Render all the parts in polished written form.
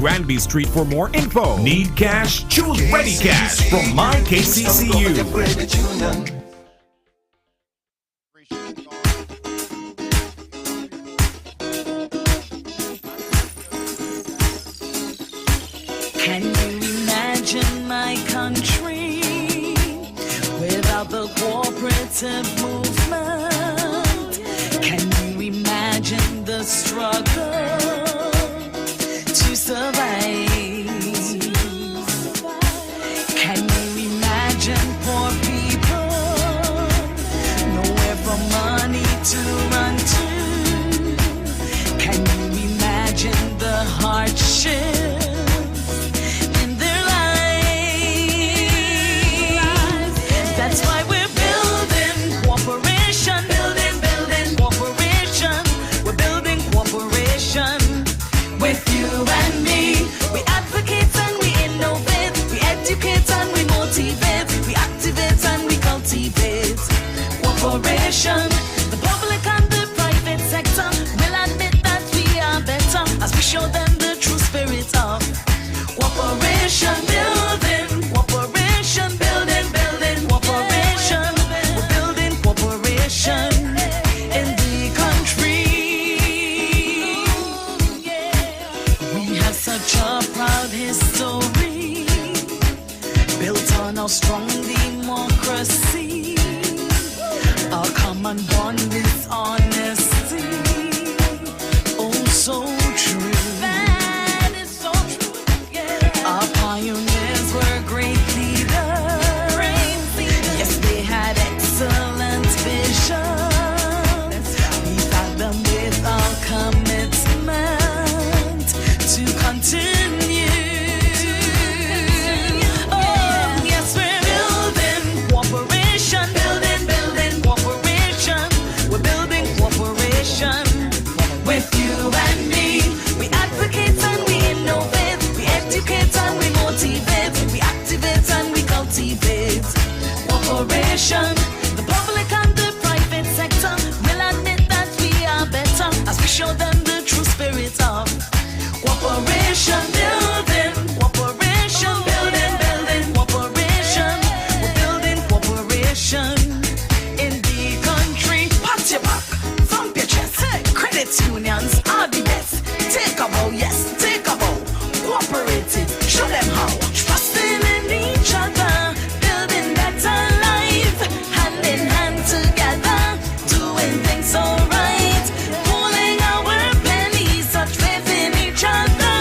Granby Street for more info. Need cash? Choose Ready Cash from My KCCU. Can you imagine my country without the cooperative movement? Can you imagine the struggle to survive? Can you imagine poor people nowhere for money to run to? Can you imagine the hardship? That's why we're building cooperation, building cooperation. We're building cooperation with you and me. We advocate and we innovate. We educate and we motivate. We activate and we cultivate cooperation. The public and the private sector will admit that we are better as we show them the true spirit of cooperation. Building cooperation, building cooperation. We're building cooperation in the country. We have such a proud history built on our strong democracy. Our common bond is honesty. Oh, so true. That is so true. Yeah. Our pioneers were great leaders. Yes, they had excellent vision. We thank them with our commitment to continue. Oh, yes, we're building cooperation, building cooperation. We're building cooperation with you and me. We advocate and we innovate. We educate and we motivate. We activate and we cultivate cooperation. The public and the private sector will admit that we are better as we show them the true spirit of cooperation. Building cooperation, building cooperation. We're building cooperation in the country. Pat your back, thump your chest. Credit unions are the best. Take a bow, yes, take a bow. Cooperative, show them how. Trusting in each other, building better life. Hand in hand together, doing things so right. Pulling our pennies, such faith in each other.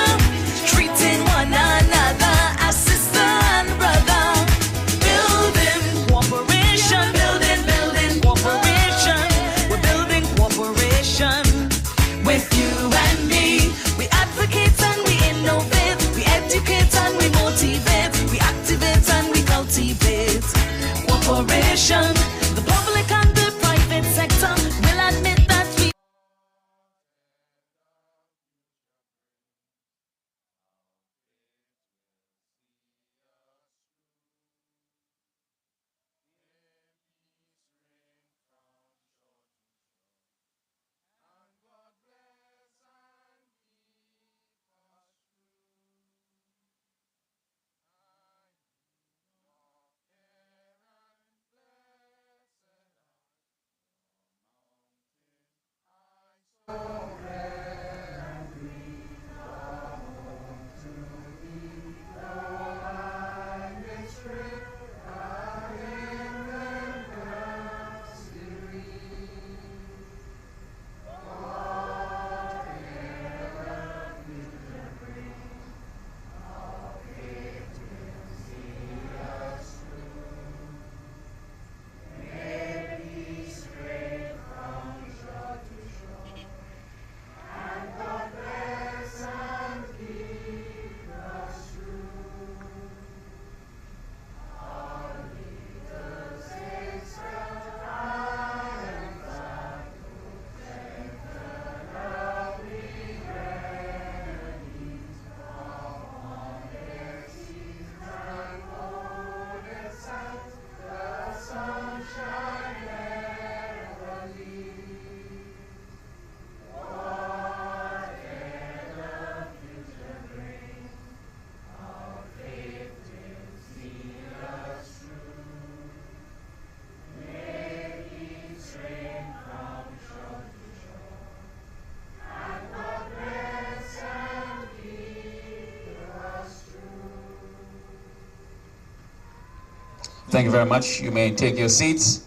Thank you very much. You may take your seats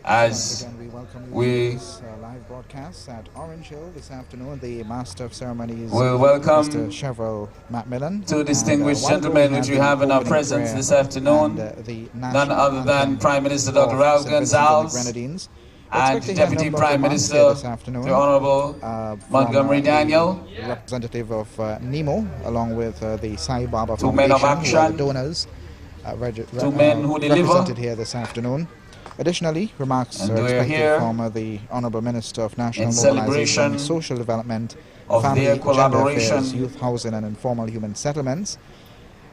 as Again, we welcome you we to this live broadcast at Orange Hill this afternoon. The Master of Ceremonies, will welcome Mr. Cheryl Macmillan. two distinguished And, gentlemen which we the have in our opening presence prayer this afternoon, and, the none national other than anthem Prime Minister of Dr. Ralph St. Vincent and the Gonzalez Grenadines. and Deputy Prime Minister, this afternoon, the Honorable Montgomery Daniel, representative of NEMO, along with the Sai Baba two men of Foundation, who are the action, donors, two men who deliver. represented here this afternoon. Additionally, remarks And are we are expected here from the Honourable Minister of National in Mobilization, celebration Social Development, of Family, their Gender collaboration Affairs, Youth Housing and Informal Human Settlements.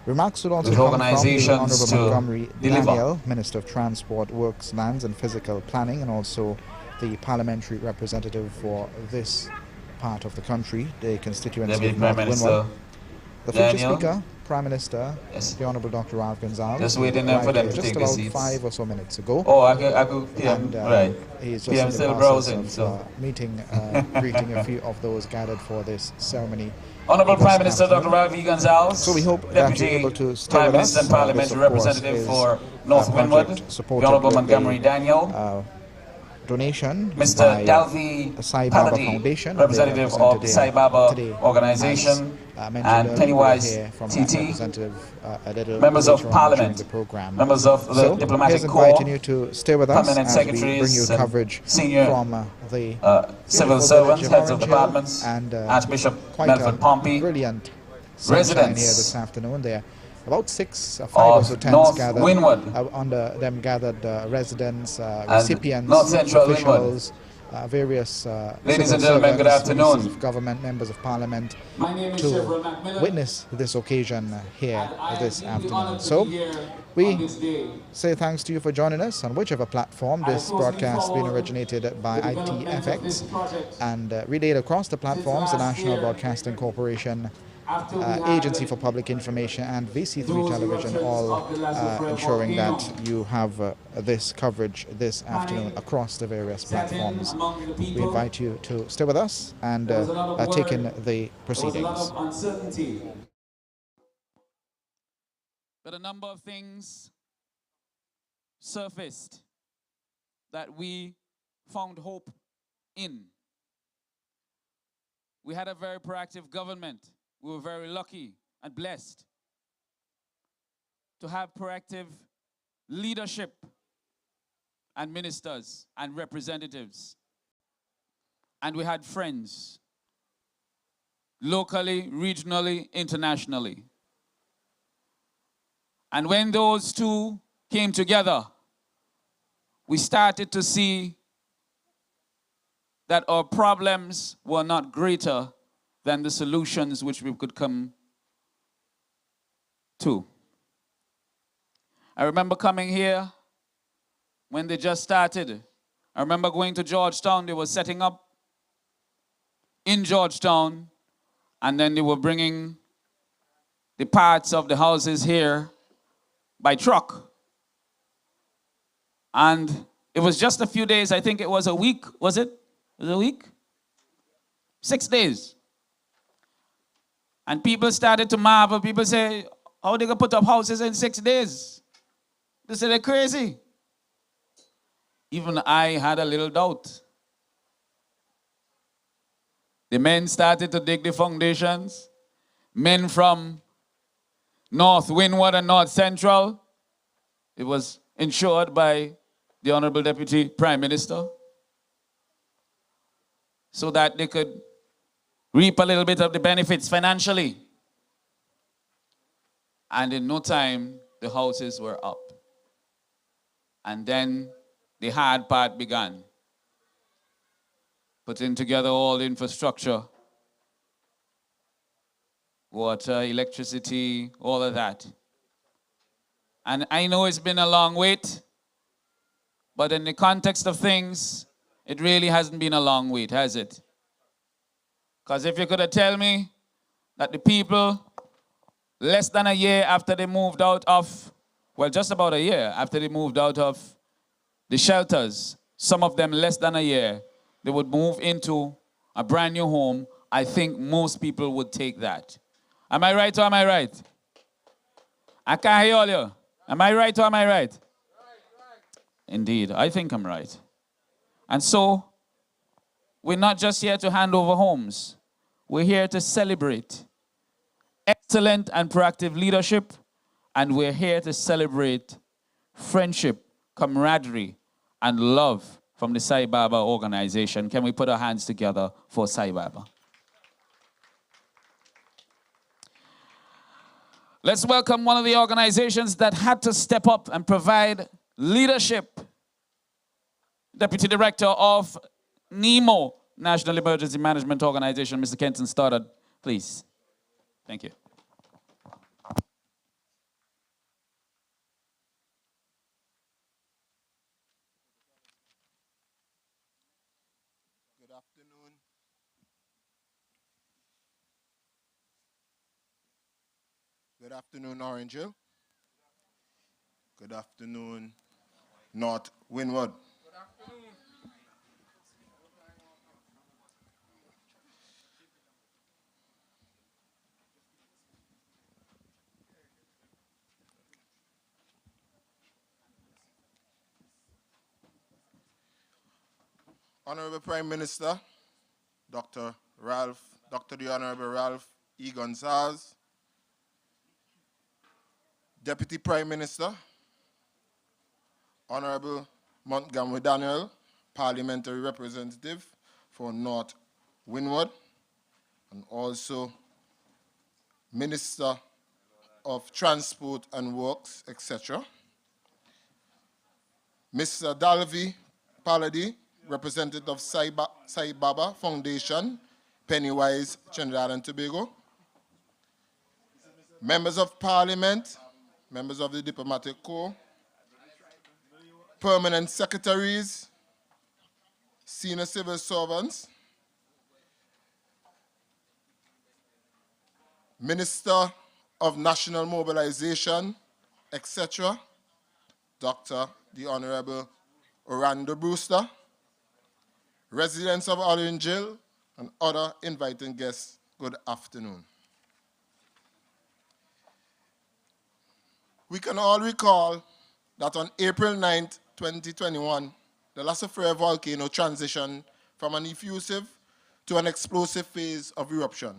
Remarks will also with come from the organizations Honourable to Montgomery deliver. Daniel, Minister of Transport, Works, Lands and Physical Planning, and also the parliamentary representative for this part of the country, the constituency Deputy of Prime North Minister Windward. The future Daniel. Speaker, Prime Minister, Yes. the Honourable Dr. Ralph Gonzalez, Just waiting arrived for them here to just take their about seats. 5 or so minutes ago. Oh, I could PM, And right. he's just PM in the still process browsing, of so. meeting, greeting a few of those gathered for this ceremony. Honorable this Prime Minister afternoon. Dr. Ralph Gonzalez, So we hope that Deputy you're able to stay Prime with Minister us. and Parliamentary This, of course, Representative is for North a Windward, project the supported Honorable with Montgomery a, Daniel, donation Mr. by Dalvi the Sai Baba Paladin, Foundation, representative they of the represented Sai here Baba today. Organization, As, mentioned and earlier, Pennywise we'll hear from that TT, representative a little members later of on during Parliament, the program. members of the So Diplomatic here's Corps, inviting you to stay with us permanent as we bring secretaries, you and coverage senior from the civil beautiful servants, village heads of Orange Hill, departments, and Archbishop quite Melford a Pompey, brilliant sunshine residents here this afternoon. There are about 5 of or so tents North gathered. Windward. Under them gathered residents, And recipients, North Central officials, various Ladies civil and gentlemen, good servants, afternoon. ministers of government, members of parliament, My name is to Cheryl Macmillan. witness this occasion here this I am the honor afternoon. to So be here we on this day. say thanks to you for joining us on whichever platform this closely broadcast being follow originated by the development of this ITFX project. and relayed across the platforms, the last National year, Broadcasting Corporation, After we had Agency for Public Information and VC3 those Television, eruptions all of the Lazarus ensuring volcano. that you have this coverage this afternoon across the various Set in platforms. among the We people. invite you to stay with us and There was a lot of take in worry. the There was a proceedings. lot of uncertainty. But a number of things surfaced that we found hope in. We had a very proactive government. We were very lucky and blessed to have proactive leadership and ministers and representatives. And we had friends, locally, regionally, internationally. And when those two came together, we started to see that our problems were not greater than the solutions which we could come to. I remember coming here when they just started. I remember going to Georgetown. They were setting up in Georgetown, and then they were bringing the parts of the houses here by truck. And it was just a few days. I think it was a week. Was it? Was it a week? 6 days. And people started to marvel. People say, how they gonna put up houses in 6 days? They say they're crazy. Even I had a little doubt. The men started to dig the foundations. Men from North Windward and North Central. It was ensured by the Honorable Deputy Prime Minister, so that they could reap a little bit of the benefits financially. And in no time, the houses were up. And then the hard part began. Putting together all the infrastructure, water, electricity, all of that. And I know it's been a long wait, but in the context of things, it really hasn't been a long wait, has it? Because if you could have told me that the people, less than a year after they moved out of, well, just about a year after they moved out of the shelters, some of them less than a year, they would move into a brand new home, I think most people would take that. Am I right or am I right? I can't hear all you. Am I right or am I right? Indeed, I think I'm right. And so, we're not just here to hand over homes. We're here to celebrate excellent and proactive leadership, and we're here to celebrate friendship, camaraderie, and love from the Sai Baba organization. Can we put our hands together for Sai Baba? Let's welcome one of the organizations that had to step up and provide leadership. Deputy Director of NEMO, National Emergency Management Organization, Mr. Kenton Stoddard, please. Thank you. Good afternoon. Good afternoon, Orangeville. Good afternoon, North Windward. Honorable Prime Minister, Dr. the Honorable Ralph E. Gonsalves, Deputy Prime Minister, Honorable Montgomery Daniel, Parliamentary Representative for North Windward, and also Minister of Transport and Works, etc. Mr. Dalvi Paladhi, representative of Sai Baba Foundation, Pennywise, Trinidad and Tobago. Members of Parliament, members of the Diplomatic Corps, permanent secretaries, senior civil servants, Minister of National Mobilization, etc., Dr. the Honorable Orlando Brewster, residents of Orangeville, and other inviting guests, good afternoon. We can all recall that on April 9th, 2021, the Lasso Freire volcano transitioned from an effusive to an explosive phase of eruption.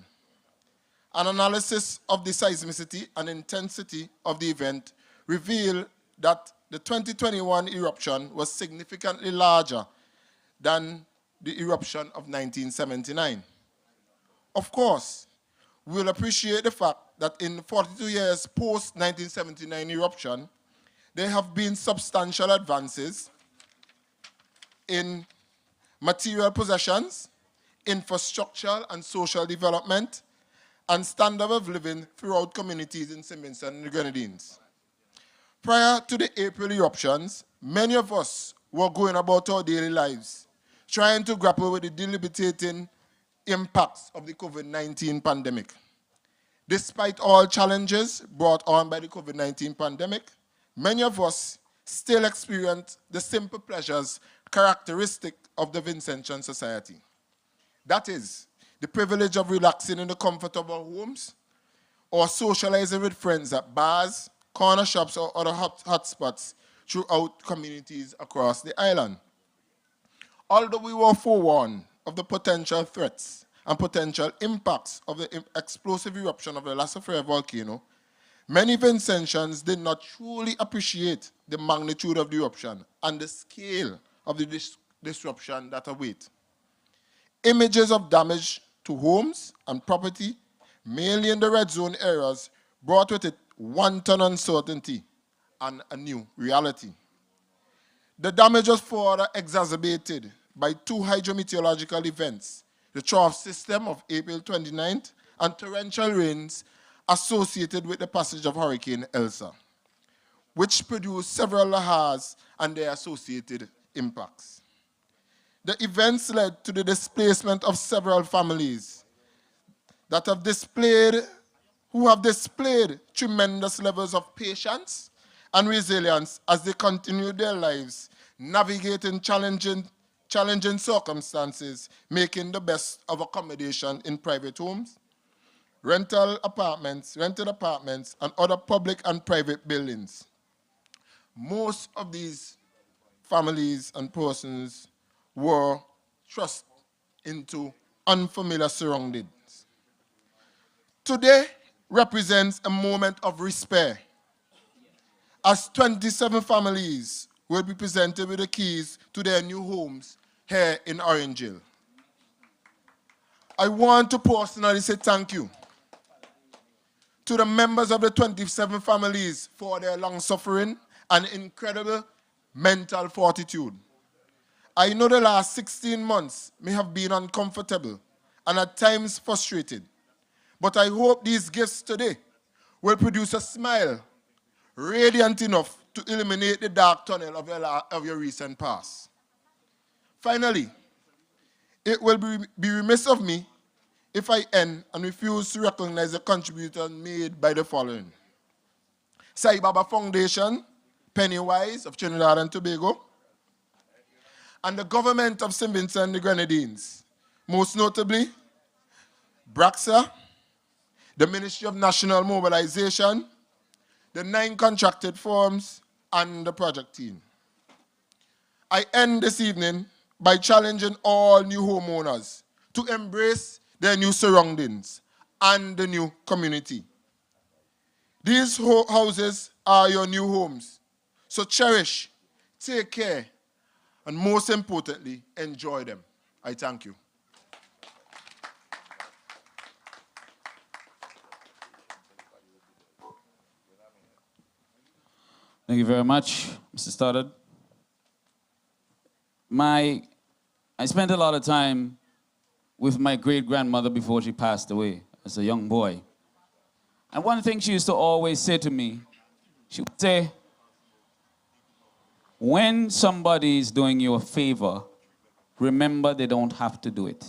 An analysis of the seismicity and intensity of the event revealed that the 2021 eruption was significantly larger than the eruption of 1979. Of course, we will appreciate the fact that in 42 years post-1979 eruption, there have been substantial advances in material possessions, infrastructural and social development, and standard of living throughout communities in St. Vincent and the Grenadines. Prior to the April eruptions, many of us were going about our daily lives, trying to grapple with the debilitating impacts of the COVID-19 pandemic. Despite all challenges brought on by the COVID-19 pandemic, many of us still experience the simple pleasures characteristic of the Vincentian society. That is, the privilege of relaxing in the comfort of our homes or socializing with friends at bars, corner shops, or other hotspots throughout communities across the island. Although we were forewarned of the potential threats and potential impacts of the explosive eruption of the Lasso Freire volcano, many Vincentians did not truly appreciate the magnitude of the eruption and the scale of the disruption that await. Images of damage to homes and property, mainly in the red zone areas, brought with it wanton uncertainty and a new reality. The damage was further exacerbated by two hydrometeorological events, the trough system of April 29th and torrential rains associated with the passage of Hurricane Elsa, which produced several lahars and their associated impacts. The events led to the displacement of several families who have displayed tremendous levels of patience and resilience as they continue their lives, navigating challenging circumstances, making the best of accommodation in private homes, rented apartments, and other public and private buildings. most of these families and persons were thrust into unfamiliar surroundings. Today represents a moment of despair, as 27 families will be presented with the keys to their new homes here in Orange Hill. I want to personally say thank you to the members of the 27 families for their long suffering and incredible mental fortitude. I know the last 16 months may have been uncomfortable and at times frustrated, but I hope these gifts today will produce a smile radiant enough to illuminate the dark tunnel of your recent past. Finally, it will be remiss of me if I end and refuse to recognize the contribution made by the following: Sai Baba Foundation, Pennywise of Trinidad and Tobago, and the government of St.Vincent, the Grenadines, most notably BRAXA, the Ministry of National Mobilization, the 9 contracted firms, and the project team. I end this evening by challenging all new homeowners to embrace their new surroundings and the new community. These houses are your new homes, so cherish, take care, and most importantly, enjoy them. I thank you. Thank you very much, Mr. Stoddard. I spent a lot of time with my great-grandmother before she passed away as a young boy. And one thing she used to always say to me, she would say, when somebody is doing you a favor, remember they don't have to do it.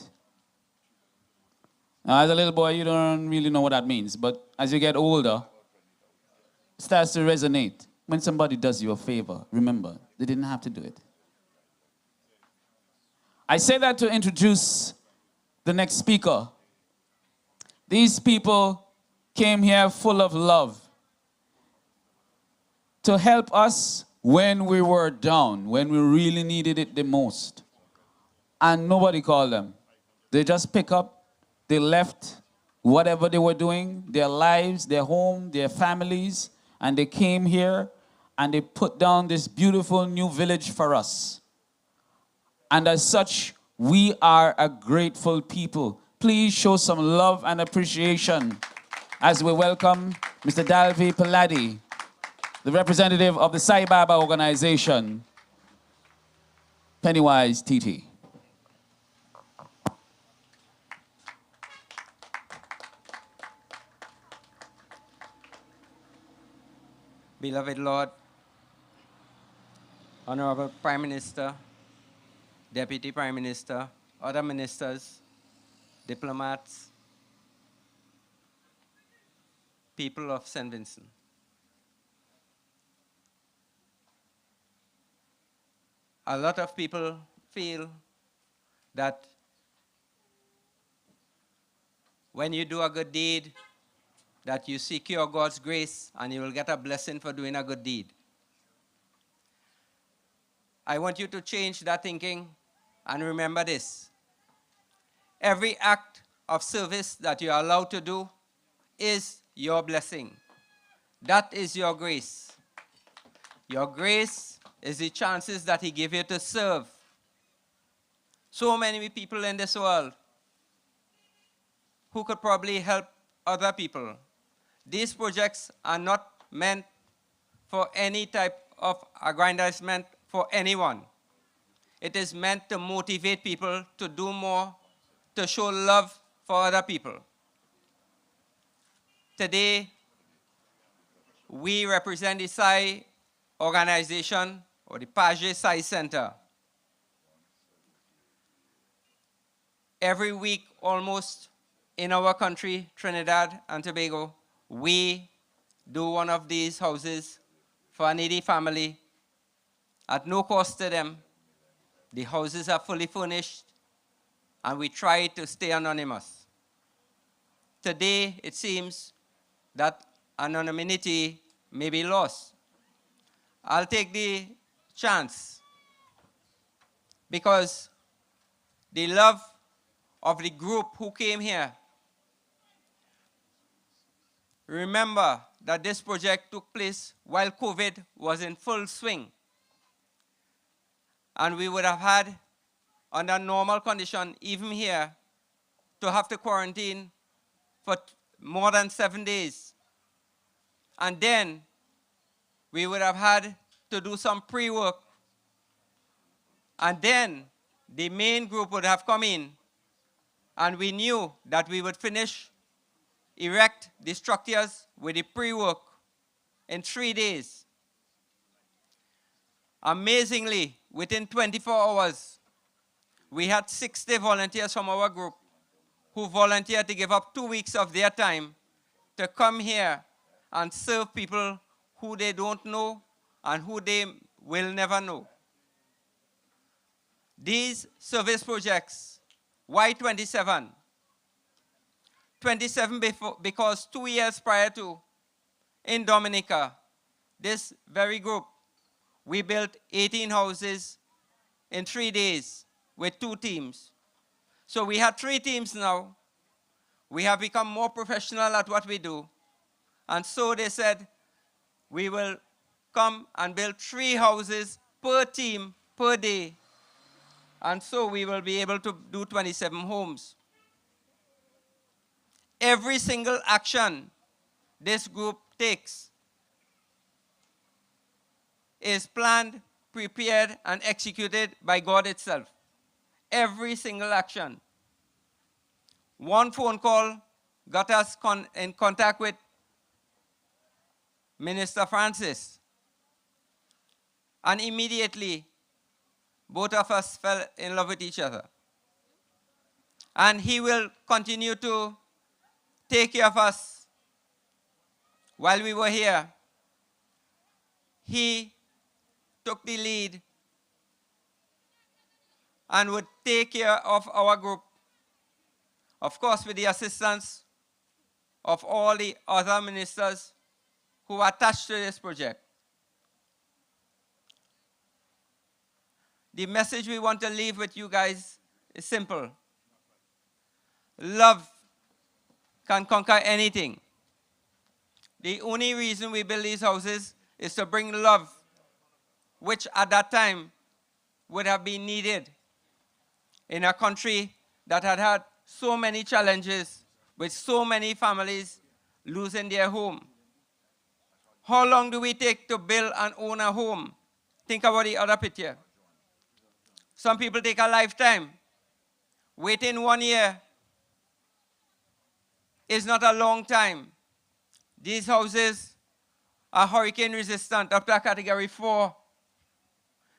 Now, as a little boy, you don't really know what that means, but as you get older, it starts to resonate. When somebody does you a favor, remember, they didn't have to do it. I say that to introduce the next speaker. These people came here full of love to help us when we were down, when we really needed it the most. And nobody called them. They just pick up, they left whatever they were doing, their lives, their home, their families, and they came here and they put down this beautiful new village for us. And as such, we are a grateful people. Please show some love and appreciation as we welcome Mr. Dalvi Paladi, the representative of the Sai Baba organization, Pennywise TT. Beloved Lord, Honorable Prime Minister, Deputy Prime Minister, other ministers, diplomats, people of St. Vincent. A lot of people feel that when you do a good deed, that you secure God's grace and you will get a blessing for doing a good deed. I want you to change that thinking and remember this. Every act of service that you are allowed to do is your blessing. That is your grace. Your grace is the chances that He gave you to serve. So many people in this world who could probably help other people. These projects are not meant for any type of aggrandizement for anyone. It is meant to motivate people to do more, to show love for other people. Today, we represent the Sai organization, or the Page Sai Center. Every week, almost, in our country, Trinidad and Tobago, we do one of these houses for a needy family at no cost to them. The houses are fully furnished, and we try to stay anonymous. Today, it seems that anonymity may be lost. I'll take the chance because the love of the group who came here. Remember that this project took place while COVID was in full swing. And we would have had, under normal condition, even here, to have to quarantine for more than 7 days. And then we would have had to do some pre-work. And then the main group would have come in, and we knew that we would erect the structures with the pre-work in 3 days. Amazingly, within 24 hours, we had 60 volunteers from our group who volunteered to give up 2 weeks of their time to come here and serve people who they don't know and who they will never know. These service projects, why 27? 27 because 2 years prior to, in Dominica, this very group, we built 18 houses in 3 days with 2 teams. So we have 3 teams now. We have become more professional at what we do. And so they said, we will come and build 3 houses per team per day. And so we will be able to do 27 homes. Every single action this group takes is planned, prepared, and executed by God itself. Every single action. One phone call got us in contact with Minister Francis. And immediately, both of us fell in love with each other. And he will continue to take care of us while we were here. He took the lead and would take care of our group, of course with the assistance of all the other ministers who are attached to this project. The message we want to leave with you guys is simple. Love can conquer anything. The only reason we build these houses is to bring love, which at that time would have been needed in a country that had had so many challenges, with so many families losing their home. How long do we take to build and own a home? Think about the other picture. Some people take a lifetime. Waiting 1 year is not a long time. These houses are hurricane resistant up to a category 4.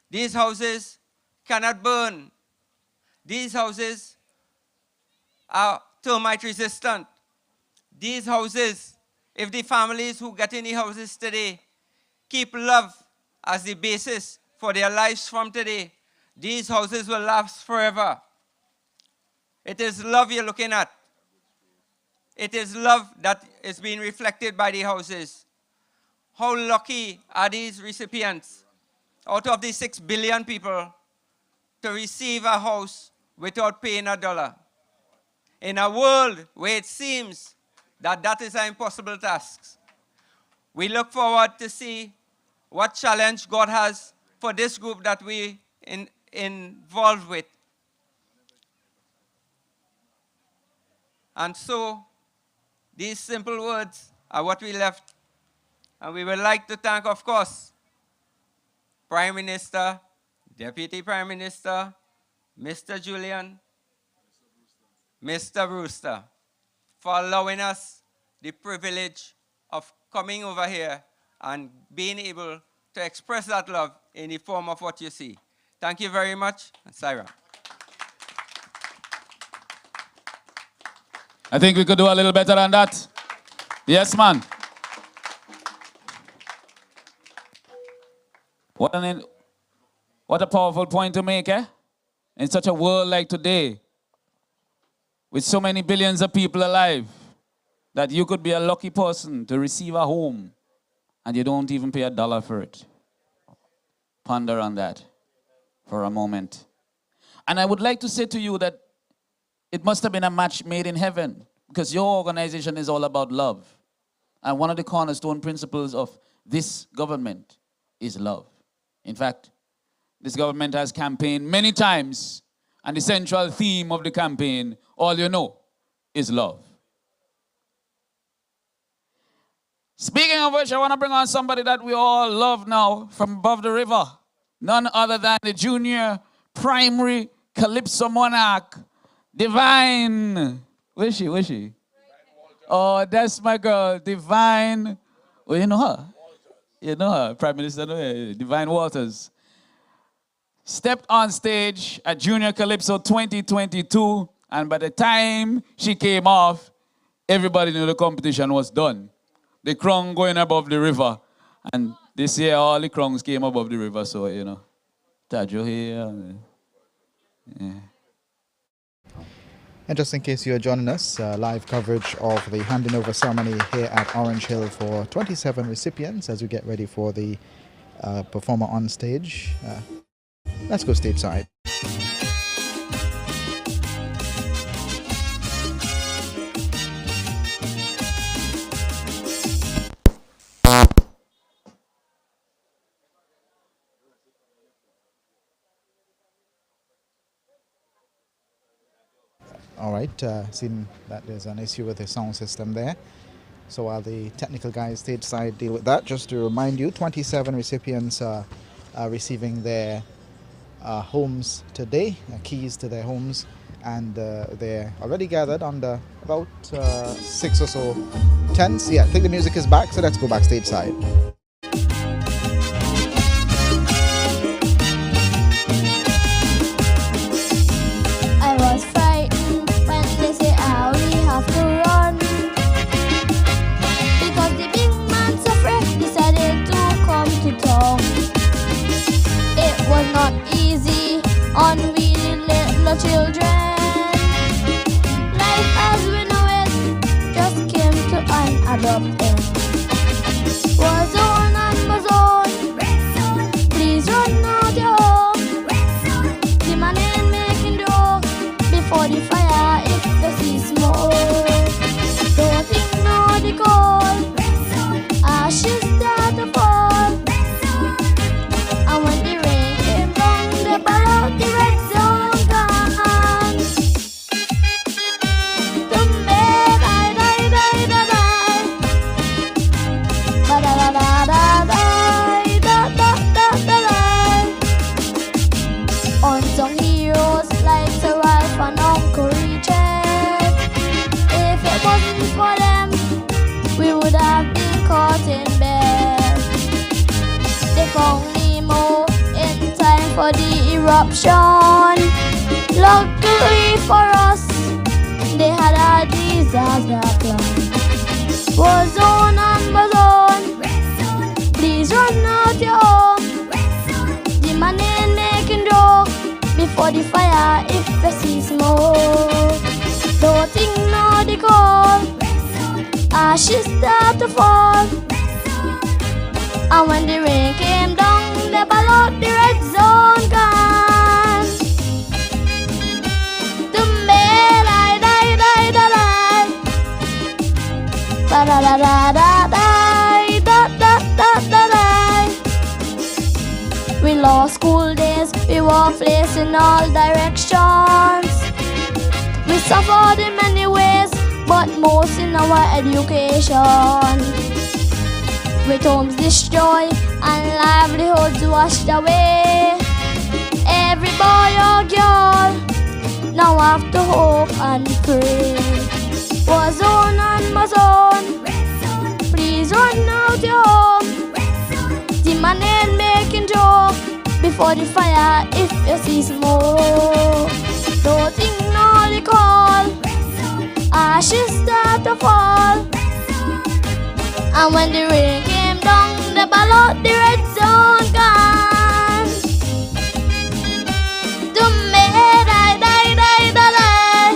These houses cannot burn. These houses are termite resistant. These houses, if the families who get in the houses today keep love as the basis for their lives from today, these houses will last forever. It is love you're looking at. It is love that is being reflected by the houses. How lucky are these recipients out of the 6 billion people to receive a house without paying $1? In a world where it seems that that is an impossible task, we look forward to see what challenge God has for this group that we involved with. And so, these simple words are what we left. And we would like to thank, of course, Prime Minister, Deputy Prime Minister, Mr. Julian, Mr. Brewster, for allowing us the privilege of coming over here and being able to express that love in the form of what you see. Thank you very much, and Sarah. I think we could do a little better than that. Yes, man. What a powerful point to make, eh? In such a world like today, with so many billions of people alive, that you could be a lucky person to receive a home and you don't even pay $1 for it. Ponder on that for a moment. And I would like to say to you that it must have been a match made in heaven, because your organization is all about love. And one of the cornerstone principles of this government is love. In fact, this government has campaigned many times, and the central theme of the campaign, all you know, is love. Speaking of which, I want to bring on somebody that we all love now from above the river. None other than the junior primary Calypso monarch, Divine. Where's she? Where's she? Oh, that's my girl, Divine. Oh, you know her? You know her, Prime Minister, Divine Waters. Stepped on stage at Junior Calypso 2022, and by the time she came off, everybody knew the competition was done. The crown going above the river, and this year all the crowns came above the river, so, you know, Tajo here. Yeah. And just in case you're joining us, live coverage of the handing over ceremony here at Orange Hill for 27 recipients as we get ready for the performer on stage. Let's go stateside. All right, seeing that there's an issue with the sound system there. So while the technical guys stateside deal with that, just to remind you, 27 recipients are receiving their homes today, keys to their homes, and they're already gathered under about 6 or so tents. Yeah, I think the music is back, so let's go back stateside. I was frightened when they say, we have to run, because the big man's afraid decided to come to town. It was not easy on we little children. Life as we know it just came to an abrupt end. Was on and was on. Please run out your home. The man ain't making dough before the fire if you see smoke. Don't ignore the cold. Ashes start to fall. And when the rain came down, they borrowed the red zone gun. Tumbe, die, die, die, die, die. Ba da da da da die, da da da da die. Unsung heroes like Sir Ralph and Uncle Richard. If it wasn't for them, we would have been caught in bed. They found Nemo in time for the eruption. Luckily for us, they had a disaster plan. Was on and was on. Please run out your home. The man ain't making dough before the fire if you see smoke. Don't ignore the cold. Ashes start to fall. And when the rain came down, they ballowed the red zone gun. Tumbe, die, die, die, die, die. Ba da da da da die, da da da da die. We lost school days, we were placed in all directions. We suffered in many ways, but most in our education. With homes destroyed and livelihoods washed away. Every boy or girl now have to hope and pray. Was on and was on. Please run out your home. The man ain't making joke before the fire if you see smoke. Don't ignore the call. Ashes start to fall. And when the rain came down, they ballowed the red zone gun. Tumbe, die, die, die, die, die.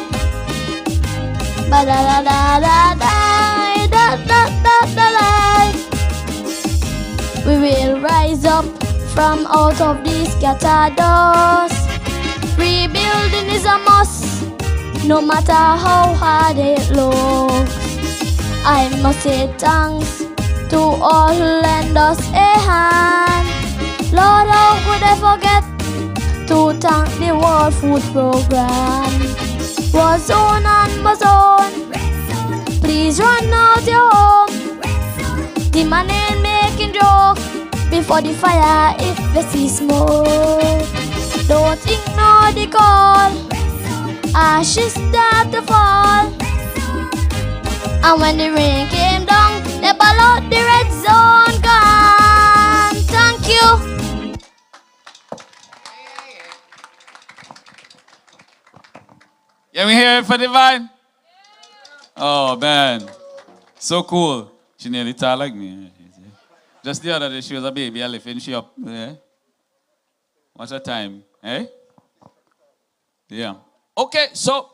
Ba da da da da die, da da da da die. We will rise up from out of these scattered dust. Rebuilding is a must, no matter how hard it looks. I must say thanks to all who lend us a hand. Lord, how could I forget to thank the World Food Program? War zone and Mazone, please run out your home. The man ain't making joke before the fire if you see smoke. Don't ignore the call, ashes start to fall. And when the rain came down, they ball out the red zone gun. Thank you. Yeah, we hear it for Divine? Oh, man. So cool. She nearly tall like me. Just the other day, she was a baby. I lifted she up. Yeah. What's her time? Eh? Yeah. Okay, so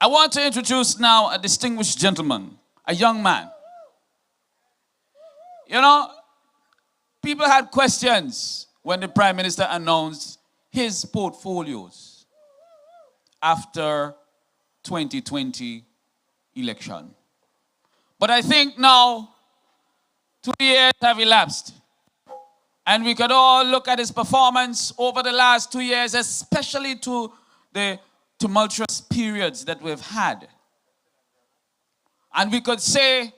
I want to introduce now a distinguished gentleman, a young man. You know, people had questions when the Prime Minister announced his portfolios after 2020 election. But I think now 2 years have elapsed, and we could all look at his performance over the last 2 years, especially to the tumultuous periods that we've had. And we could say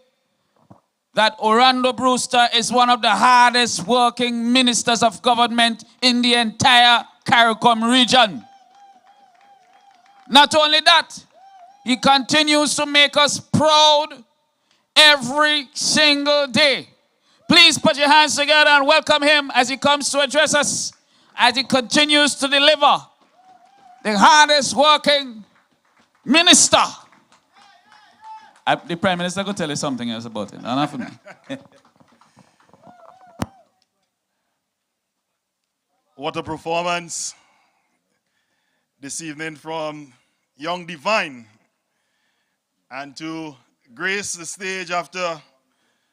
that Orlando Brewster is one of the hardest working ministers of government in the entire CARICOM region. Not only that, he continues to make us proud every single day. Please put your hands together and welcome him as he comes to address us, as he continues to deliver the hardest working minister. The Prime Minister could tell you something else about it. Not for me. What a performance this evening from young Divine. And to grace the stage after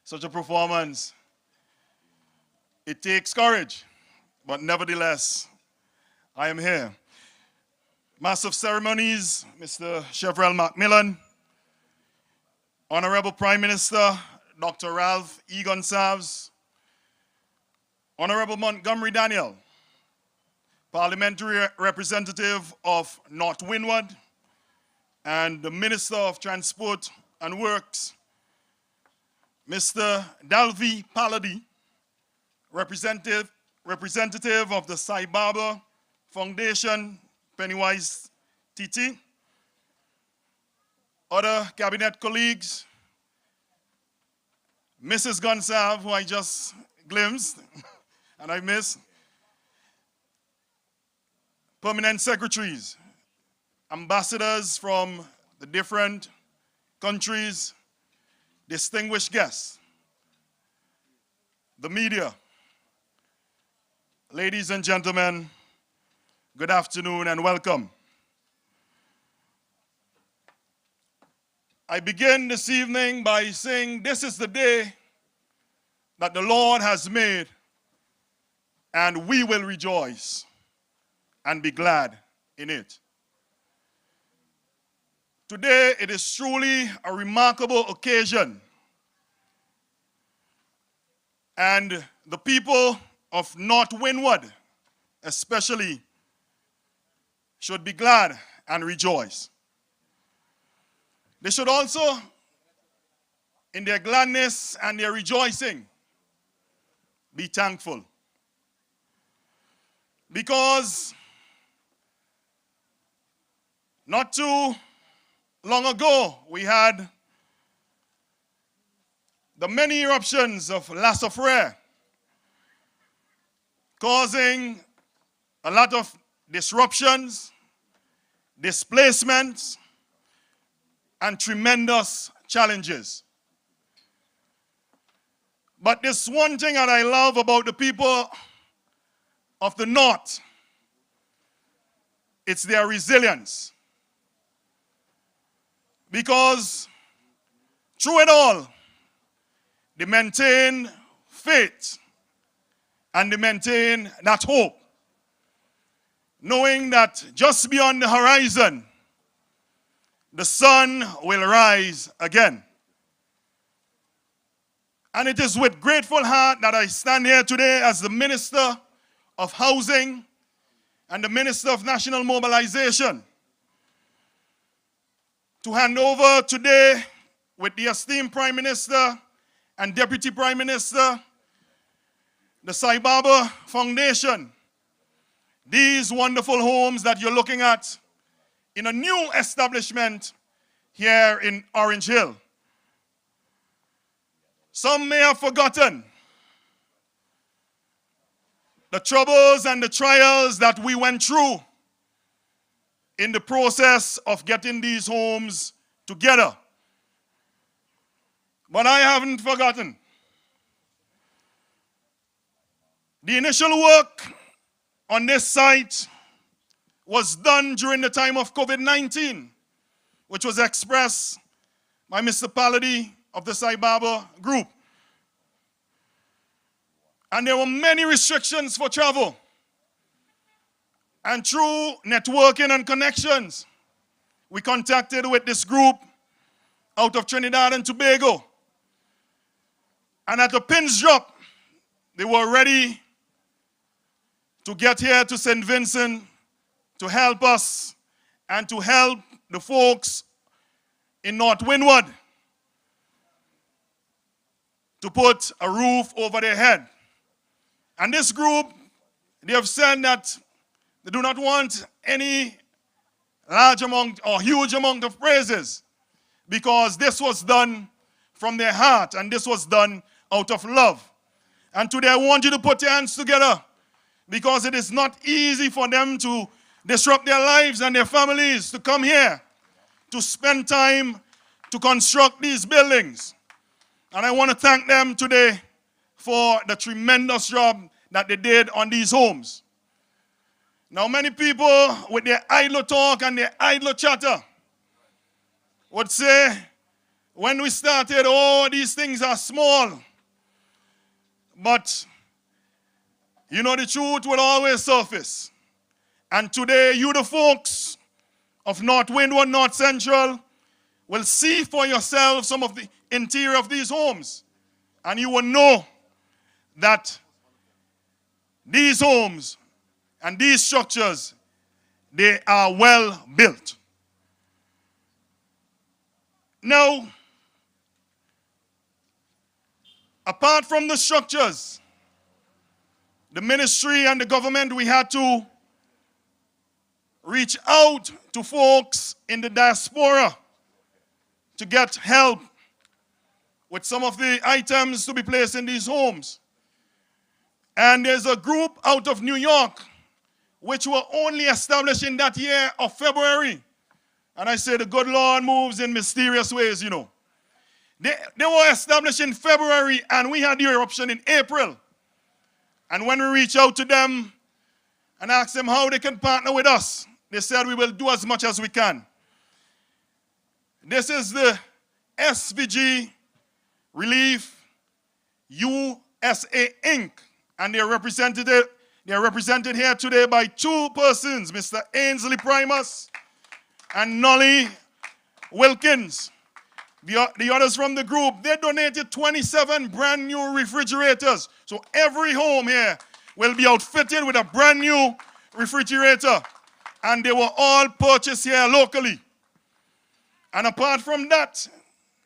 such a performance, it takes courage, but nevertheless, I am here. Master of Ceremonies, Mr. Chevrel Macmillan, Honorable Prime Minister, Dr. Ralph E. Gonsalves, Honorable Montgomery Daniel, Parliamentary Representative of North Windward, and the Minister of Transport and Works, Mr. Dalvi Paladi, representative of the Sai Baba Foundation, Pennywise TT, other cabinet colleagues, Mrs. Gonsalves, who I just glimpsed and I miss, permanent secretaries, ambassadors from the different countries, distinguished guests, the media. Ladies and gentlemen, good afternoon and welcome. I begin this evening by saying this is the day that the Lord has made, and we will rejoice and be glad in it. Today, it is truly a remarkable occasion, and the people of North Windward especially should be glad and rejoice. They should also, in their gladness and their rejoicing, be thankful. Because not too long ago, we had the many eruptions of La Soufrière, causing a lot of disruptions, displacements, and tremendous challenges. But there's one thing that I love about the people of the North. It's their resilience. Because through it all, they maintain faith and they maintain that hope, knowing that just beyond the horizon, the sun will rise again. And it is with grateful heart that I stand here today as the Minister of Housing and the Minister of National Mobilization to hand over today with the esteemed Prime Minister and Deputy Prime Minister the Sai Baba Foundation, these wonderful homes that you're looking at in a new establishment here in Orange Hill. Some may have forgotten the troubles and the trials that we went through in the process of getting these homes together. But I haven't forgotten. The initial work on this site was done during the time of COVID-19, which was expressed by Mr. Pallady of the Sai Baba group. And there were many restrictions for travel. And through networking and connections, we contacted with this group out of Trinidad and Tobago. And at a pin's drop, they were ready to get here to St. Vincent to help us and to help the folks in North Windward to put a roof over their head. And this group, they have said that they do not want any large amount or huge amount of praises because this was done from their heart and this was done out of love. And today I want you to put your hands together because it is not easy for them to disrupt their lives and their families to come here to spend time to construct these buildings. And I want to thank them today for the tremendous job that they did on these homes. Now, many people with their idle talk and their idle chatter would say, when we started, oh, these things are small. But, you know, the truth will always surface. And today, you the folks of North Windward, North Central, will see for yourself some of the interior of these homes. And you will know that these homes and these structures, they are well built. Now, apart from the structures, the ministry and the government, we had to reach out to folks in the diaspora to get help with some of the items to be placed in these homes. And there's a group out of New York which were only established in that year of February. And I say the good Lord moves in mysterious ways, you know. They were established in February and we had the eruption in April. And when we reached out to them and asked them how they can partner with us, they said we will do as much as we can. This is the SVG Relief USA Inc. And they're represented here today by two persons, Mr. Ainsley Primus and Nolly Wilkins. The others from the group, they donated 27 brand new refrigerators. So every home here will be outfitted with a brand new refrigerator. And they were all purchased here locally. And apart from that,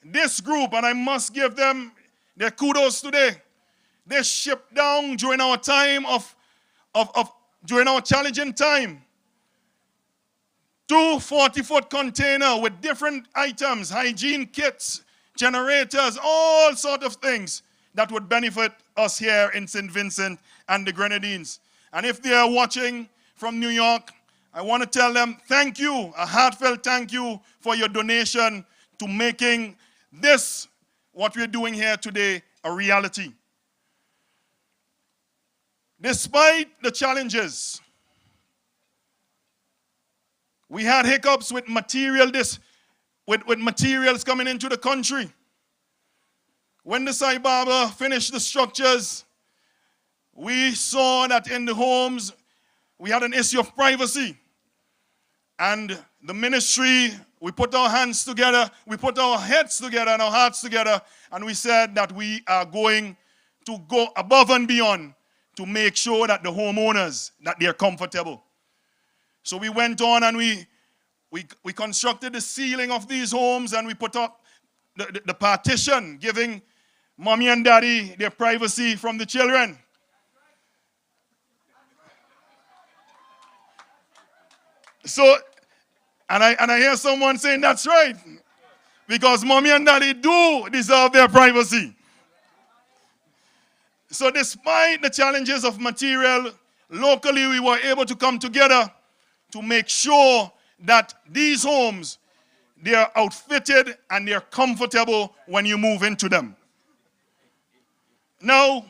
this group, and I must give them their kudos today, they shipped down during our time during our challenging time, 2 40-foot containers with different items, hygiene kits, generators, all sorts of things that would benefit us here in St. Vincent and the Grenadines. And if they are watching from New York, I want to tell them thank you, a heartfelt thank you for your donation to making this, what we're doing here today, a reality. Despite the challenges, we had hiccups with materials coming into the country. When the Sai Baba finished the structures, we saw that in the homes, we had an issue of privacy. And the ministry, we put our hands together, we put our heads together and our hearts together, and we said that we are going to go above and beyond to make sure that the homeowners, that they're comfortable. So we went on and we constructed the ceiling of these homes, and we put up the partition, giving mommy and daddy their privacy from the children. So, and I hear someone saying that's right, because mommy and daddy do deserve their privacy. So despite the challenges of material, locally we were able to come together to make sure that these homes, they are outfitted and they're comfortable when you move into them. Now,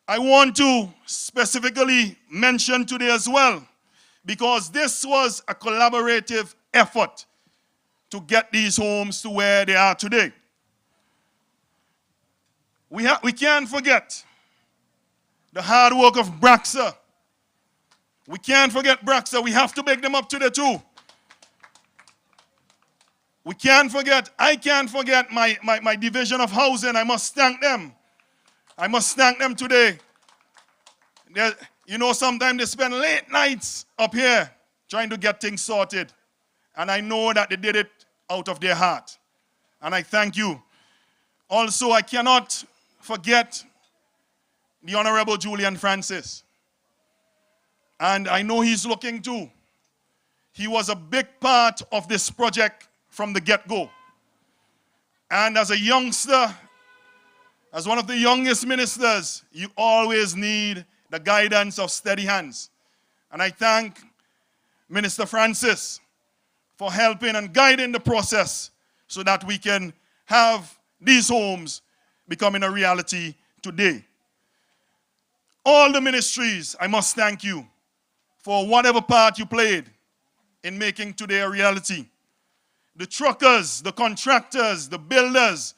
I want to specifically mention today as well, because this was a collaborative effort to get these homes to where they are today. We can't forget the hard work of Braxa. We can't forget Braxa. We have to big them up today too. I can't forget my division of housing. I must thank them. I must thank them today. You know, sometimes they spend late nights up here trying to get things sorted. And I know that they did it out of their heart. And I thank you. Also, I cannot forget the Honorable Julian Francis. And I know he's looking too. He was a big part of this project from the get-go. And as a youngster, as one of the youngest ministers, you always need the guidance of steady hands. And I thank Minister Francis for helping and guiding the process so that we can have these homes becoming a reality today. All the ministries, I must thank you for whatever part you played in making today a reality. The truckers, the contractors, the builders,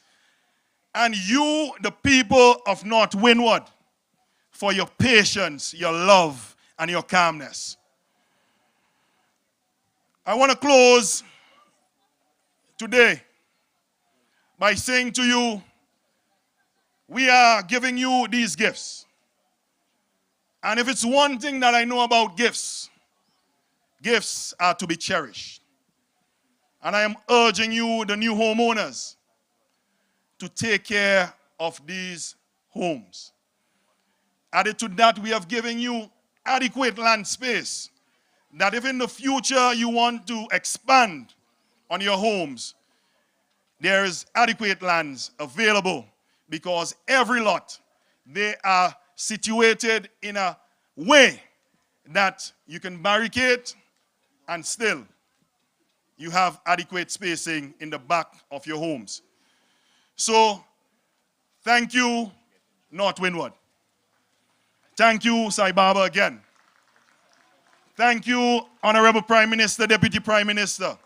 and you, the people of North Windward, for your patience, your love, and your calmness. I want to close today by saying to you, we are giving you these gifts. And if it's one thing that I know about gifts, gifts are to be cherished. And I am urging you, the new homeowners, to take care of these homes. Added to that, we have given you adequate land space, that if in the future you want to expand on your homes, there is adequate lands available, because every lot, they are situated in a way that you can barricade and still you have adequate spacing in the back of your homes. So, thank you, North Windward. Thank you, Sai Baba, again. Thank you, Honorable Prime Minister, Deputy Prime Minister.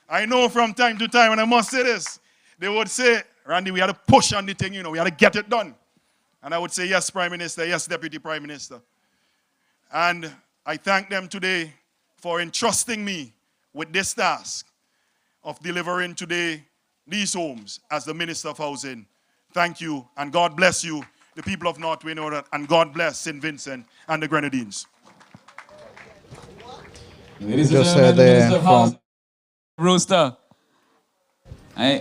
I know from time to time, and I must say this, they would say, Randy, we had to push on the thing, you know, we had to get it done. And I would say, yes, Prime Minister, yes, Deputy Prime Minister. And I thank them today for entrusting me with this task of delivering today these homes as the Minister of Housing. Thank you, and God bless you, the people of North Windward, and God bless St. Vincent and the Grenadines. Ladies and Just gentlemen, the there Minister of from- Housing, Rooster.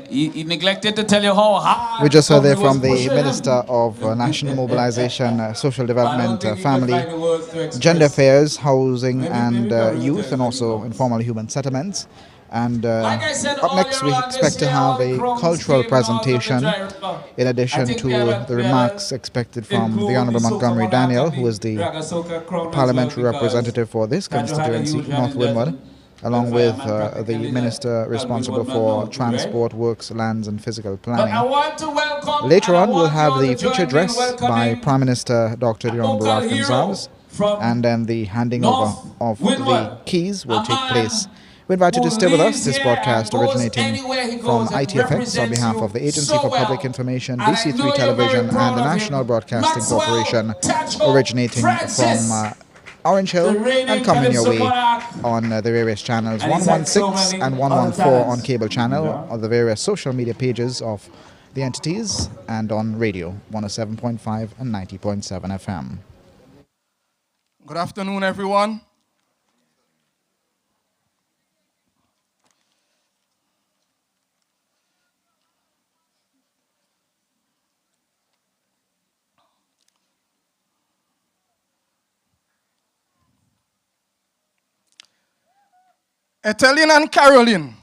He neglected to tell you how hard We just heard there government from was the pushing him. Minister of National Mobilization, Social Development, I don't think he Family, can find the words to express. Gender Affairs, Housing Maybe and Gary will Youth, tell and you also now. informal human settlements. And Like I said up next, we earlier on expect this to year, have all the a Crown cultural scheme laws of the presentation, gyro- in I addition think to we had the a- remarks expected from include the Honorable the Montgomery Soca Daniel, Monarchy, who is the Draga Soca Crown as parliamentary well, because representative for this Pedro had a constituency, huge hand North in that, Windward, and along that's why with I'm practically the the minister responsible Windward man for now too, transport, right? works, lands, and physical But I planning. want to welcome. Later and I on, we'll want you have all the to join feature me in address by welcoming Prime Minister Dr. a Leon local Baraf hero Gonzalez, from and then the handing over North of the Windward, keys will a take man place We invite you to who stay with us. lives This here broadcast and goes originating anywhere he from goes and ITFX on represents behalf you of the Agency so for Public well. Information, And I know BC3 you're Television, very proud and the of him. National Broadcasting Maxwell Corporation, Tacho originating Francis, from Orange the Hill reigning and coming your Calypso way monarch. on the various channels And he's had so 116 many and other 114 on talents. cable channel, Yeah. or the various social media pages of the entities, and on radio 107.5 and 90.7 FM. Good afternoon, everyone. Ethel and Caroline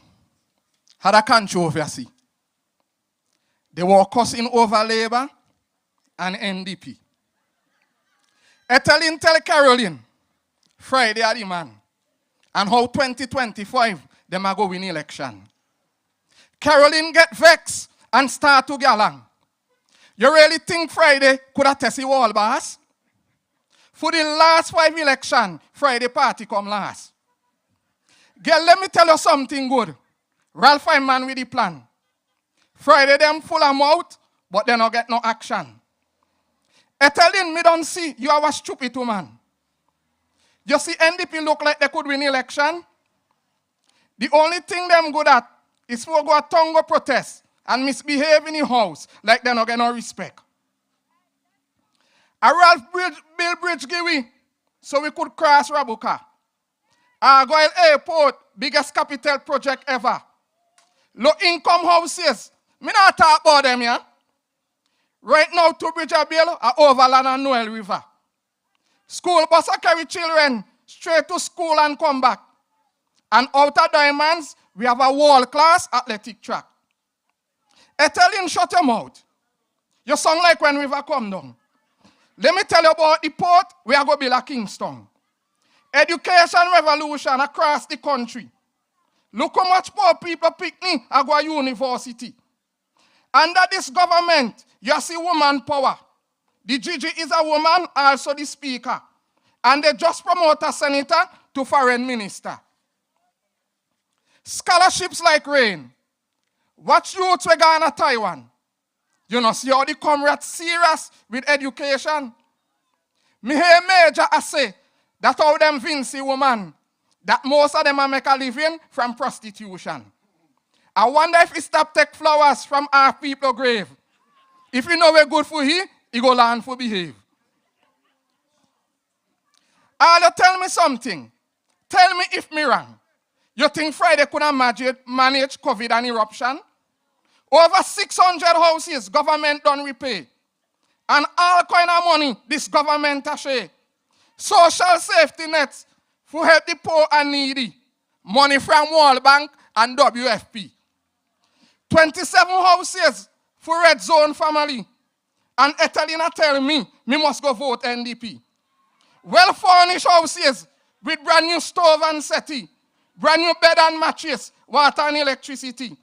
had a controversy. They were cussing over Labour and NDP. Ethel tell Caroline Friday are the man, and how 2025 them a go win election. Caroline get vexed and start to get along. You really think Friday could have tested wall boss? For the last 5 election, Friday party come last. Girl, let me tell you something good. Ralph man with the plan. Friday them full of mouth, but they not get no action. Etelin, me don't see you are a stupid woman. You see NDP look like they could win election. The only thing them good at is for go a tongue protest and misbehave in the house like they not get no respect. A Ralph build bridge give we so we could cross Rabuka. Argyle Airport, biggest capital project ever. Low income houses, me not talk about them, yeah? Right now, Two Bridge Bill are Overland and Noel River. School bus carry children straight to school and come back. And Outer Diamonds, we have a world-class athletic track. Etelin, shut your mouth. You sound like when river come down. Let me tell you about the port, we are going to build a Kingston. Education revolution across the country. Look how much poor people pick me and go to university. Under this government, you see woman power. The Gigi is a woman, also the speaker. And they just promote a senator to foreign minister. Scholarships like rain. Watch youths we go to Taiwan. You know, see how the comrades serious with education. Me hear major I say that all them Vinci woman, that most of them are make a living from prostitution. I wonder if he stop take flowers from our people grave. If you know we're good for he go learn for behave. You tell me something. Tell me if me wrong. You think Friday could have manage COVID and eruption? Over 600 houses government don't repay. And all kind of money this government a share. Social safety nets for help the poor and needy. Money from World Bank and WFP. 27 houses for Red Zone family. And Etelina tell me must go vote NDP. Well-furnished houses with brand new stove and settee. Brand new bed and mattress, water and electricity.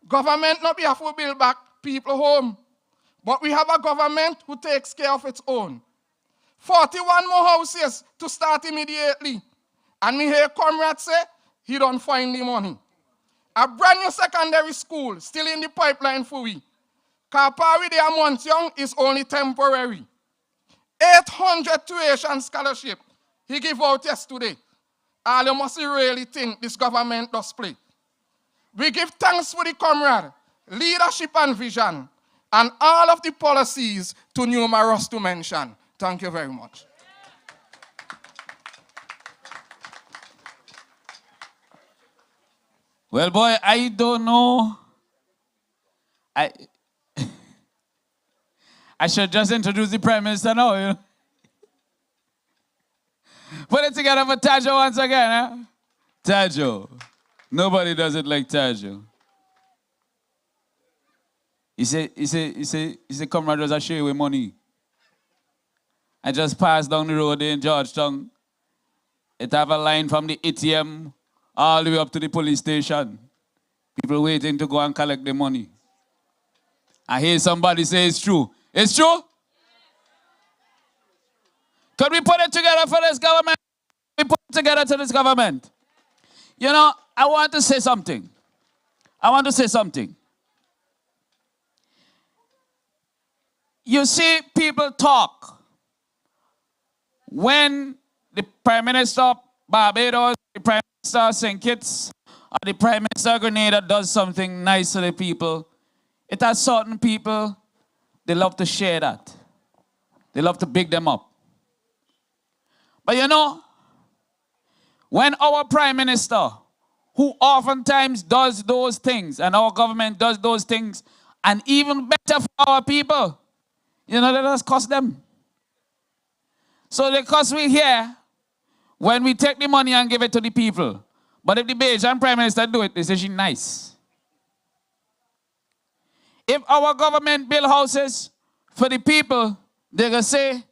Government not be able to build back people home. But we have a government who takes care of its own. 41 more houses to start immediately. And me hear comrades say, he don't find the money. A brand new secondary school still in the pipeline for we. Kapari de months young is only temporary. 800 tuition scholarship he give out yesterday. All you must really think this government does play. We give thanks for the comrade, leadership and vision, and all of the policies too numerous to mention. Thank you very much. Well, boy, I don't know. I should just introduce the Prime Minister now, you know. Put it together for Tajo once again, huh? Tajo. Nobody does it like Tajo. He said, comrade was a share with money. I just passed down the road in Georgetown. It have a line from the ATM all the way up to the police station. People waiting to go and collect the money. I hear somebody say it's true. It's true? Could we put it together for this government? We put it together to this government. You know, I want to say something. I want to say something. You see people talk when the Prime Minister of Barbados, the Prime Minister of St. Kitts, or the Prime Minister of Grenada does something nice to the people. It has certain people, they love to share that. They love to big them up. But you know, when our Prime Minister, who oftentimes does those things, and our government does those things, and even better for our people, you know, let us cost them. So the cost we hear when we take the money and give it to the people. But if the Bajan Prime Minister do it, they say she's nice. If our government build houses for the people, they're going to say,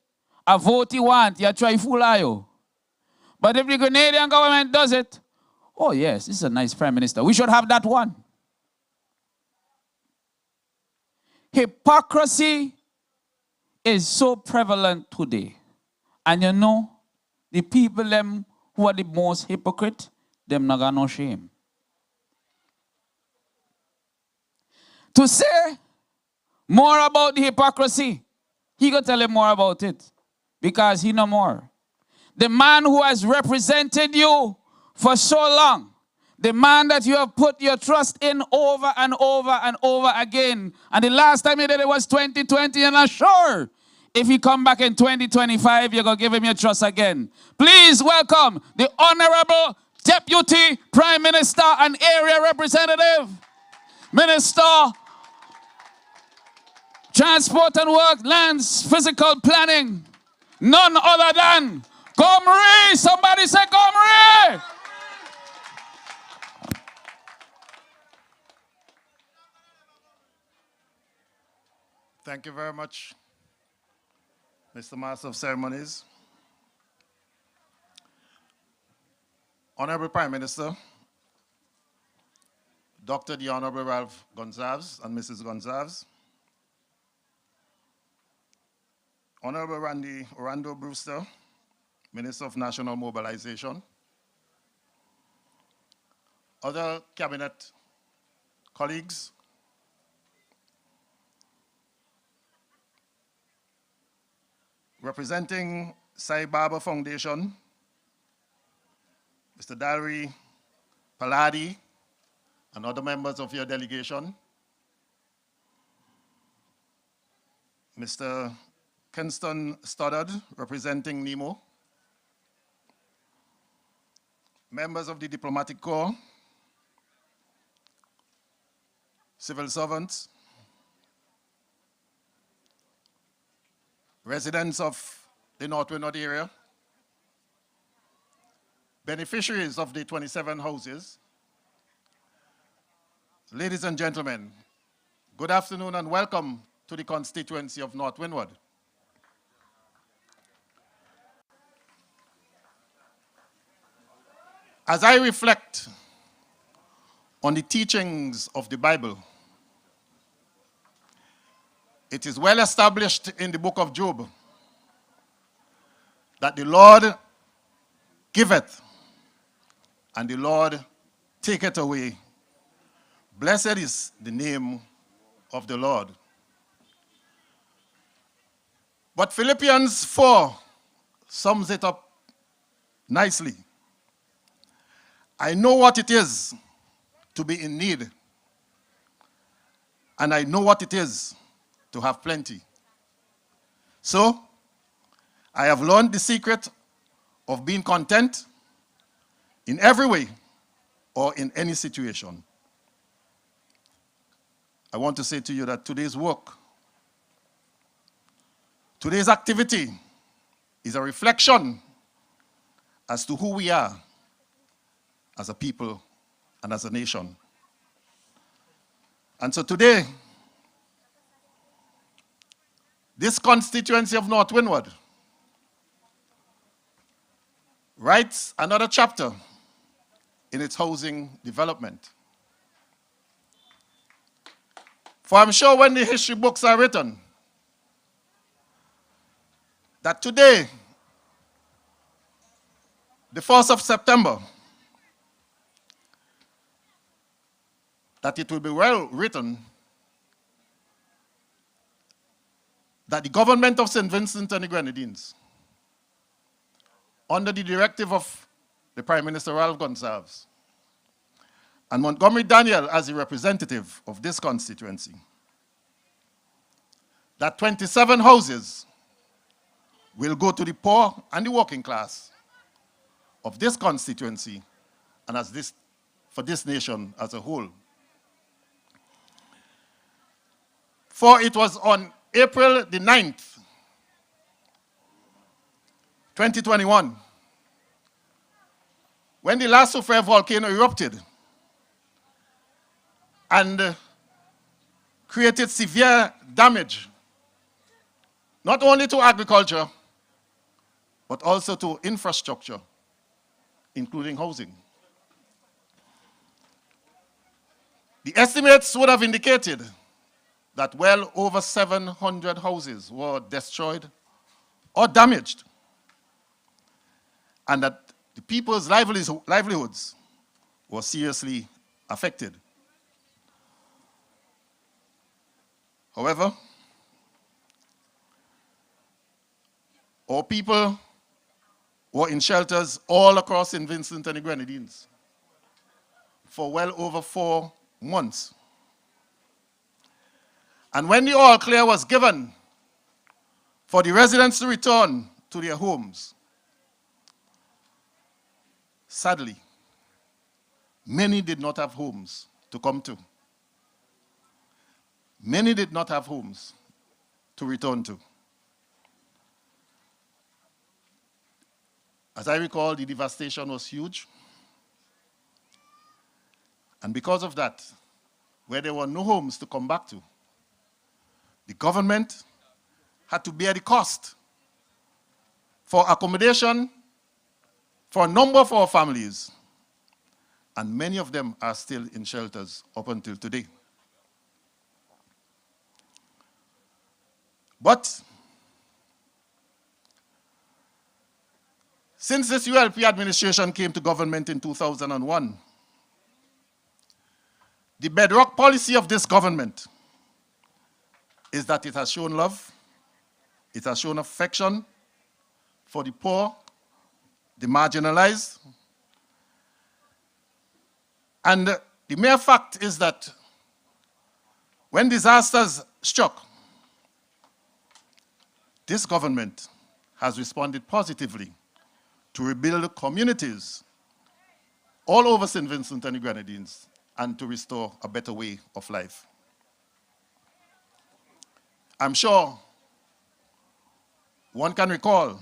a vote you want, you try fool you. But if the Grenadian government does it, oh yes, this is a nice Prime Minister. We should have that one. Hypocrisy is so prevalent today. And you know, the people them who are the most hypocrite, them not got no shame. To say more about the hypocrisy, he gonna tell him more about it. Because he know more. The man who has represented you for so long, the man that you have put your trust in over and over and over again, and the last time he did it was 2020, and I'm sure if he come back in 2025, you're going to give him your trust again. Please welcome the Honorable Deputy Prime Minister and Area Representative, Minister Transport and Work, Lands, Physical Planning, none other than Gomri. Somebody say Gomri. Thank you very much, Mr. Master of Ceremonies. Honorable Prime Minister, Dr. the Honorable Ralph Gonsalves and Mrs. Gonsalves, Honorable Randy Orlando Brewster, Minister of National Mobilization, other cabinet colleagues, representing Sai Baba Foundation, Mr. Dalry Paladi, and other members of your delegation, Mr. Kinston Stoddard, representing NEMO, members of the Diplomatic Corps, civil servants, residents of the North Windward area, beneficiaries of the 27 houses, ladies and gentlemen, good afternoon and welcome to the constituency of North Windward. As I reflect on the teachings of the Bible, it is well established in the book of Job that the Lord giveth and the Lord taketh away. Blessed is the name of the Lord. But Philippians 4 sums it up nicely. I know what it is to be in need, and I know what it is to have plenty. So, I have learned the secret of being content in every way or in any situation. I want to say to you that today's work, today's activity is a reflection as to who we are as a people and as a nation. And so today, this constituency of North Windward writes another chapter in its housing development. For I'm sure when the history books are written, that today, the 1st of September, that it will be well written that the government of St. Vincent and the Grenadines, under the directive of the Prime Minister Ralph Gonsalves, and Montgomery Daniel as the representative of this constituency, that 27 houses will go to the poor and the working class of this constituency and for this nation as a whole. For it was on April the 9th, 2021, when the La Soufrière volcano erupted and created severe damage, not only to agriculture, but also to infrastructure, including housing. The estimates would have indicated that well over 700 houses were destroyed or damaged, and that the people's livelihoods were seriously affected. However, our people were in shelters all across St. Vincent and the Grenadines for well over 4 months. And when the all clear was given for the residents to return to their homes, sadly, many did not have homes to come to. Many did not have homes to return to. As I recall, the devastation was huge. And because of that, where there were no homes to come back to, the government had to bear the cost for accommodation for a number of our families. And many of them are still in shelters up until today. But since this ULP administration came to government in 2001, the bedrock policy of this government is that it has shown love, it has shown affection for the poor, the marginalized. And the mere fact is that when disasters struck, this government has responded positively to rebuild communities all over St. Vincent and the Grenadines and to restore a better way of life. I'm sure one can recall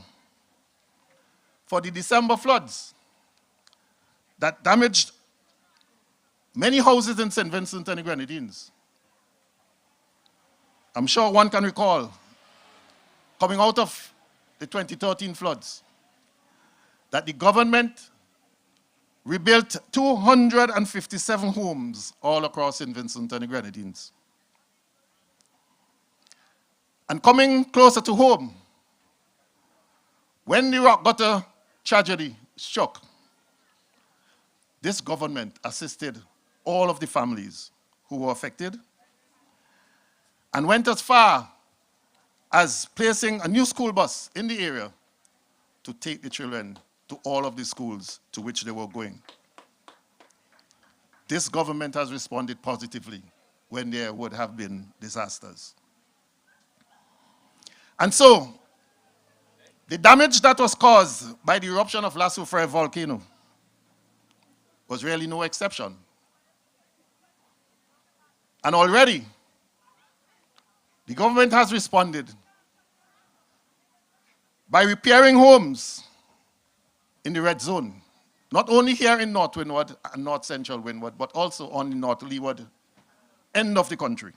for the December floods that damaged many houses in St. Vincent and the Grenadines. I'm sure one can recall coming out of the 2013 floods that the government rebuilt 257 homes all across St. Vincent and the Grenadines. And coming closer to home, when the rock gutter tragedy struck, this government assisted all of the families who were affected and went as far as placing a new school bus in the area to take the children to all of the schools to which they were going. This government has responded positively when there would have been disasters. And so, the damage that was caused by the eruption of La Soufrière volcano was really no exception. And already, the government has responded by repairing homes in the red zone, not only here in North Windward and North Central Windward, but also on the North Leeward end of the country.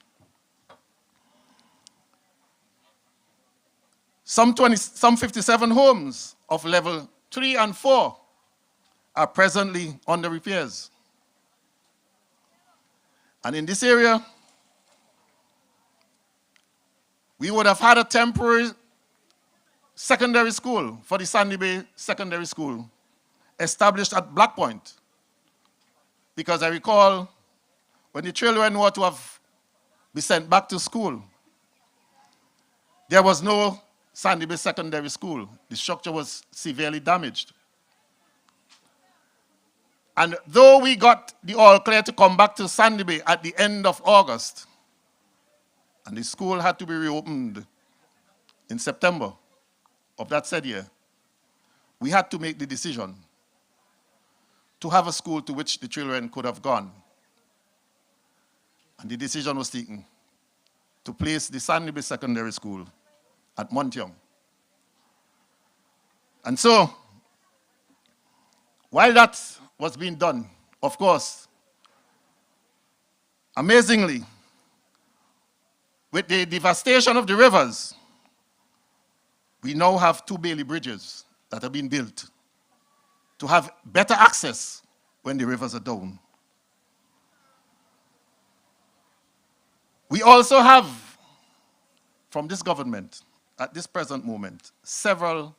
Some 57 homes of level 3 and 4 are presently under repairs. And in this area, we would have had a temporary secondary school for the Sandy Bay Secondary School established at Black Point. Because I recall when the children were to have be sent back to school, there was no Sandy Bay Secondary School. The structure was severely damaged. And though we got the all clear to come back to Sandy Bay at the end of August, and the school had to be reopened in September of that said year, we had to make the decision to have a school to which the children could have gone. And the decision was taken to place the Sandy Bay Secondary School at Montyoung. And so, while that was being done, of course, amazingly, with the devastation of the rivers, we now have 2 Bailey bridges that have been built to have better access when the rivers are down. We also have, from this government, at this present moment, several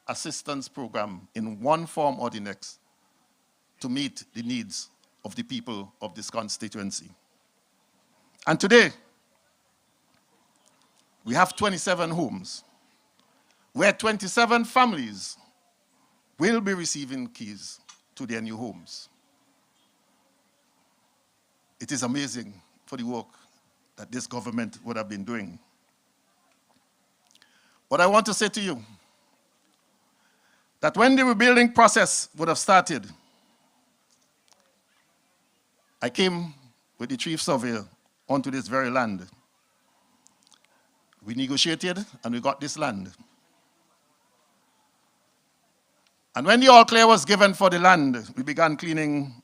assistance programs in one form or the next to meet the needs of the people of this constituency. And today, we have 27 homes where 27 families will be receiving keys to their new homes. It is amazing for the work that this government would have been doing. But I want to say to you that when the rebuilding process would have started, I came with the chief surveyor onto this very land. We negotiated and we got this land. And when the all clear was given for the land, we began cleaning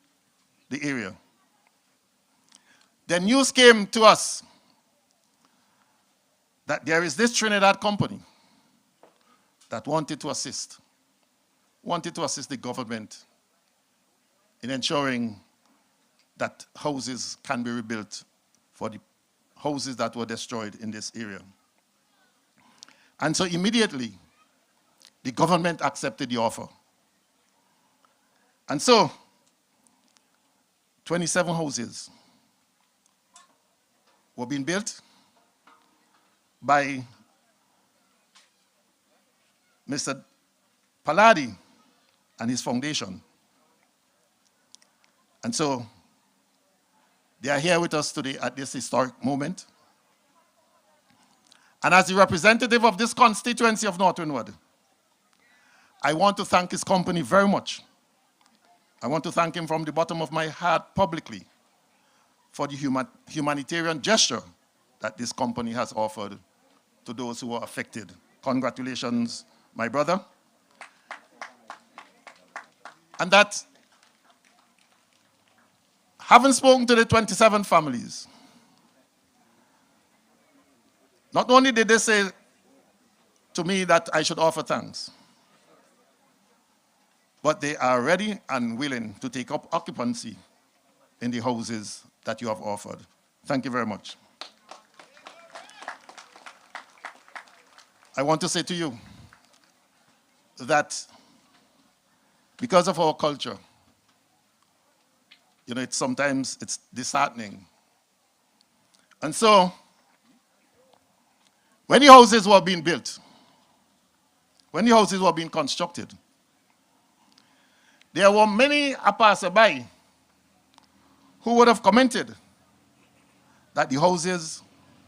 the area. Then news came to us that there is this Trinidad company that wanted to assist the government in ensuring that houses can be rebuilt for the houses that were destroyed in this area. And so immediately, the government accepted the offer. And so, 27 houses were being built by Mr. Paladi and his foundation. And so, they are here with us today at this historic moment. And as the representative of this constituency of North Windward, I want to thank his company very much. I want to thank him from the bottom of my heart publicly for the humanitarian gesture that this company has offered to those who were affected. Congratulations, my brother. And that, having spoken to the 27 families, not only did they say to me that I should offer thanks, but they are ready and willing to take up occupancy in the houses that you have offered. Thank you very much. I want to say to you that because of our culture, sometimes it's disheartening. And so, when the houses were being built, when the houses were being constructed, there were many a passerby who would have commented that the houses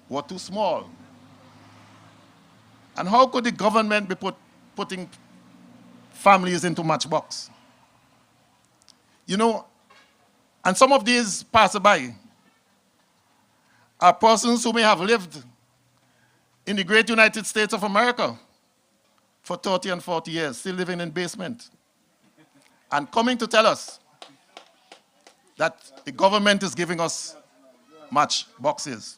were too small. And how could the government be putting families into matchbox? And some of these passerby are persons who may have lived in the great United States of America for 30 and 40 years, still living in basement, and coming to tell us that the government is giving us matchboxes.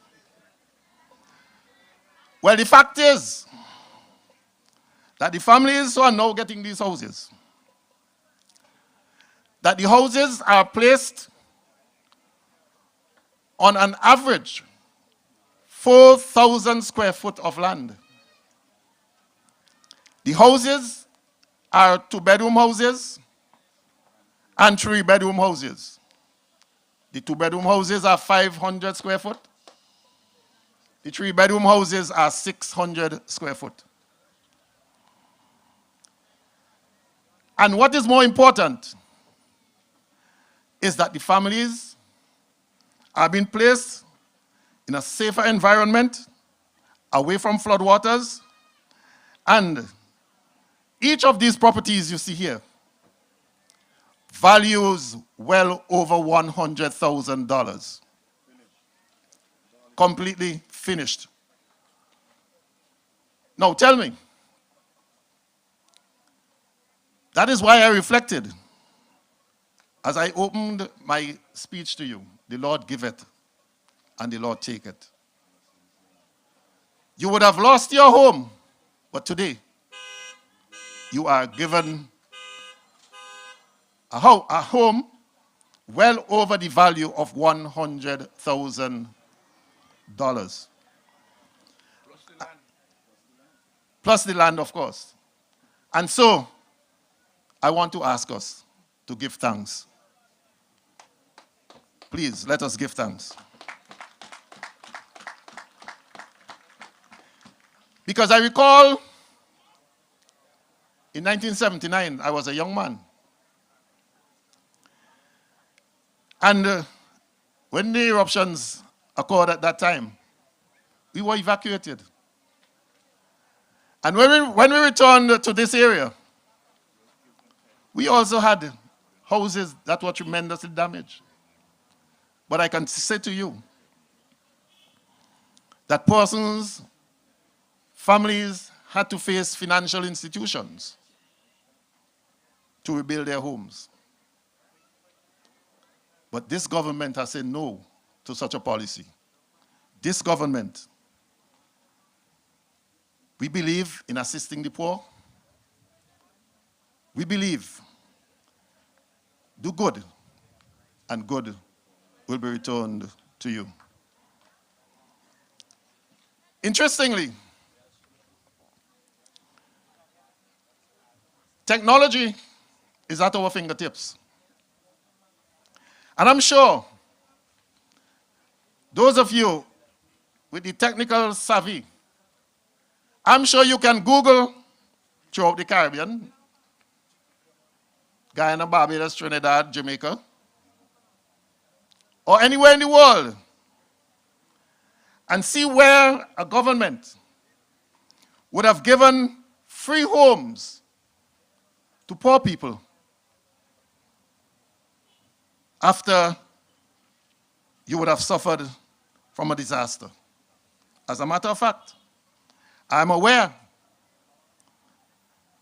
Well, the fact is that the families who are now getting these houses, that the houses are placed on an average 4,000 square foot of land. The houses are 2-bedroom houses and 3-bedroom houses. The 2-bedroom houses are 500 square foot. The 3-bedroom houses are 600 square foot. And what is more important is that the families are being placed in a safer environment, away from floodwaters, and each of these properties you see here values well over $100,000. Completely finished. Now tell me, that is why I reflected as I opened my speech to you. The Lord giveth and the Lord taketh. You would have lost your home, but today you are given a home well over the value of $100,000. Plus the land, of course. And so, I want to ask us to give thanks. Please, let us give thanks. Because I recall in 1979, I was a young man. And when the eruptions occurred at that time, we were evacuated. And when we returned to this area, we also had houses that were tremendously damaged. But I can say to you that persons, families had to face financial institutions to rebuild their homes. But this government has said no to such a policy. This government, we believe in assisting the poor. We believe, do good, and good will be returned to you. Interestingly, technology is at our fingertips. And I'm sure those of you with the technical savvy, I'm sure you can Google throughout the Caribbean, Guyana, Barbados, Trinidad, Jamaica, or anywhere in the world, and see where a government would have given free homes to poor people after you would have suffered from a disaster. As a matter of fact, I'm aware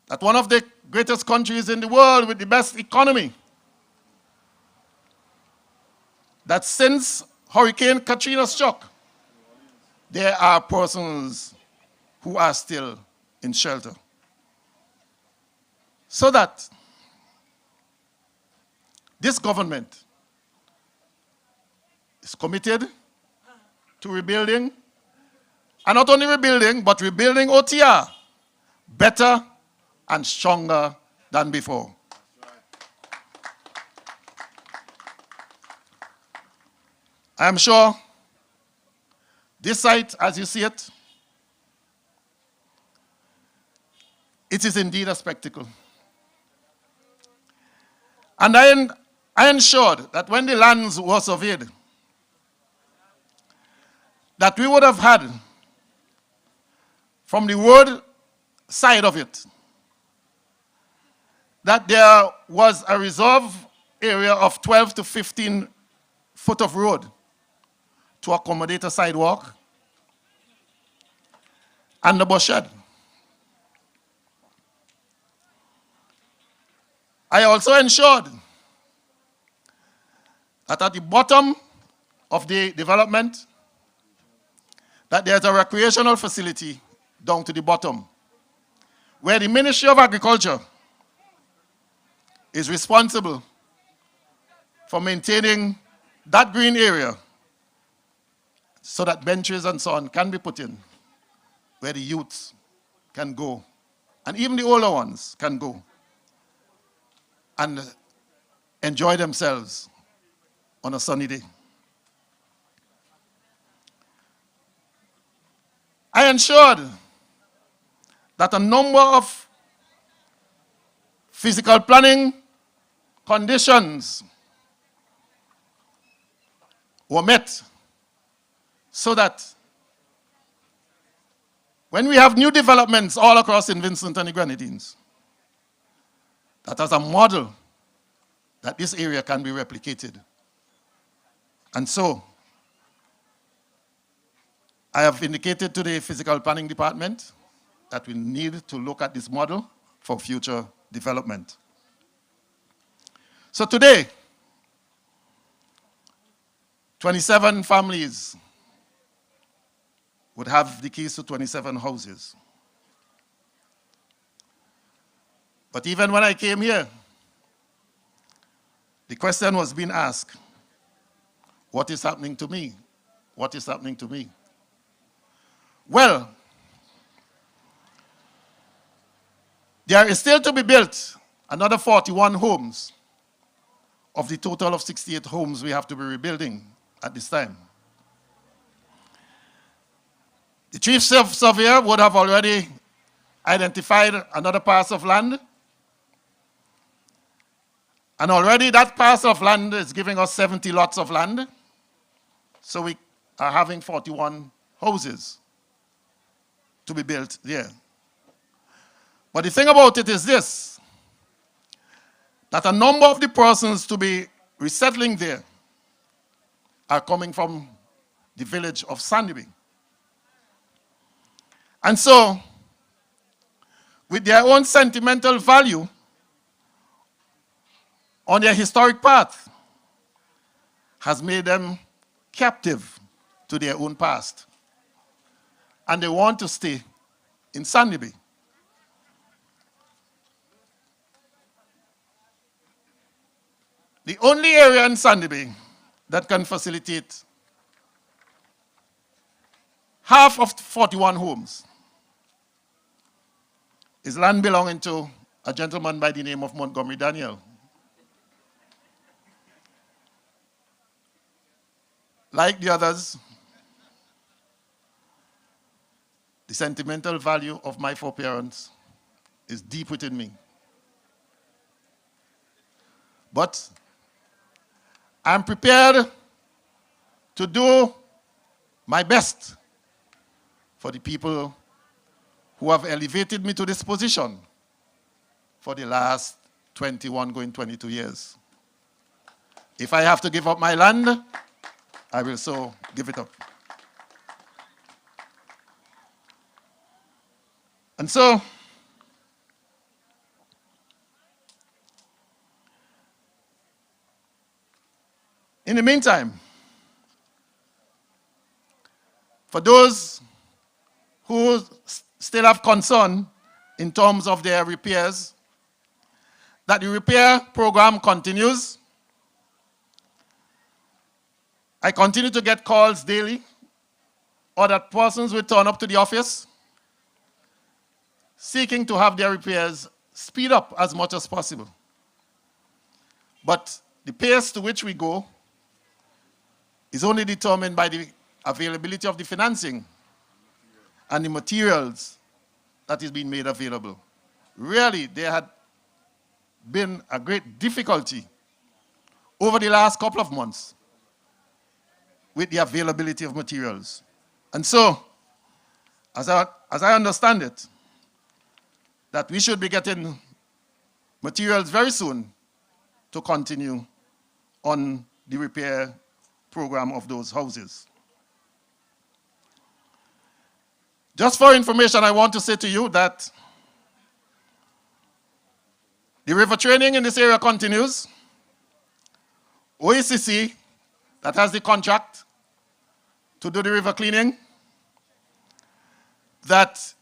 that one of the greatest countries in the world with the best economy, that since Hurricane Katrina struck, there are persons who are still in shelter. So that this government is committed to rebuilding, and not only rebuilding, but rebuilding OTR better and stronger than before. I am sure this site, as you see it, it is indeed a spectacle. And I ensured that when the lands were surveyed, that we would have had, from the road side of it, that there was a reserve area of 12 to 15 foot of road to accommodate a sidewalk and the bus shed. I also ensured that at the bottom of the development, that there's a recreational facility down to the bottom, where the Ministry of Agriculture is responsible for maintaining that green area so that benches and so on can be put in, where the youths can go, and even the older ones can go and enjoy themselves on a sunny day. I ensured that a number of physical planning conditions were met so that when we have new developments all across St. Vincent and the Grenadines, that as a model, that this area can be replicated. And so, I have indicated to the physical planning department that we need to look at this model for future development. So today, 27 families would have the keys to 27 houses. But even when I came here, the question was being asked, what is happening to me? What is happening to me? Well, there is still to be built another 41 homes of the total of 68 homes we have to be rebuilding at this time. The chief surveyor would have already identified another parcel of land. And already that parcel of land is giving us 70 lots of land. So we are having 41 houses to be built there. But the thing about it is this, that a number of the persons to be resettling there are coming from the village of Sandyby. And so, with their own sentimental value on their historic path, has made them captive to their own past. And they want to stay in Sandyby. The only area in Sandyby that can facilitate half of 41 homes is land belonging to a gentleman by the name of Montgomery Daniel. Like the others, the sentimental value of my foreparents is deep within me. But I'm prepared to do my best for the people who have elevated me to this position for the last 21, going 22 years. If I have to give up my land, I will so give it up. And so, in the meantime, for those who still have concern in terms of their repairs, that the repair program continues. I continue to get calls daily, or that persons will turn up to the office seeking to have their repairs speed up as much as possible. But the pace to which we go is only determined by the availability of the financing and the materials that is being made available. Really, there had been a great difficulty over the last couple of months with the availability of materials. And so, as I understand it, that we should be getting materials very soon to continue on the repair program of those houses. Just for information, I want to say to you that the river training in this area continues. OACC, that has the contract to do the river cleaning, that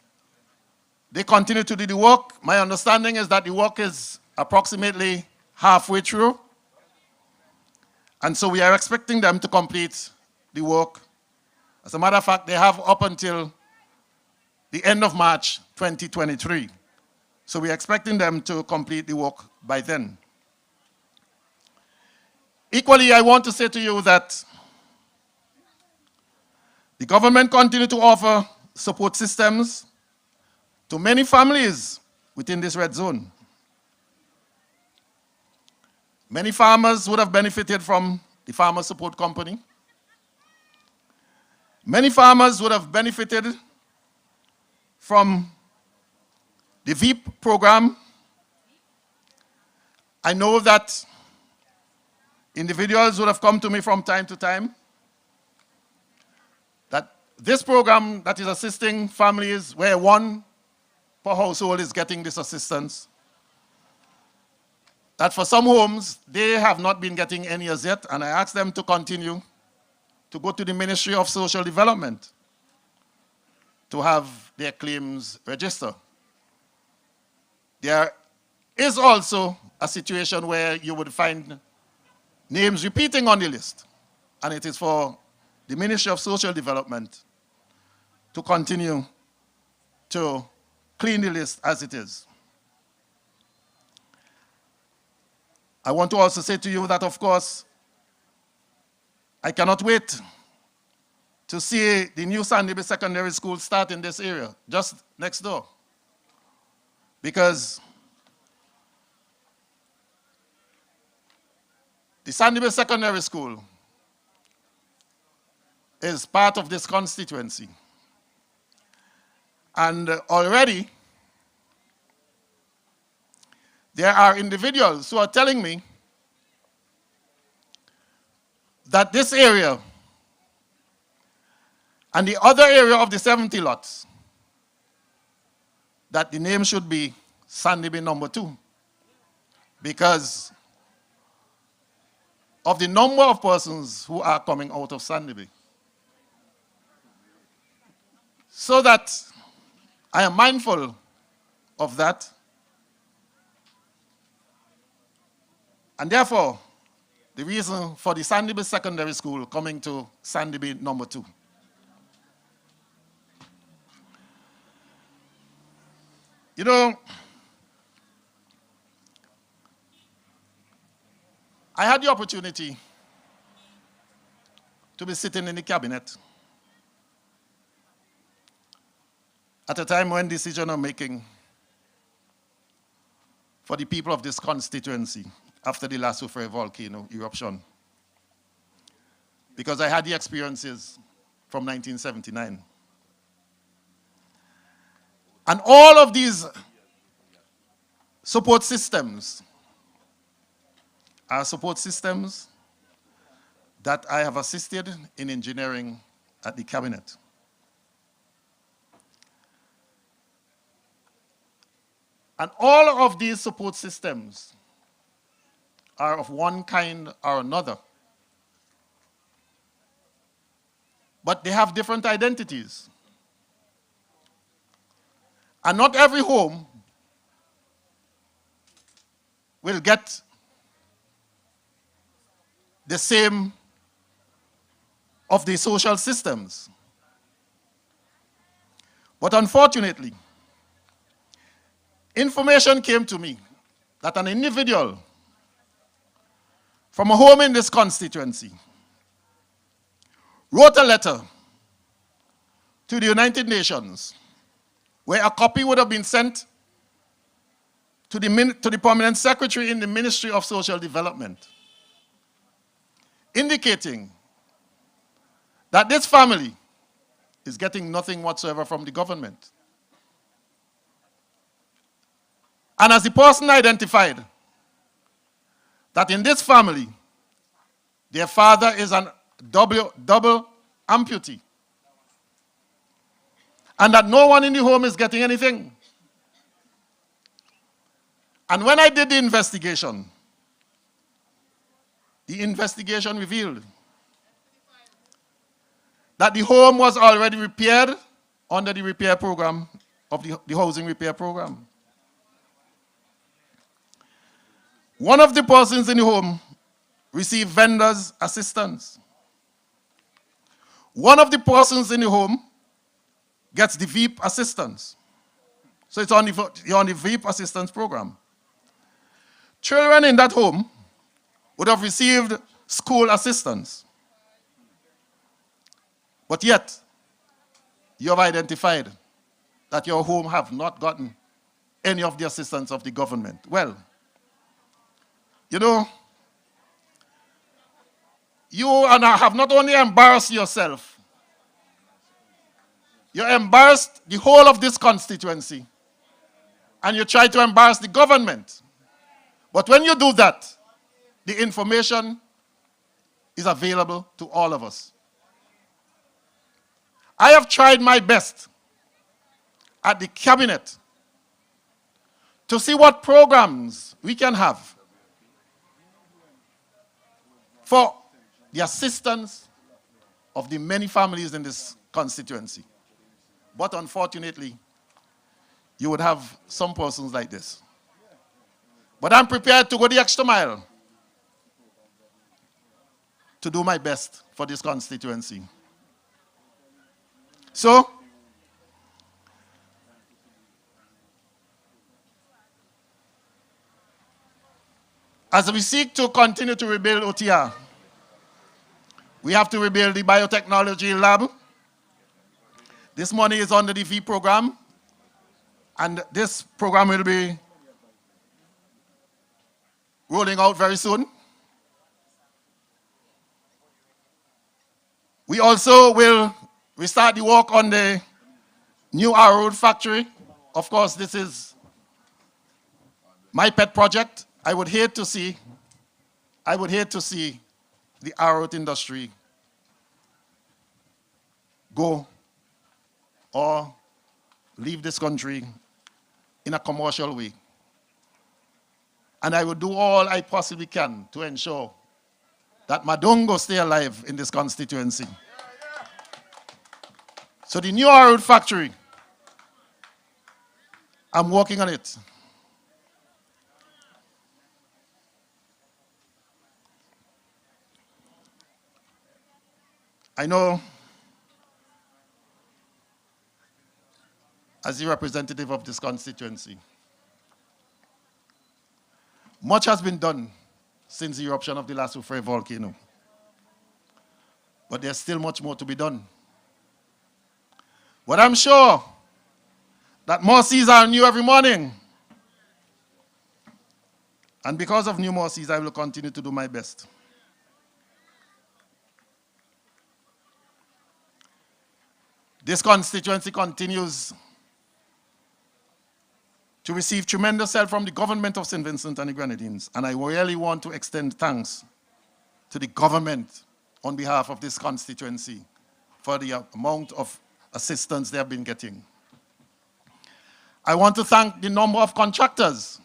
they continue to do the work. My understanding is that the work is approximately halfway through. And so we are expecting them to complete the work. As a matter of fact, they have up until the end of March 2023. So we are expecting them to complete the work by then. Equally, I want to say to you that the government continues to offer support systems to many families within this red zone. Many farmers would have benefited from the Farmer Support Company. Many farmers would have benefited from the VEAP program. I know that individuals would have come to me from time to time that this program that is assisting families where one per household is getting this assistance, that for some homes, they have not been getting any as yet, and I ask them to continue to go to the Ministry of Social Development to have their claims registered. There is also a situation where you would find names repeating on the list, and it is for the Ministry of Social Development to continue to clean the list as it is. I want to also say to you that, of course, I cannot wait to see the new Sandibe Secondary School start in this area, just next door. Because the Sandibe Secondary School is part of this constituency. And already, there are individuals who are telling me that this area and the other area of the 70 lots, that the name should be Sandibe number 2, because of the number of persons who are coming out of Sandibe. So that I am mindful of that. And therefore, the reason for the Sandibe Secondary School coming to Sandibe number 2. You know, I had the opportunity to be sitting in the cabinet at a time when decisions are making for the people of this constituency after the last Ufre volcano eruption. Because I had the experiences from 1979. And all of these support systems are support systems that I have assisted in engineering at the cabinet. And all of these support systems are of one kind or another. But they have different identities. And not every home will get the same of the social systems. But unfortunately, information came to me that an individual from a home in this constituency wrote a letter to the United Nations where a copy would have been sent to the permanent secretary in the Ministry of Social Development, indicating that this family is getting nothing whatsoever from the government. And as the person identified that in this family, their father is a double amputee, and that no one in the home is getting anything. And when I did the investigation revealed that the home was already repaired under the repair program of the housing repair program. One of the persons in the home received vendors' assistance. One of the persons in the home gets the VEAP assistance. So it's on the VEAP assistance program. Children in that home would have received school assistance. But yet, you have identified that your home have not gotten any of the assistance of the government. Well, you know, you and I have not only embarrassed yourself, you embarrassed the whole of this constituency, and you try to embarrass the government. But when you do that, the information is available to all of us. I have tried my best at the cabinet to see what programs we can have for the assistance of the many families in this constituency. But unfortunately, you would have some persons like this. But I'm prepared to go the extra mile to do my best for this constituency. So, as we seek to continue to rebuild OTR, we have to rebuild the biotechnology lab. This money is under the V program, and this program will be rolling out very soon. We also will restart the work on the new R-Road factory. Of course, this is my pet project. I would hate to see the R-Road industry go or leave this country in a commercial way. And I will do all I possibly can to ensure that Madongo stay alive in this constituency. So the new R-Road factory, I'm working on it. I know, as the representative of this constituency, much has been done since the eruption of the last Ufre volcano. But there's still much more to be done. But I'm sure that more seas are new every morning. And because of new more seas, I will continue to do my best. This constituency continues to receive tremendous help from the government of St. Vincent and the Grenadines. And I really want to extend thanks to the government on behalf of this constituency for the amount of assistance they have been getting. I want to thank the number of contractors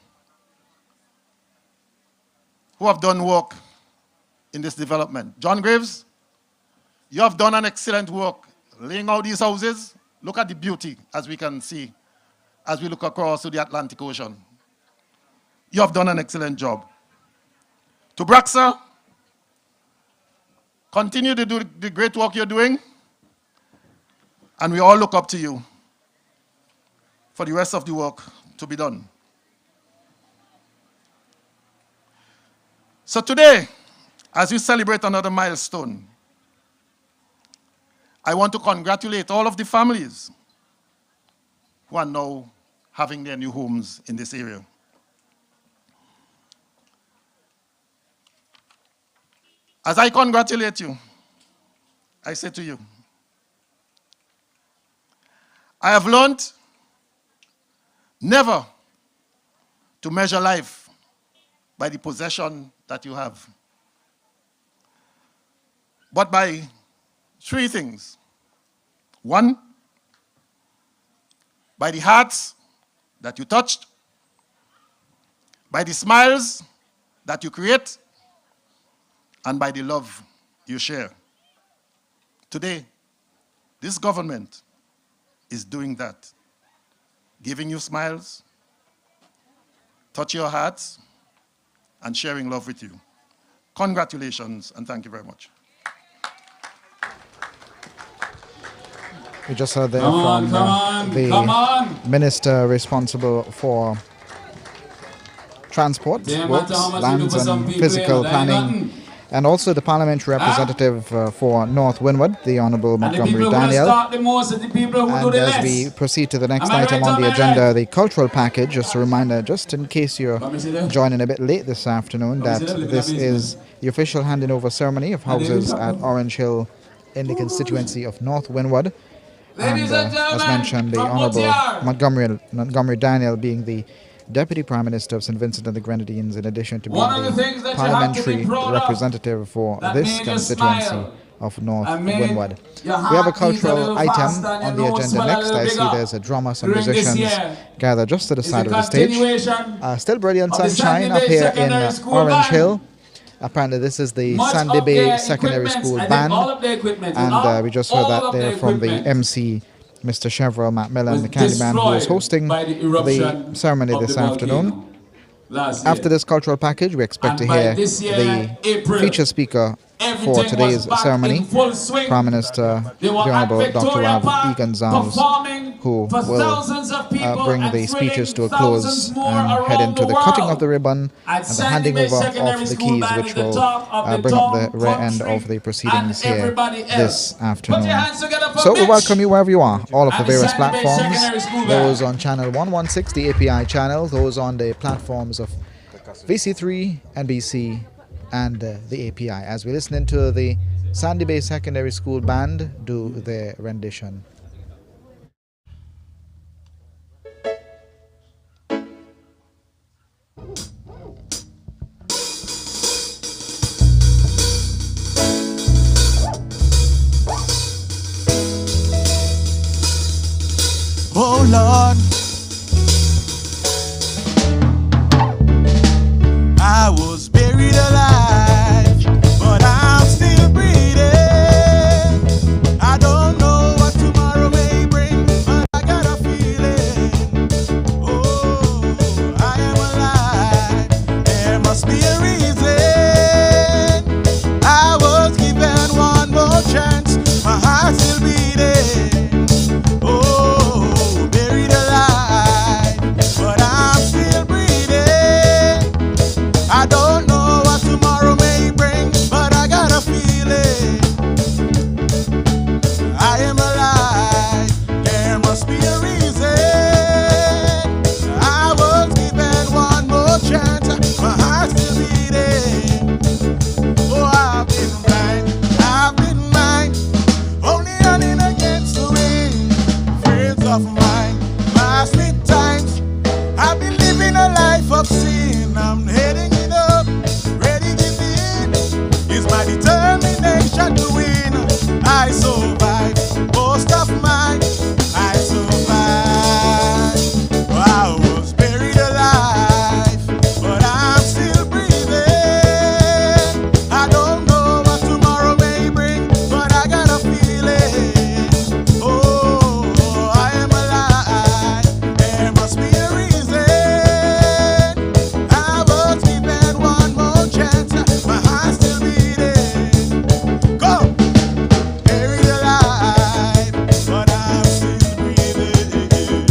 who have done work in this development. John Graves, you have done an excellent work laying out these houses. Look at the beauty, as we can see, as we look across to the Atlantic Ocean. You have done an excellent job. To Braxa, continue to do the great work you're doing, and we all look up to you for the rest of the work to be done. So today, as we celebrate another milestone, I want to congratulate all of the families who are now having their new homes in this area. As I congratulate you, I say to you, I have learned never to measure life by the possession that you have, but by three things. One, by the hearts that you touched, by the smiles that you create, and by the love you share. Today, this government is doing that, giving you smiles, touch your hearts, and sharing love with you. Congratulations, and thank you very much. We just heard there from the minister responsible for transport, works, lands and physical planning, And also the parliamentary representative for North Windward, the Honourable Montgomery Daniel. And as we proceed to the next item on the agenda, the cultural package, just a reminder, just in case you're joining a bit late this afternoon, that this is the official handing over ceremony of houses at Orange Hill in the constituency of North Windward. And as mentioned, the Honourable Montgomery Daniel being the Deputy Prime Minister of St. Vincent and the Grenadines, in addition to being the parliamentary representative for this constituency of North Windward. We have a cultural item on the agenda next. I see there's a drummer, some musicians gathered just to the side of the stage. Still brilliant sunshine up here in Orange Hill. Apparently this is the Sandy Bay Secondary School Band, and we just heard that there from the MC, Mr. Chevrolet Macmillan, the Candyman, who is hosting the ceremony this afternoon. After this cultural package, we expect to hear the featured speaker for today's ceremony, Prime Minister, the Honourable Dr. Rav E. Gonzalez, who will bring the speeches to a close and head into the cutting of the ribbon and the handing over of the keys, which will bring up the rear end of the proceedings here this afternoon. So we welcome you wherever you are, all of the various platforms, those on channel 116, the API channel, those on the platforms of VC3, NBC, and the API, as we listen into the Sandy Bay Secondary School Band do their rendition. Oh Lord, I was buried alive, but I'm still breathing. I don't know what tomorrow may bring, but I got a feeling. Oh, I am alive. There must be a reason. I was given one more chance. My heart's still beating. Oh, buried alive, but I'm still breathing. I don't know what tomorrow may bring, but I got a feeling. I am alive, there must be a reason. I was given one more chance, my heart's still beating. Oh, I've been blind, only running against the wind. Friends of mine, past me times, I've been living a life of sin. I'm heading it up, ready to win. It's my determination to win. I survive, most of mine, I survive. I was buried alive, but I'm still breathing. I don't know what tomorrow may bring, but I got a feeling. Oh, I am alive, there must be a reason. I was given one more chance, my heart's still beating. Go! Buried alive, but I'm still breathing.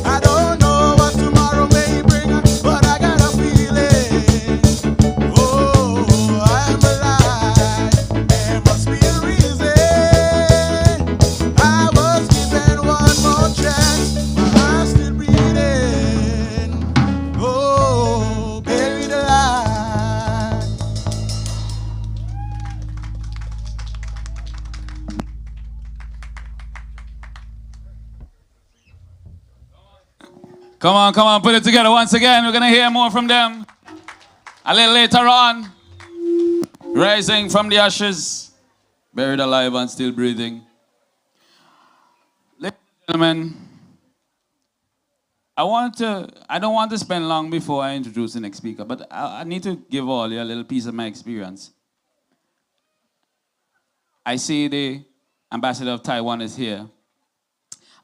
I don't know what tomorrow may bring, but I got a feeling. Oh, I'm alive, there must be a reason. I was given one more chance, my heart's still beating. Oh, buried alive. Come on, put it together once again. We're going to hear more from them a little later on. Rising from the ashes, buried alive and still breathing. Ladies and gentlemen, I don't want to spend long before I introduce the next speaker, but I need to give all you a little piece of my experience. I see the ambassador of Taiwan is here.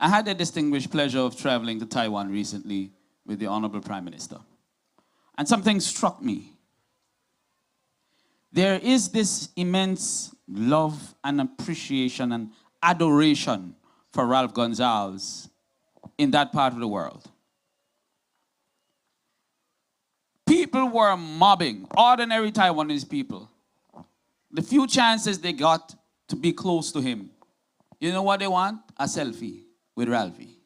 I had the distinguished pleasure of traveling to Taiwan recently with the Honorable Prime Minister. And something struck me. There is this immense love and appreciation and adoration for Ralph Gonsalves in that part of the world. People were mobbing, ordinary Taiwanese people the few chances they got to be close to him, you know what they want? A selfie with Ralphie.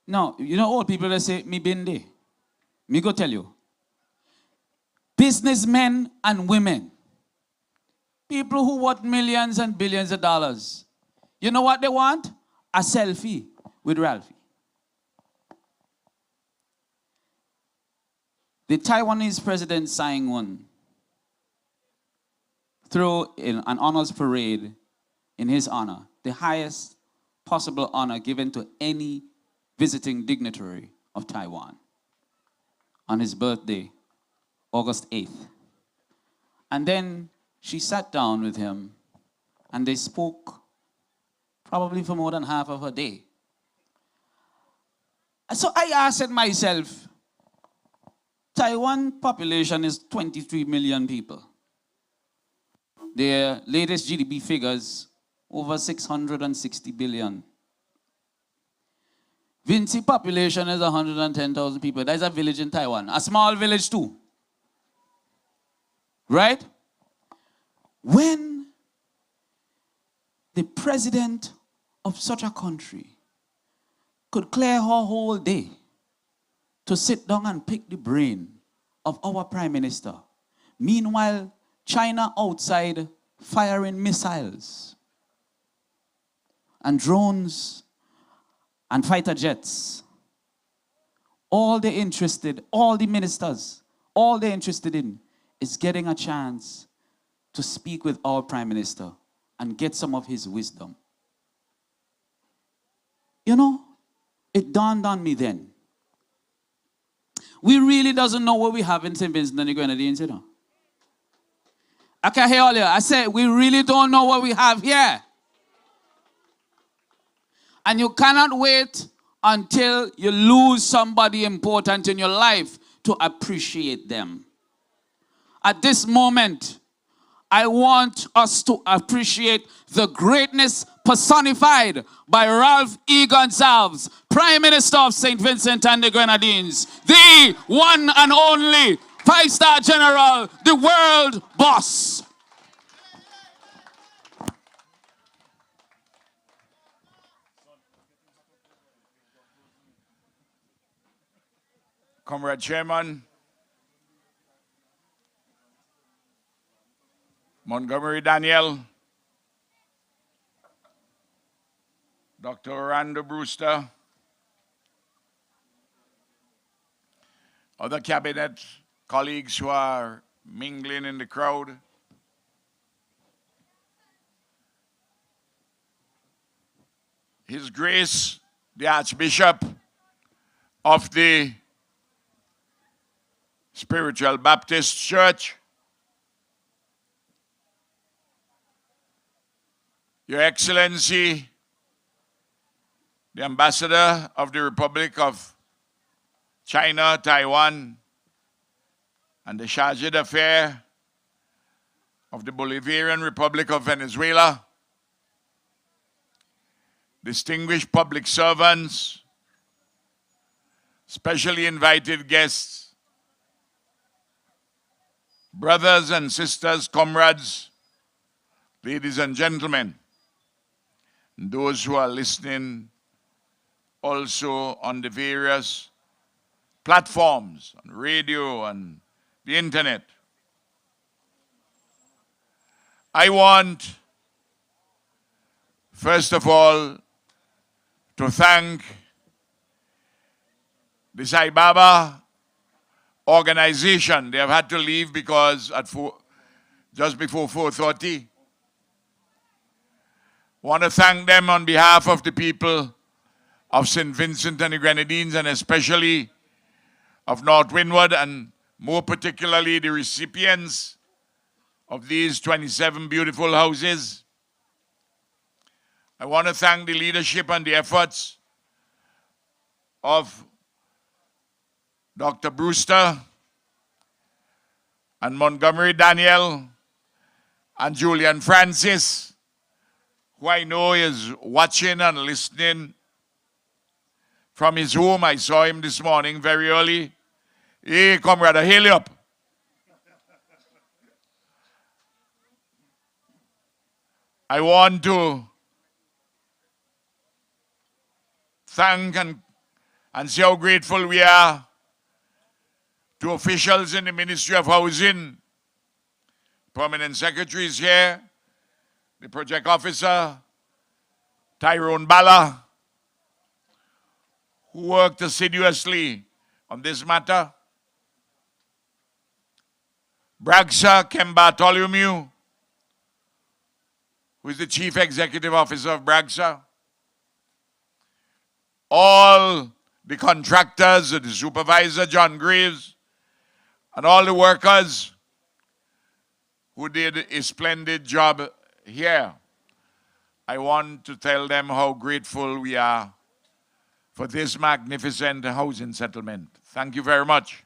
Now, you know old people that say, me been there. Me go tell you. Businessmen and women, people who want millions and billions of dollars, you know what they want? A selfie with Ralphie. The Taiwanese president Tsai Ing-wen threw in an honors parade in his honor, the highest possible honor given to any visiting dignitary of Taiwan, on his birthday, August 8th. And then she sat down with him and they spoke probably for more than half of a day. So I asked myself, Taiwan population is 23 million people. Their latest GDP figures, over 660 billion. Vinci population is 110,000 people. That is a village in Taiwan. A small village too. Right? When the president of such a country could clear her whole day to sit down and pick the brain of our prime minister, meanwhile, China outside firing missiles and drones and fighter jets. All they're interested, all the ministers, all they're interested in is getting a chance to speak with our prime minister and get some of his wisdom. You know, it dawned on me then. We really doesn't know what we have in St. Vincent and the Grenadines, you know. I can hear all you. I said, we really don't know what we have here. And you cannot wait until you lose somebody important in your life to appreciate them. At this moment, I want us to appreciate the greatness personified by Ralph E. Gonsalves, Prime Minister of St. Vincent and the Grenadines, the one and only five-star general, the world boss. Comrade Chairman, Montgomery Daniel, Dr. Orlando Brewster, other cabinet colleagues who are mingling in the crowd, His Grace, the Archbishop of the Spiritual Baptist Church, Your Excellency, the Ambassador of the Republic of China, Taiwan, and the Chargé d'Affaires of the Bolivarian Republic of Venezuela, distinguished public servants, specially invited guests, brothers and sisters, comrades, ladies and gentlemen, and those who are listening also on the various platforms, on radio and the internet. I want, first of all, to thank the Sai Baba organization. They have had to leave because at just before 4:30. I want to thank them on behalf of the people of St. Vincent and the Grenadines, and especially of North Windward, and more particularly the recipients of these 27 beautiful houses. I want to thank the leadership and the efforts of Dr. Brewster and Montgomery Daniel and Julian Francis, who I know is watching and listening from his home. I saw him this morning very early. Hey, comrade, hail you up. I want to thank and say how grateful we are to officials in the Ministry of Housing, permanent secretaries here, the project officer, Tyrone Bala, who worked assiduously on this matter, Bragsa Kem Bartholomew, who is the Chief Executive Officer of Bragsa, all the contractors, the supervisor, John Graves, and all the workers who did a splendid job here. I want to tell them how grateful we are for this magnificent housing settlement. Thank you very much.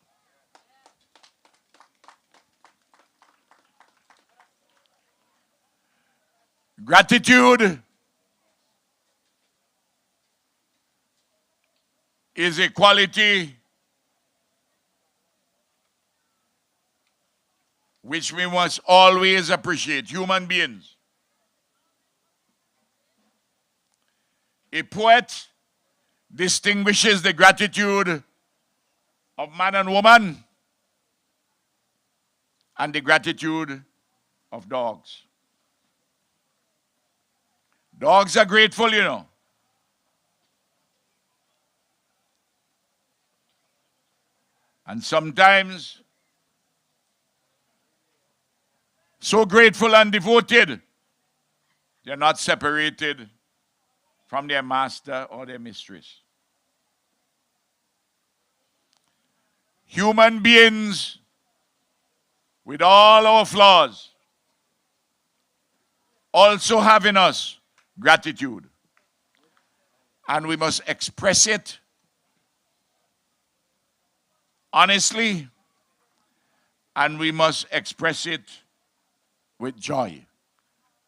Gratitude is a quality which we must always appreciate, human beings. A poet distinguishes the gratitude of man and woman and the gratitude of dogs. Dogs are grateful, you know. And sometimes so grateful and devoted, they're not separated from their master or their mistress. Human beings, with all our flaws, also have in us gratitude. And we must express it honestly, and we must express it with joy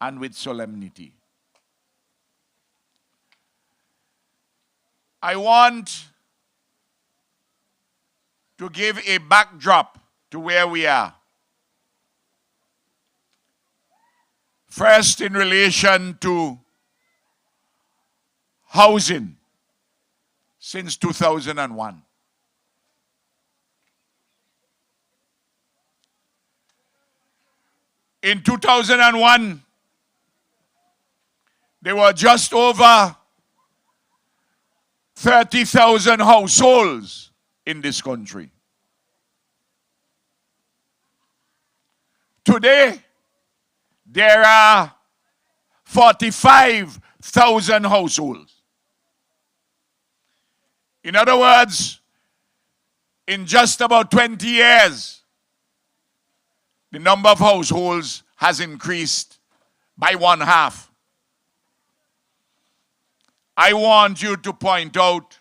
and with solemnity. I want to give a backdrop to where we are. First, in relation to housing since 2001. In 2001, there were just over 30,000 households in this country. Today, there are 45,000 households. In other words, in just about 20 years, the number of households has increased by 1/2. I want you to point out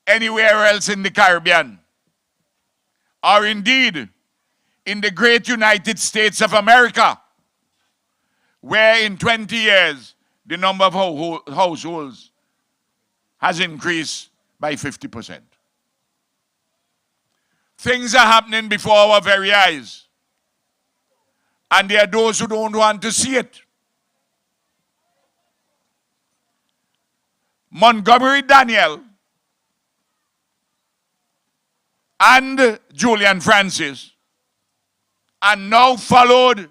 anywhere else in the Caribbean, or indeed in the great United States of America, where in 20 years the number of households has increased by 50%. Things are happening before our very eyes. And there are those who don't want to see it. Montgomery Daniel and Julian Francis, and now followed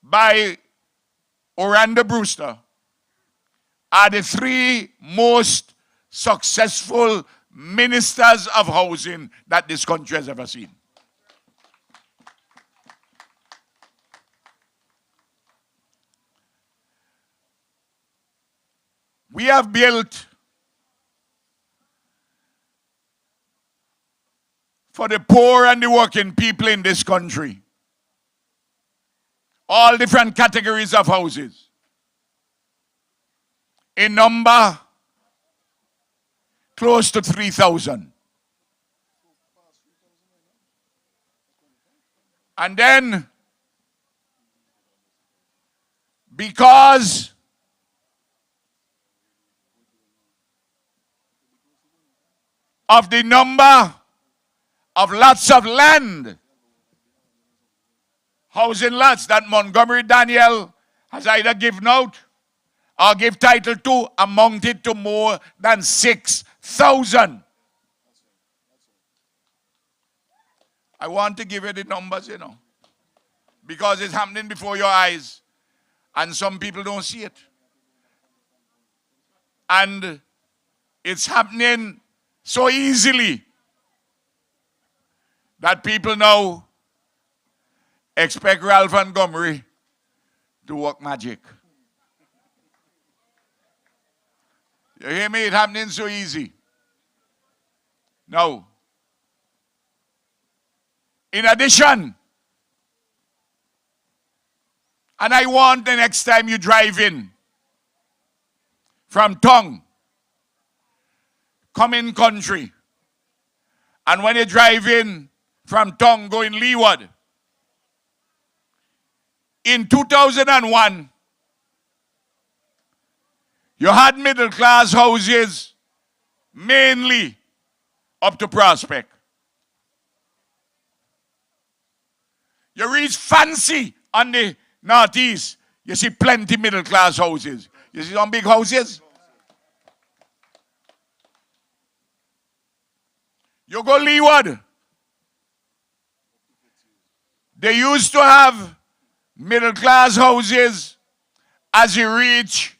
by Orlando Brewster, are the 3 most successful ministers of housing that this country has ever seen. We have built for the poor and the working people in this country all different categories of houses. In number, close to 3,000. And then, because of the number of lots of land, housing lots that Montgomery Daniel has either given out or give title to amounted to more than 6,000. I want to give you the numbers, you know, because it's happening before your eyes and some people don't see it. And it's happening so easily that people now expect Ralph and Montgomery to work magic. You hear me? It's happening so easy. Now, in addition, and I want the next time you drive in from Tongue, come in country, and when you drive in from Tongue going Leeward, in 2001, you had middle class houses mainly up to Prospect. You reach Fancy on the northeast, you see plenty middle class houses. You see some big houses? You go Leeward. They used to have middle class houses as you reach,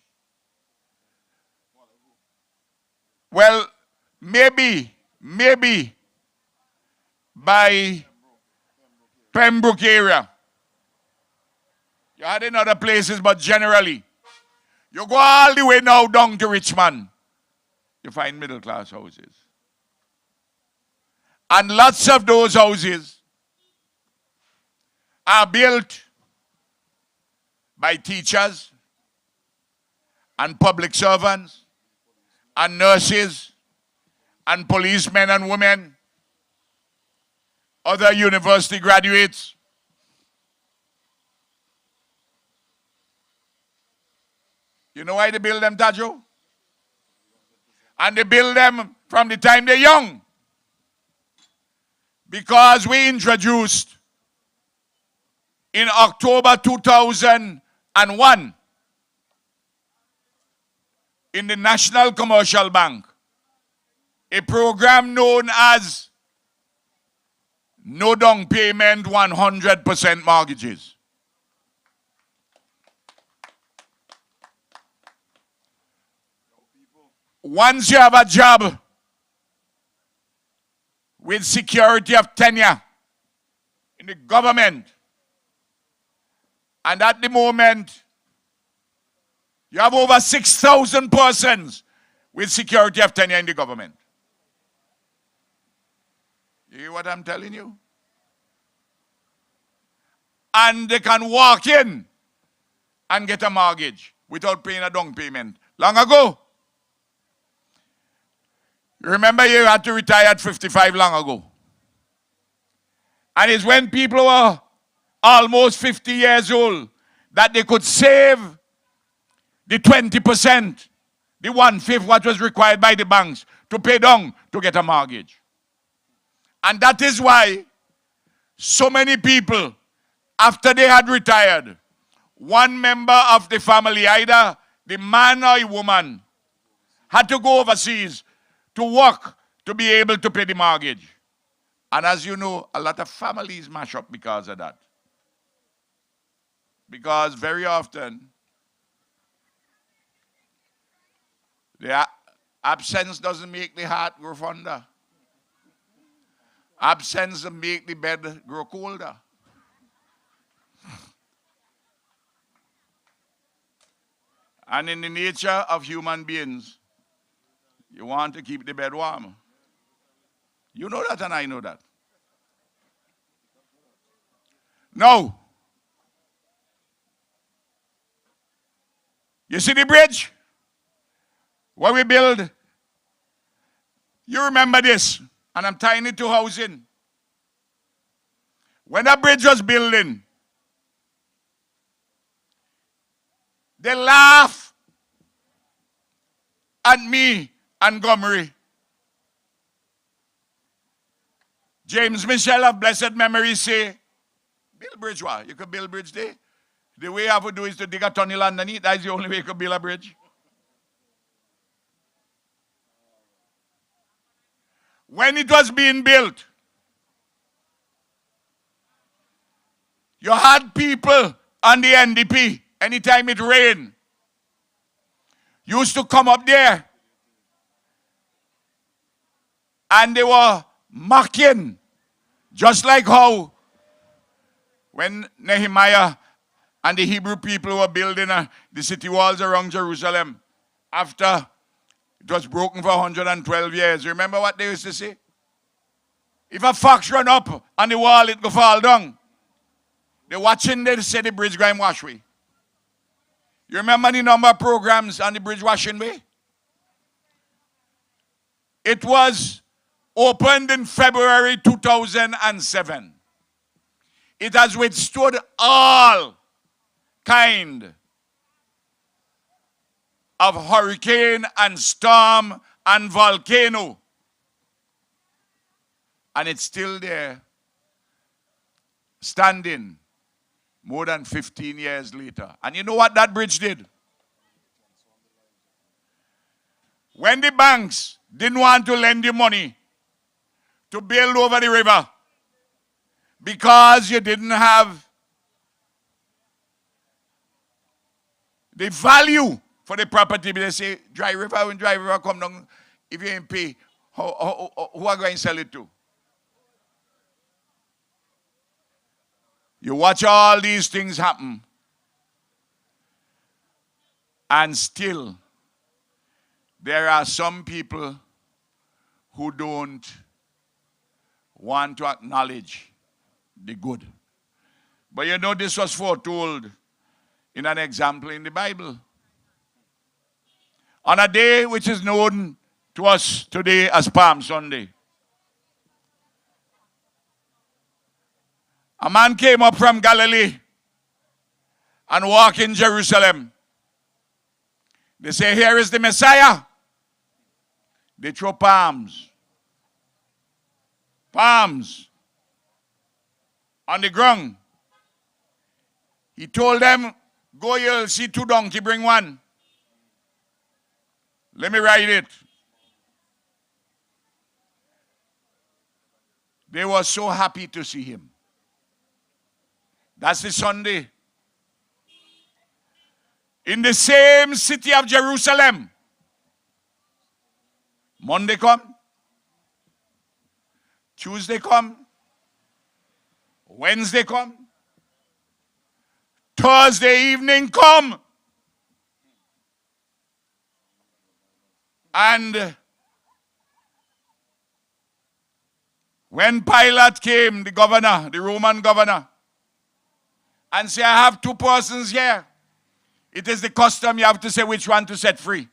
well, maybe by Pembroke area. You had in other places, but generally, you go all the way now down to Richmond, you find middle class houses. And lots of those houses are built by teachers and public servants and nurses and policemen and women, other university graduates. You know why they build them, Tajo? And they build them from the time they're young. Because we introduced in October 2001 in the National Commercial Bank a program known as No Down Payment 100% Mortgages. Once you have a job with security of tenure in the government, and at the moment, you have over 6,000 persons with security of tenure in the government. You hear what I'm telling you? And they can walk in and get a mortgage without paying a down payment. Long ago, you remember you had to retire at 55 long ago. And it's when people were almost 50 years old that they could save the 20%, the 1/5 what was required by the banks to pay down to get a mortgage. And that is why so many people, after they had retired, one member of the family, either the man or a woman, had to go overseas to work to be able to pay the mortgage. And as you know, a lot of families mash up because of that. Because very often, the absence doesn't make the heart grow fonder. Absence doesn't make the bed grow colder. And in the nature of human beings, you want to keep the bed warm. You know that and I know that. Now, you see the bridge? What we build? You remember this, and I'm tying it to housing. When that bridge was building, they laugh at me and Montgomery. James Michel of blessed memory say, build bridge, why? You could build bridge there. The way you have to do is to dig a tunnel underneath. That's the only way you could build a bridge. When it was being built, you had people on the NDP, anytime it rained, used to come up there and they were mocking, just like how when Nehemiah and the Hebrew people were building the city walls around Jerusalem after it was broken for 112 years. Remember what they used to say? If a fox run up on the wall, it go fall down. They watching, they say the bridge going wash way. You remember the number of programs on the bridge washing way? It was opened in February 2007. It has withstood all kind of hurricane and storm and volcano. And it's still there, standing more than 15 years later. And you know what that bridge did? When the banks didn't want to lend you money to build over the river because you didn't have the value for the property, they say, dry river, when dry river come down, if you ain't pay, who are going to sell it to? You watch all these things happen, and still there are some people who don't want to acknowledge the good. But you know, this was foretold in an example in the Bible. On a day which is known to us today as Palm Sunday, a man came up from Galilee and walked in Jerusalem. They say, here is the Messiah. They throw palms. Palms on the ground. He told them, go, you'll see 2 donkeys, bring one. Let me ride it. They were so happy to see him. That's the Sunday. In the same city of Jerusalem. Monday come. Tuesday come. Wednesday come. Thursday evening come. And when Pilate came, the governor, the Roman governor, and say, I have 2 persons here, it is the custom, you have to say which one to set free.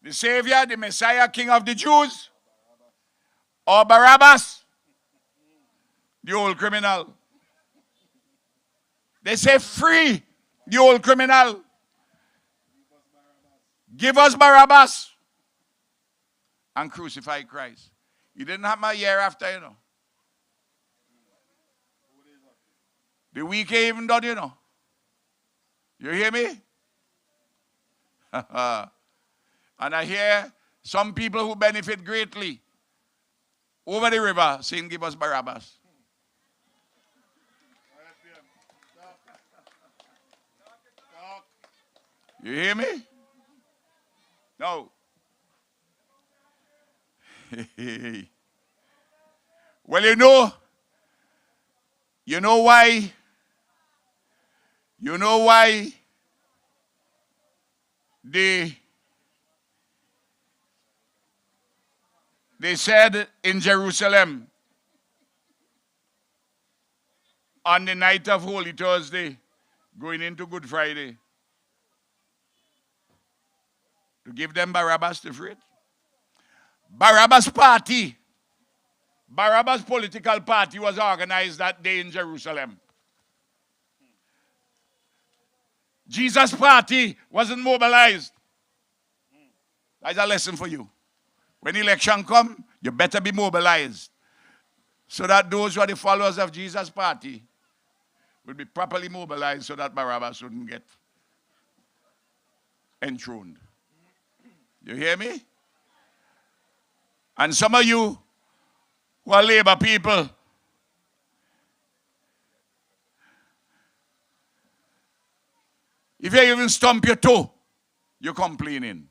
The Savior, the Messiah, King of the Jews, or Barabbas, the old criminal. They say, free the old criminal. Give us Barabbas and crucify Christ. It didn't happen a year after, you know. The week even done, you know. You hear me? And I hear some people who benefit greatly over the river saying, give us Barabbas. You hear me? No. Well, you know why? You know why they said in Jerusalem on the night of Holy Thursday, going into Good Friday, to give them Barabbas to free it? Barabbas party, Barabbas political party was organized that day in Jerusalem. Jesus' party wasn't mobilized. That's a lesson for you. When election come, you better be mobilized. So that those who are the followers of Jesus' party will be properly mobilized so that Barabbas wouldn't get enthroned. You hear me? And some of you who are labor people, if you even stump your toe, you're complaining.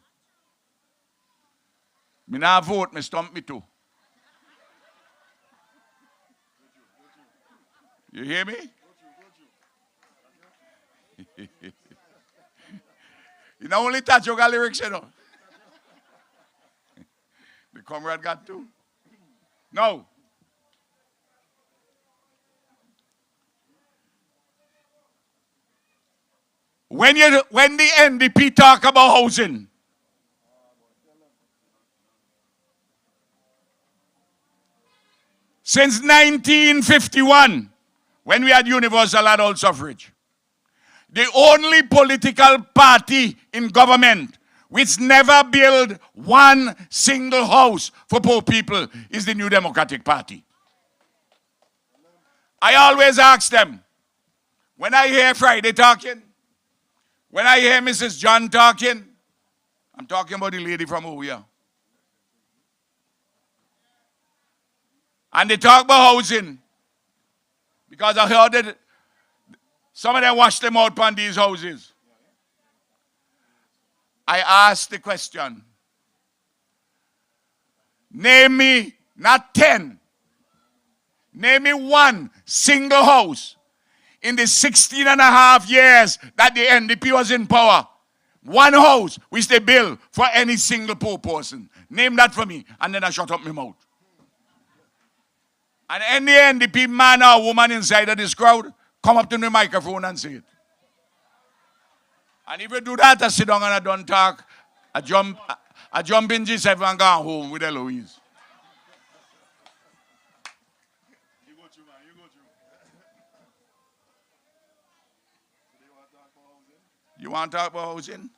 Me not vote, me stump me toe. You hear me? You know, only touch your lyrics, you know. The comrade got two. No. When the NDP talk about housing, since 1951, when we had universal adult suffrage, the only political party in government which never built one single house for poor people is the New Democratic Party. I always ask them, when I hear Friday talking, when I hear Mrs. John talking, I'm talking about the lady from over here. And they talk about housing, because I heard that some of them wash them out on these houses. I asked the question, name me, not 10, name me one single house in the 16 and a half years that the NDP was in power. One house which they built for any single poor person. Name that for me, and then I shut up my mouth. And any NDP man or woman inside of this crowd, come up to the microphone and say it. And if you do that, I sit down and I don't talk. I jump in G7 and go home with Eloise. You go through, man. You go through. You want to talk about housing?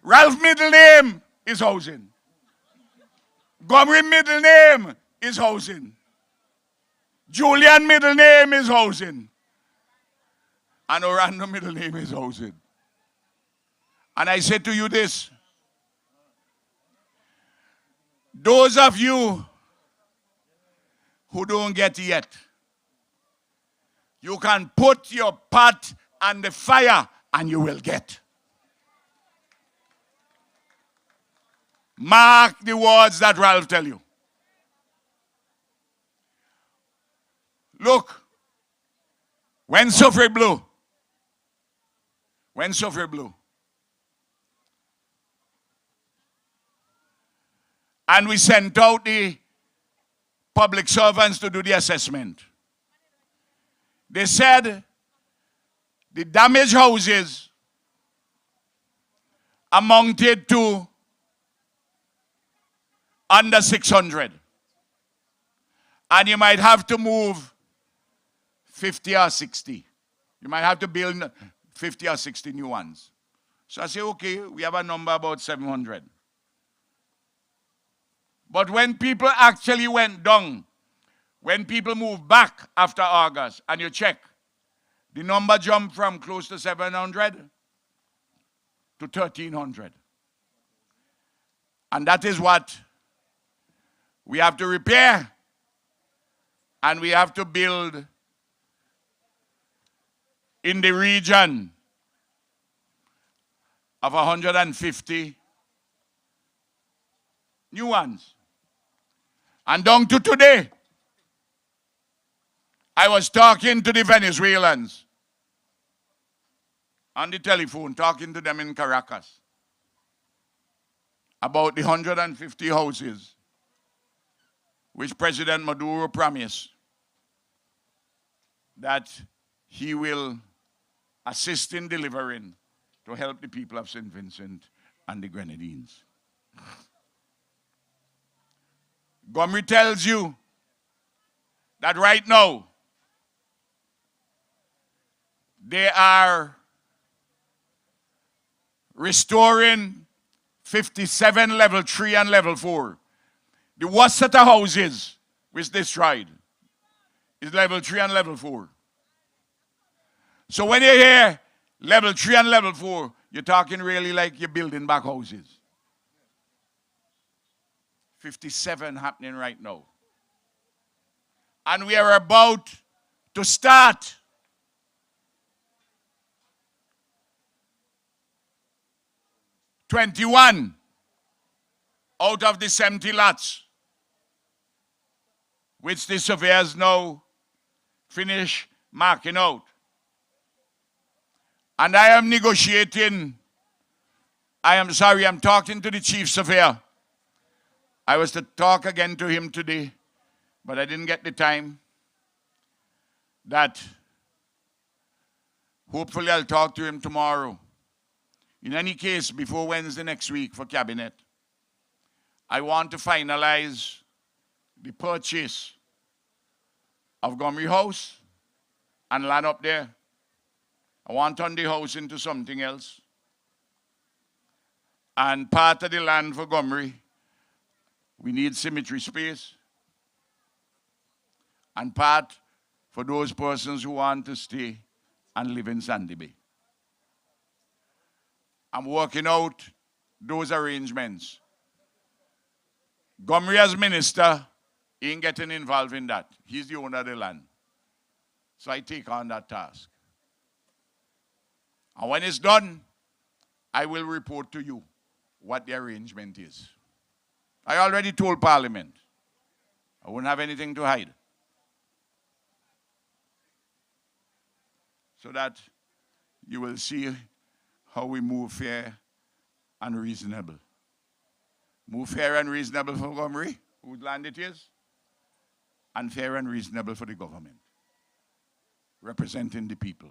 Ralph middle name is housing. Gomery middle name is housing. Julian middle name is housing. And Orlando middle name is housing. And I say to you this, those of you who don't get yet, you can put your pot on the fire and you will get. Mark the words that Ralph tell you. Look, when Sophie blew, and we sent out the public servants to do the assessment, they said the damaged houses amounted to under 600. And you might have to move 50 or 60. You might have to build 50 or 60 new ones. So I say, okay, we have a number about 700. But when people actually went down, when people moved back after August, and you check, the number jumped from close to 700 to 1,300. And that is what we have to repair, and we have to build in the region of 150 new ones. And down to today, I was talking to the Venezuelans on the telephone, talking to them in Caracas about the 150 houses which President Maduro promised that he will assist in delivering to help the people of St. Vincent and the Grenadines. Gomery tells you that right now they are restoring 57 level 3 and level 4. The worst set of houses which destroyed is level 3 and level 4. So when you hear level 3 and level 4, you're talking really like you're building back houses. 57 happening right now. And we are about to start. "21 out of the 70 lots, which the surveyors now finish marking out. And I am negotiating. I'm talking to the chief surveyor. I was to talk again to him today, but I didn't get the time. That hopefully I'll talk to him tomorrow. In any case, before Wednesday next week for cabinet, I want to finalize the purchase of Gomery House and land up there. I want to turn the house into something else. And part of the land for Gomery, we need cemetery space. And part for those persons who want to stay and live in Sandy Bay. I'm working out those arrangements. Gomery as minister ain't getting involved in that. He's the owner of the land. So I take on that task. And when it's done, I will report to you what the arrangement is. I already told Parliament. I wouldn't have anything to hide. So that you will see how we move fair and reasonable. Move fair and reasonable for Gomery, whose land it is, and fair and reasonable for the government, representing the people.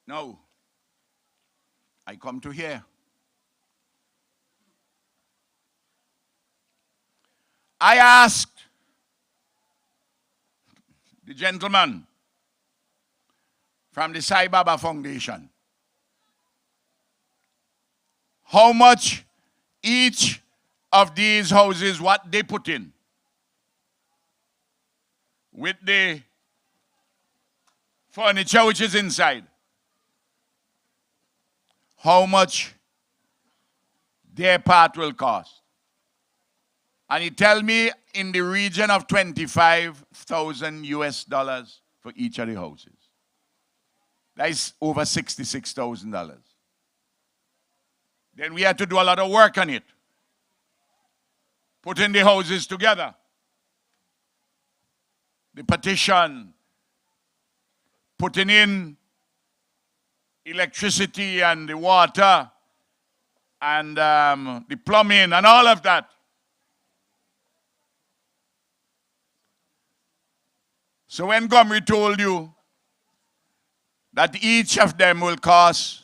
Now, I come to here. I asked the gentleman from the Sai Baba Foundation how much each of these houses, what they put in, with the furniture which is inside, how much their part will cost. And he tell me in the region of $25,000 for each of the houses. That is over $66,000. Then we had to do a lot of work on it. Putting the houses together. The partition. Putting in electricity and the water and the plumbing and all of that. So when Gomery told you that each of them will cost,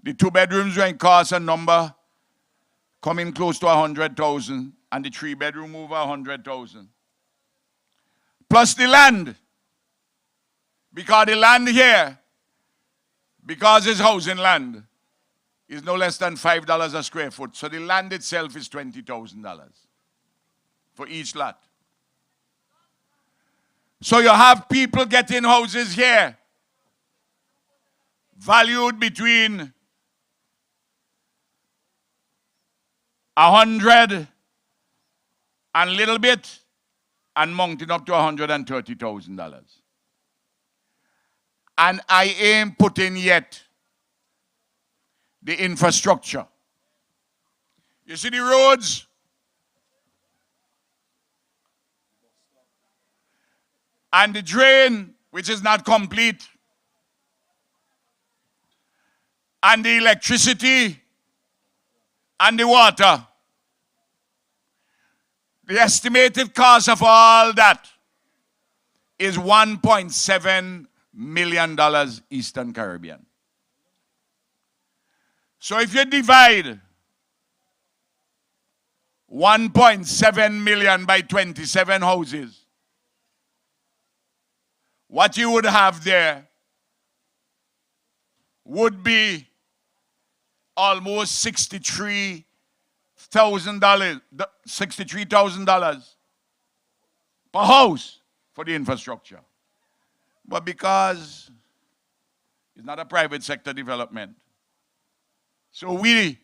the 2 bedrooms will cost a number coming close to 100,000 and the 3 bedroom over 100,000. Plus the land. Because the land here, because it's housing land, is no less than $5 a square foot. So the land itself is $20,000 for each lot. So you have people getting houses here valued between 100 and little bit and mounting up to $130,000. And I ain't putting yet the infrastructure. You see the roads? And the drain, which is not complete. And the electricity and the water. The estimated cost of all that is $1.7 million Eastern Caribbean. So if you divide 1.7 million by 27 houses, what you would have there would be almost $63,000 $63,000 per house for the infrastructure. But because it's not a private sector development, so we,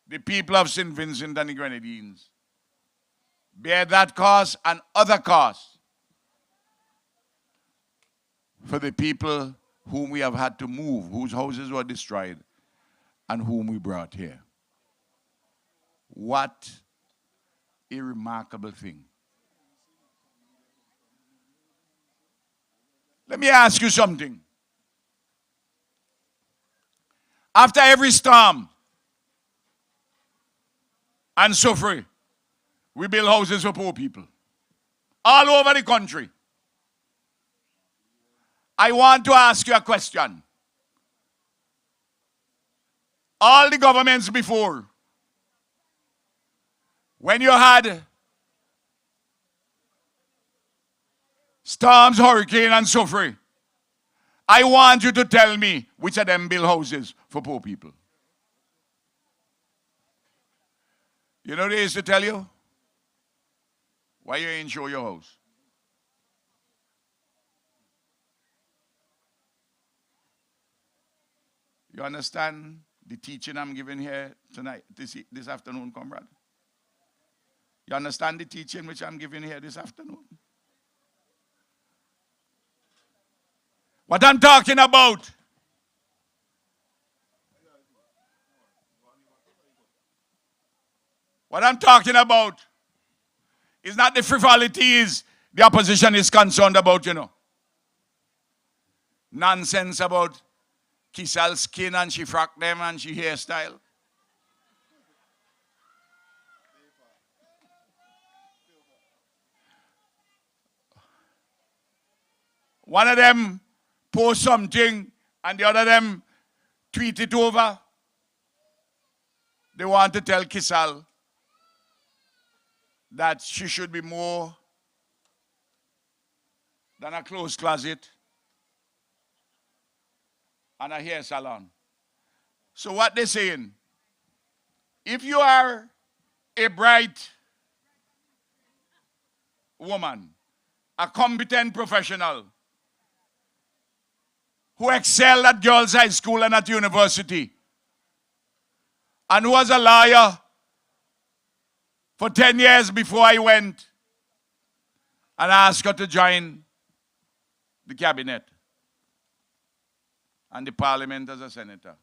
the people of St. Vincent and the Grenadines, bear that cost and other costs for the people whom we have had to move, whose houses were destroyed, and whom we brought here. What a remarkable thing. Let me ask you something. After every storm and suffering, we build houses for poor people all over the country. I want to ask you a question. All the governments before, when you had storms, hurricane, and suffering, I want you to tell me which of them build houses for poor people. You know they used to tell you? Why you ain't show your house? You understand the teaching I'm giving here tonight, this afternoon, comrade? You understand the teaching which I'm giving here this afternoon? What I'm talking about is not the frivolities the opposition is concerned about, you know. Nonsense about Kisal's skin and she frack them and she hairstyle. One of them post something and the other of them tweet it over. They want to tell Kisal that she should be more than a clothes closet and a hair salon. So what they're saying, if you are a bright woman, a competent professional, who excelled at girls' high school and at university, and who was a lawyer for 10 years before I went and asked her to join the cabinet and the parliament as a senator.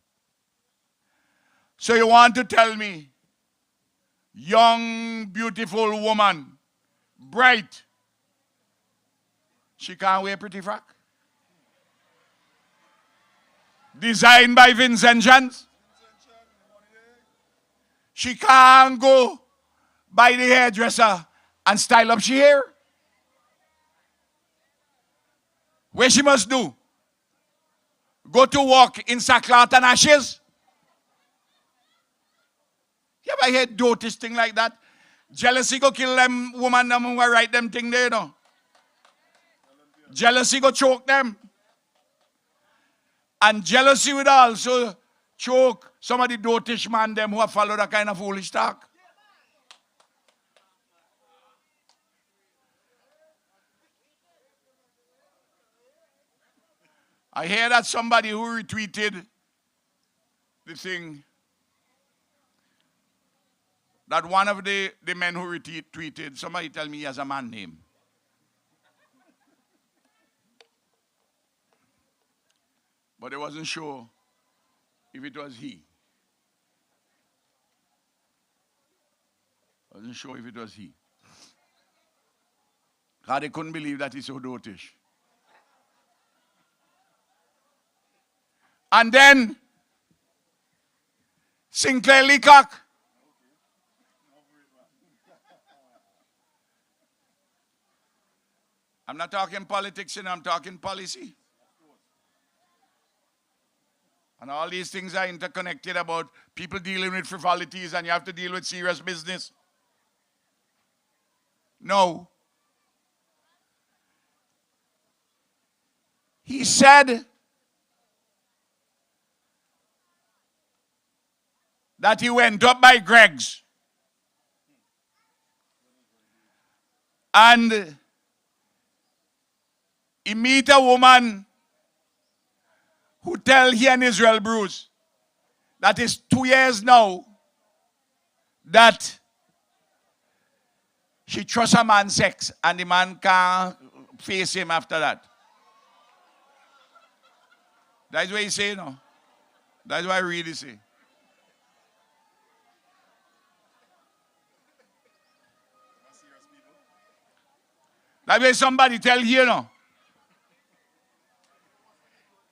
So you want to tell me, young, beautiful woman, bright, she can't wear pretty frock? Designed by Vincentians? She can't go by the hairdresser and style up she hair? What she must do? Go to work in sackcloth and ashes? You ever heard dotish thing like that? Jealousy go kill them woman them who write them thing there, you know. Jealousy go choke them. And jealousy would also choke some of the dotish man them who have followed that kind of foolish talk. I hear that somebody who retweeted the thing, that one of the men who retweeted, somebody tell me he has a man name. But they wasn't sure if it was he. Wasn't sure if it was he. Because they couldn't believe that he's so dotish. And then Sinclair Leacock. I'm not talking politics, I'm talking policy. And all these things are interconnected about people dealing with frivolities, and you have to deal with serious business. No. He said that he went up by Greg's And he meet a woman who tell he and Israel Bruce that is 2 years now that she trusts a man's sex and the man can't face him after that. That's what he say, no? That's what I really say. That's what somebody tell here, no?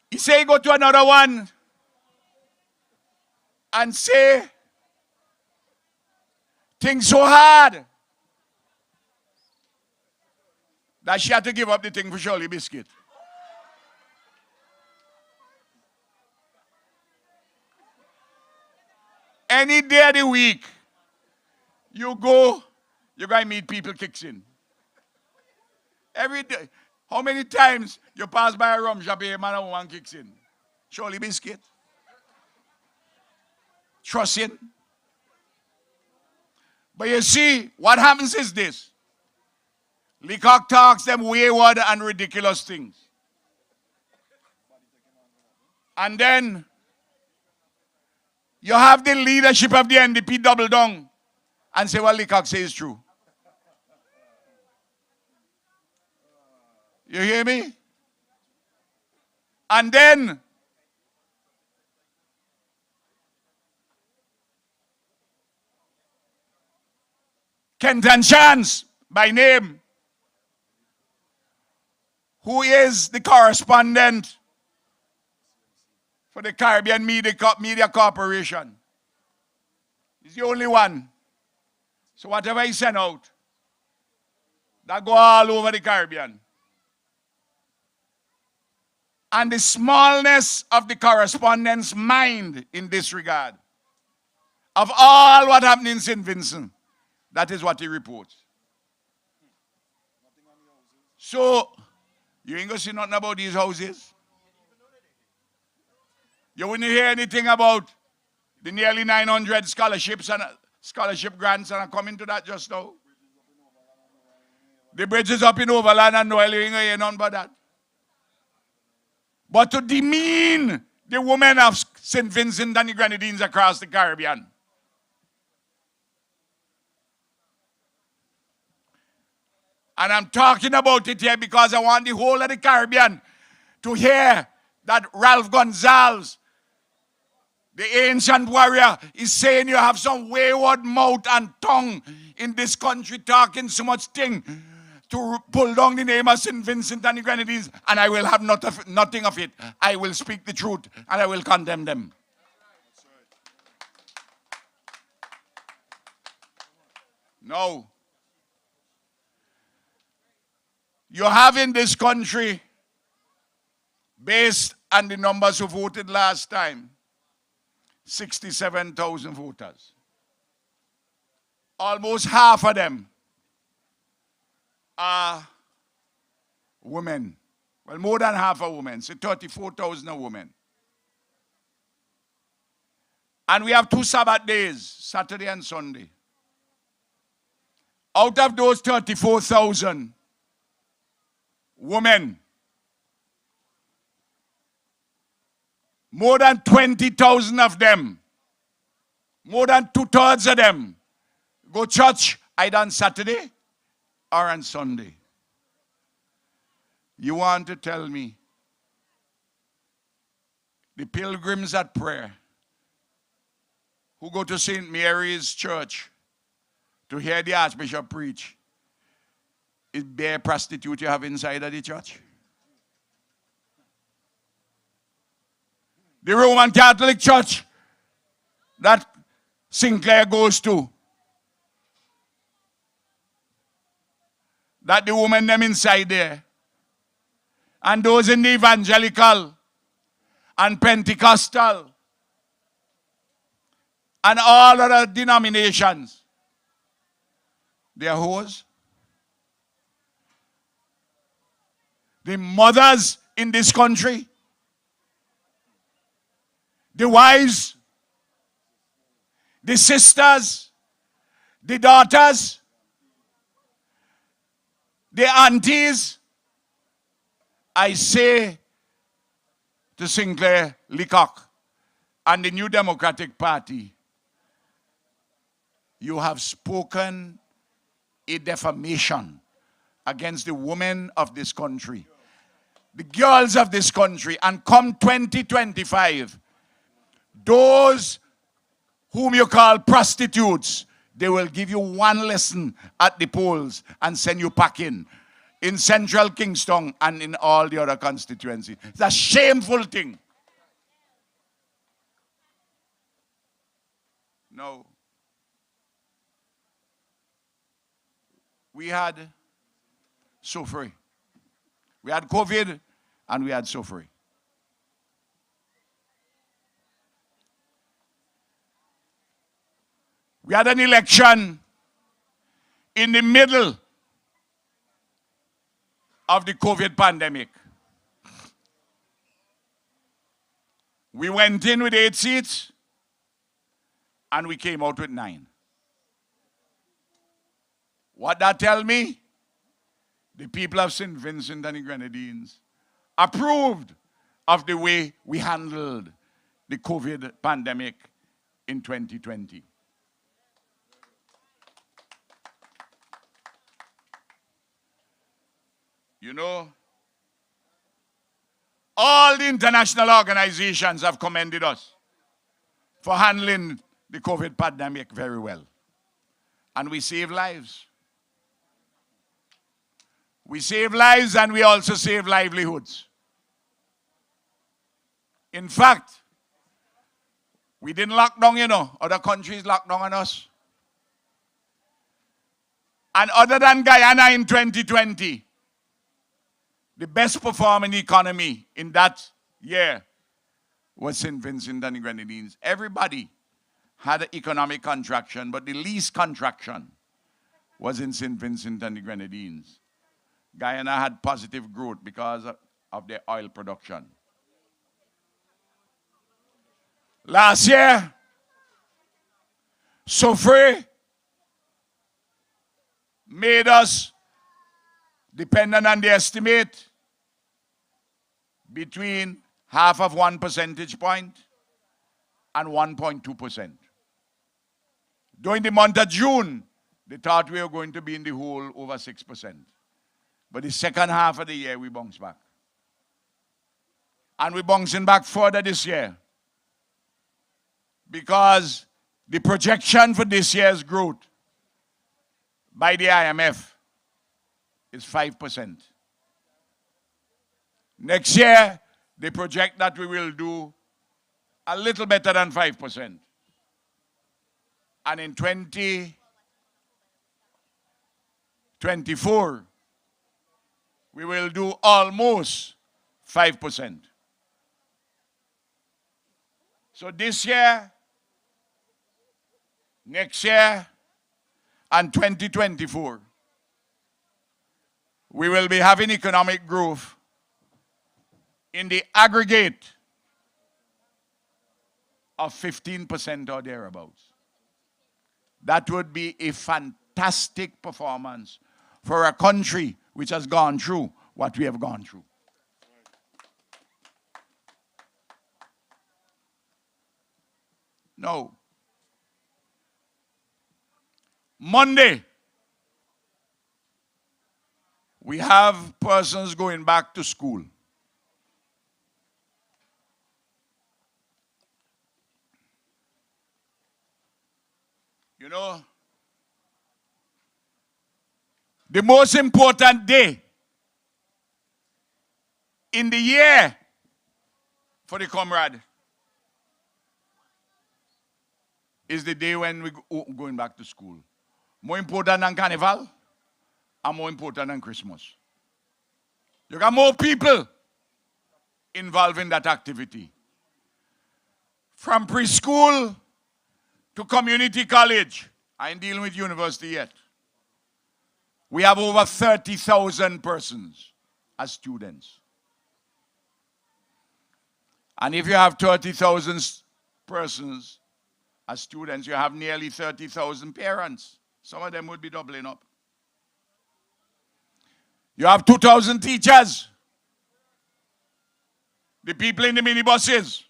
He say go to another one and say things so hard that she had to give up the thing for Shirley Biscuit. Any day of the week, you go, you're going to meet people kicks in. Every day. How many times you pass by a rum shop, a man and woman kicks in? Shirley Biscuit. Trusting. But you see, what happens is this. Leacock talks them wayward and ridiculous things. And then you have the leadership of the NDP double down and say what Leacock says is true. You hear me? And then Kenton Chance, by name, who is the correspondent for the Caribbean Media Corporation. He's the only one. So whatever he sent out, that go all over the Caribbean. And the smallness of the correspondent's mind in this regard, of all what happened in St. Vincent, that is what he reports. So, you ain't going to see nothing about these houses. You wouldn't hear anything about the nearly 900 scholarships and scholarship grants, and I'm coming to that just now. The bridges up in Overland and Noel, you ain't going to hear nothing about that. But to demean the women of St. Vincent and the Grenadines across the Caribbean. And I'm talking about it here because I want the whole of the Caribbean to hear that Ralph Gonzalez, the ancient warrior, is saying you have some wayward mouth and tongue in this country talking so much thing to pull down the name of St. Vincent and the Grenadines, and I will have nothing of it. I will speak the truth and I will condemn them. No. You have in this country, based on the numbers who voted last time, 67,000 voters. Almost half of them are women. Well, more than half are women. So 34,000 are women. And we have 2 Sabbath days, Saturday and Sunday. Out of those 34,000 women, more than 20,000 of them, more than 2/3 of them, go church either on Saturday or on Sunday. You want to tell me the pilgrims at prayer who go to St. Mary's Church to hear the Archbishop preach, is bare prostitute you have inside of the church? The Roman Catholic Church that Sinclair goes to, that the women them inside there, and those in the evangelical and Pentecostal and all other denominations, they are whores. The mothers in this country, the wives, the sisters, the daughters, the aunties, I say to Sinclair Leacock and the New Democratic Party, you have spoken a defamation against the women of this country, the girls of this country, and come 2025, those whom you call prostitutes, they will give you one lesson at the polls and send you packing in Central Kingston and in all the other constituencies. It's a shameful thing. No. We had suffering. We had COVID and we had suffering. We had an election in the middle of the COVID pandemic. We went in with 8 seats and we came out with 9. What that tell me? The people of St. Vincent and the Grenadines approved of the way we handled the COVID pandemic in 2020. You know, all the international organizations have commended us for handling the COVID pandemic very well. And we save lives. We save lives and we also save livelihoods. In fact, we didn't lock down, you know. Other countries locked down on us. And other than Guyana in 2020, the best performing economy in that year was St. Vincent and the Grenadines. Everybody had an economic contraction, but the least contraction was in St. Vincent and the Grenadines. Guyana had positive growth because of their oil production. Last year, Sofre made us dependent on the estimate between half of 1 percentage point and 1.2%. During the month of June, they thought we were going to be in the hole over 6%. But the second half of the year, we bounced back. And we're bouncing back further this year. Because the projection for this year's growth by the IMF is 5%. Next year, they project that we will do a little better than 5%. And in 2024, we will do almost 5%. So this year, next year, and 2024, we will be having economic growth in the aggregate of 15% or thereabouts. That would be a fantastic performance for a country which has gone through what we have gone through. No. Monday, we have persons going back to school. You know, the most important day in the year for the comrade is the day when we're going back to school. More important than Carnival and more important than Christmas. You got more people involved in that activity. From preschool to community college. I ain't dealing with university yet. We have over 30,000 persons as students. And if you have 30,000 persons as students, you have nearly 30,000 parents. Some of them would be doubling up. You have 2,000 teachers. The people in the minibuses.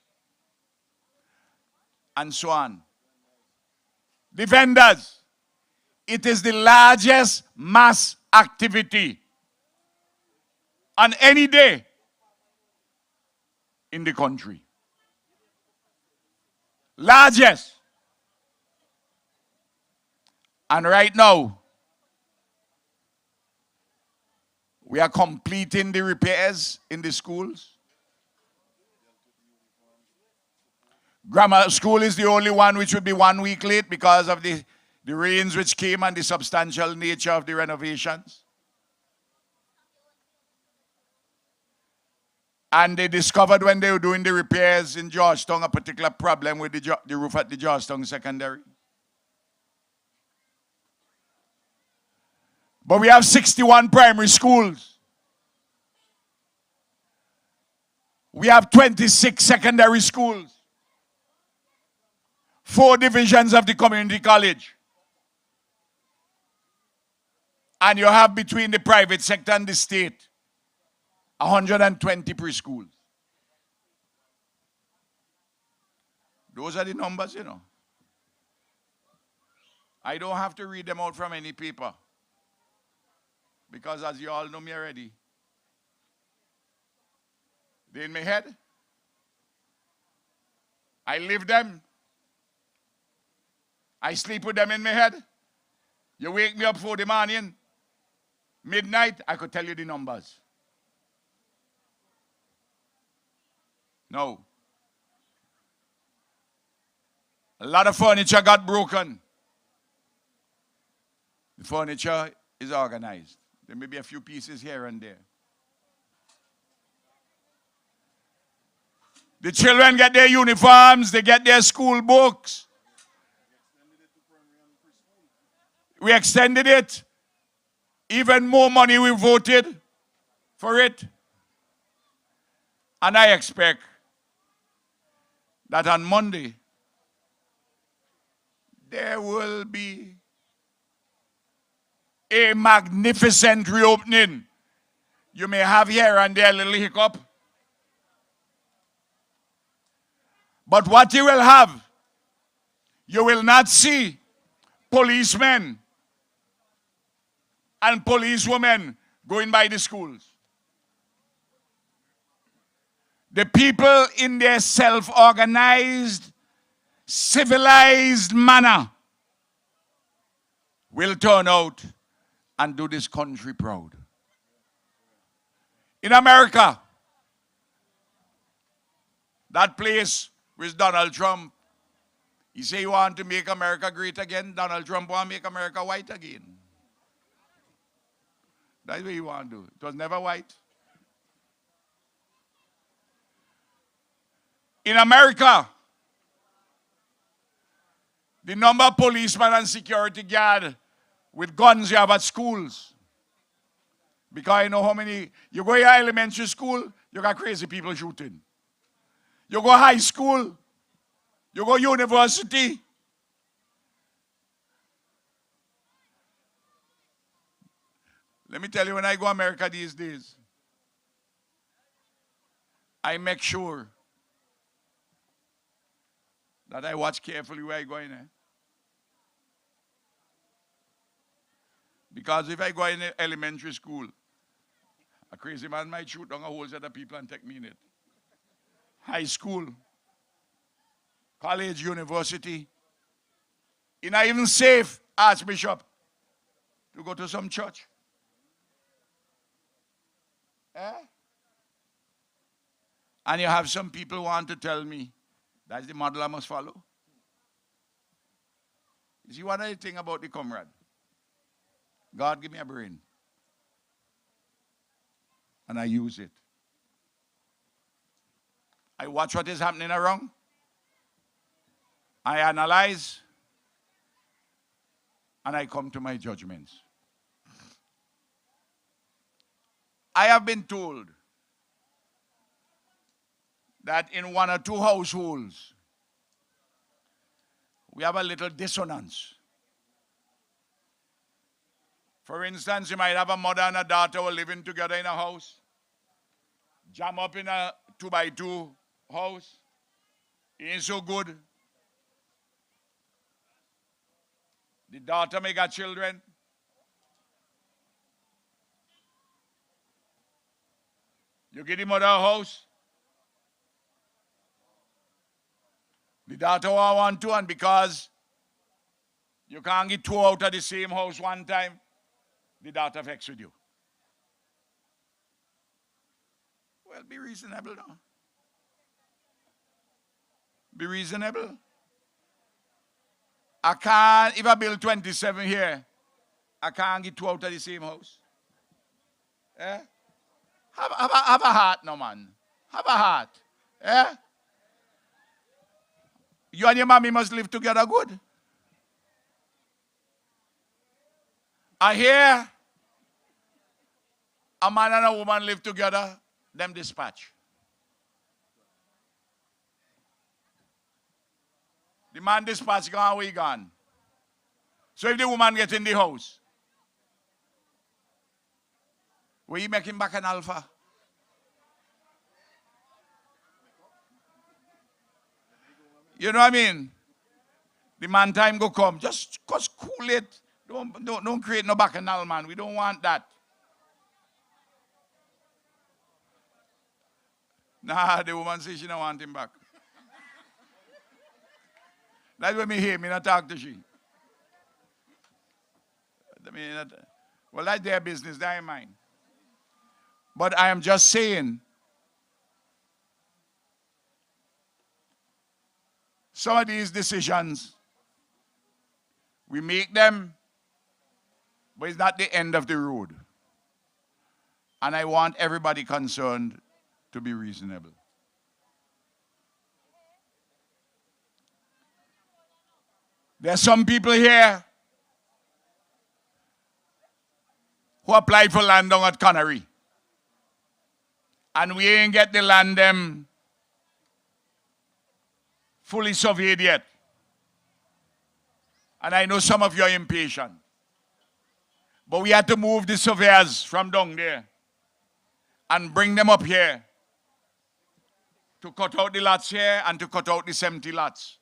And so on. The vendors. It is the largest mass activity on any day in the country. Largest. And right now, we are completing the repairs in the schools. Grammar school is the only one which will be 1 week late because of the rains which came and the substantial nature of the renovations. And they discovered when they were doing the repairs in Georgetown a particular problem with the roof at the Georgetown Secondary. But we have 61 primary schools. We have 26 secondary schools. 4 divisions of the community college. And you have between the private sector and the state 120 preschools. Those are the numbers, you know. I don't have to read them out from any paper. Because as you all know me already, they're in my head. I live them. I sleep with them in my head. You wake me up for the morning, midnight, I could tell you the numbers. No. A lot of furniture got broken. The furniture is organized. There may be a few pieces here and there. The children get their uniforms, they get their school books. We extended it. Even more money we voted for it. And I expect that on Monday, there will be a magnificent reopening. You may have here and there a little hiccup. But what you will have, you will not see policemen and policewomen going by the schools. The people in their self-organized, civilized manner will turn out and do this country proud. In America, that place with Donald Trump, he say he want to make America great again. Donald Trump want to make America white again. That's what he want to do. It was never white. In America, the number of policemen and security guard with guns you have at schools. Because I know how many, you go to elementary school, you got crazy people shooting. You go high school, you go university. Let me tell you, when I go to America these days, I make sure that I watch carefully where I go in. Because if I go in elementary school, a crazy man might shoot down a whole set of people and take me in it. High school, college, university. It's not even safe, Archbishop, to go to some church. And you have some people who want to tell me that's the model I must follow. You see one other thing about the comrade? God give me a brain. And I use it. I watch what is happening around. I analyze. And I come to my judgments. I have been told that in 1 or 2 households, we have a little dissonance. For instance, you might have a mother and a daughter who are living together in a house, jam up in a 2x2 house. It ain't so good. The daughter may got children. You give the mother a house. The daughter want to, and because you can't get two out of the same house one time, the daughter vex with you. Well, be reasonable now. Be reasonable. I can't, if I build 27 here, I can't get two out of the same house. Eh? Have a heart now, man. Have a heart. Eh? You and your mommy must live together good. I hear a man and a woman live together, them dispatch. The man dispatch gone away gone. So if the woman gets in the house, will you make him back an alpha? You know what I mean? The man time go come. Just cool it. Don't create no bacchanal, man. We don't want that. Nah, the woman says she don't want him back. That's when me hear me not talk to she. Well, that's their business, that ain't mine. But I am just saying, some of these decisions, we make them, but it's not the end of the road. And I want everybody concerned to be reasonable. There's some people here who applied for land down at Connery. And we ain't get the land them fully surveyed yet. And I know some of you are impatient. But we had to move the surveyors from down there and bring them up here to cut out the lots here and to cut out the 70 lots.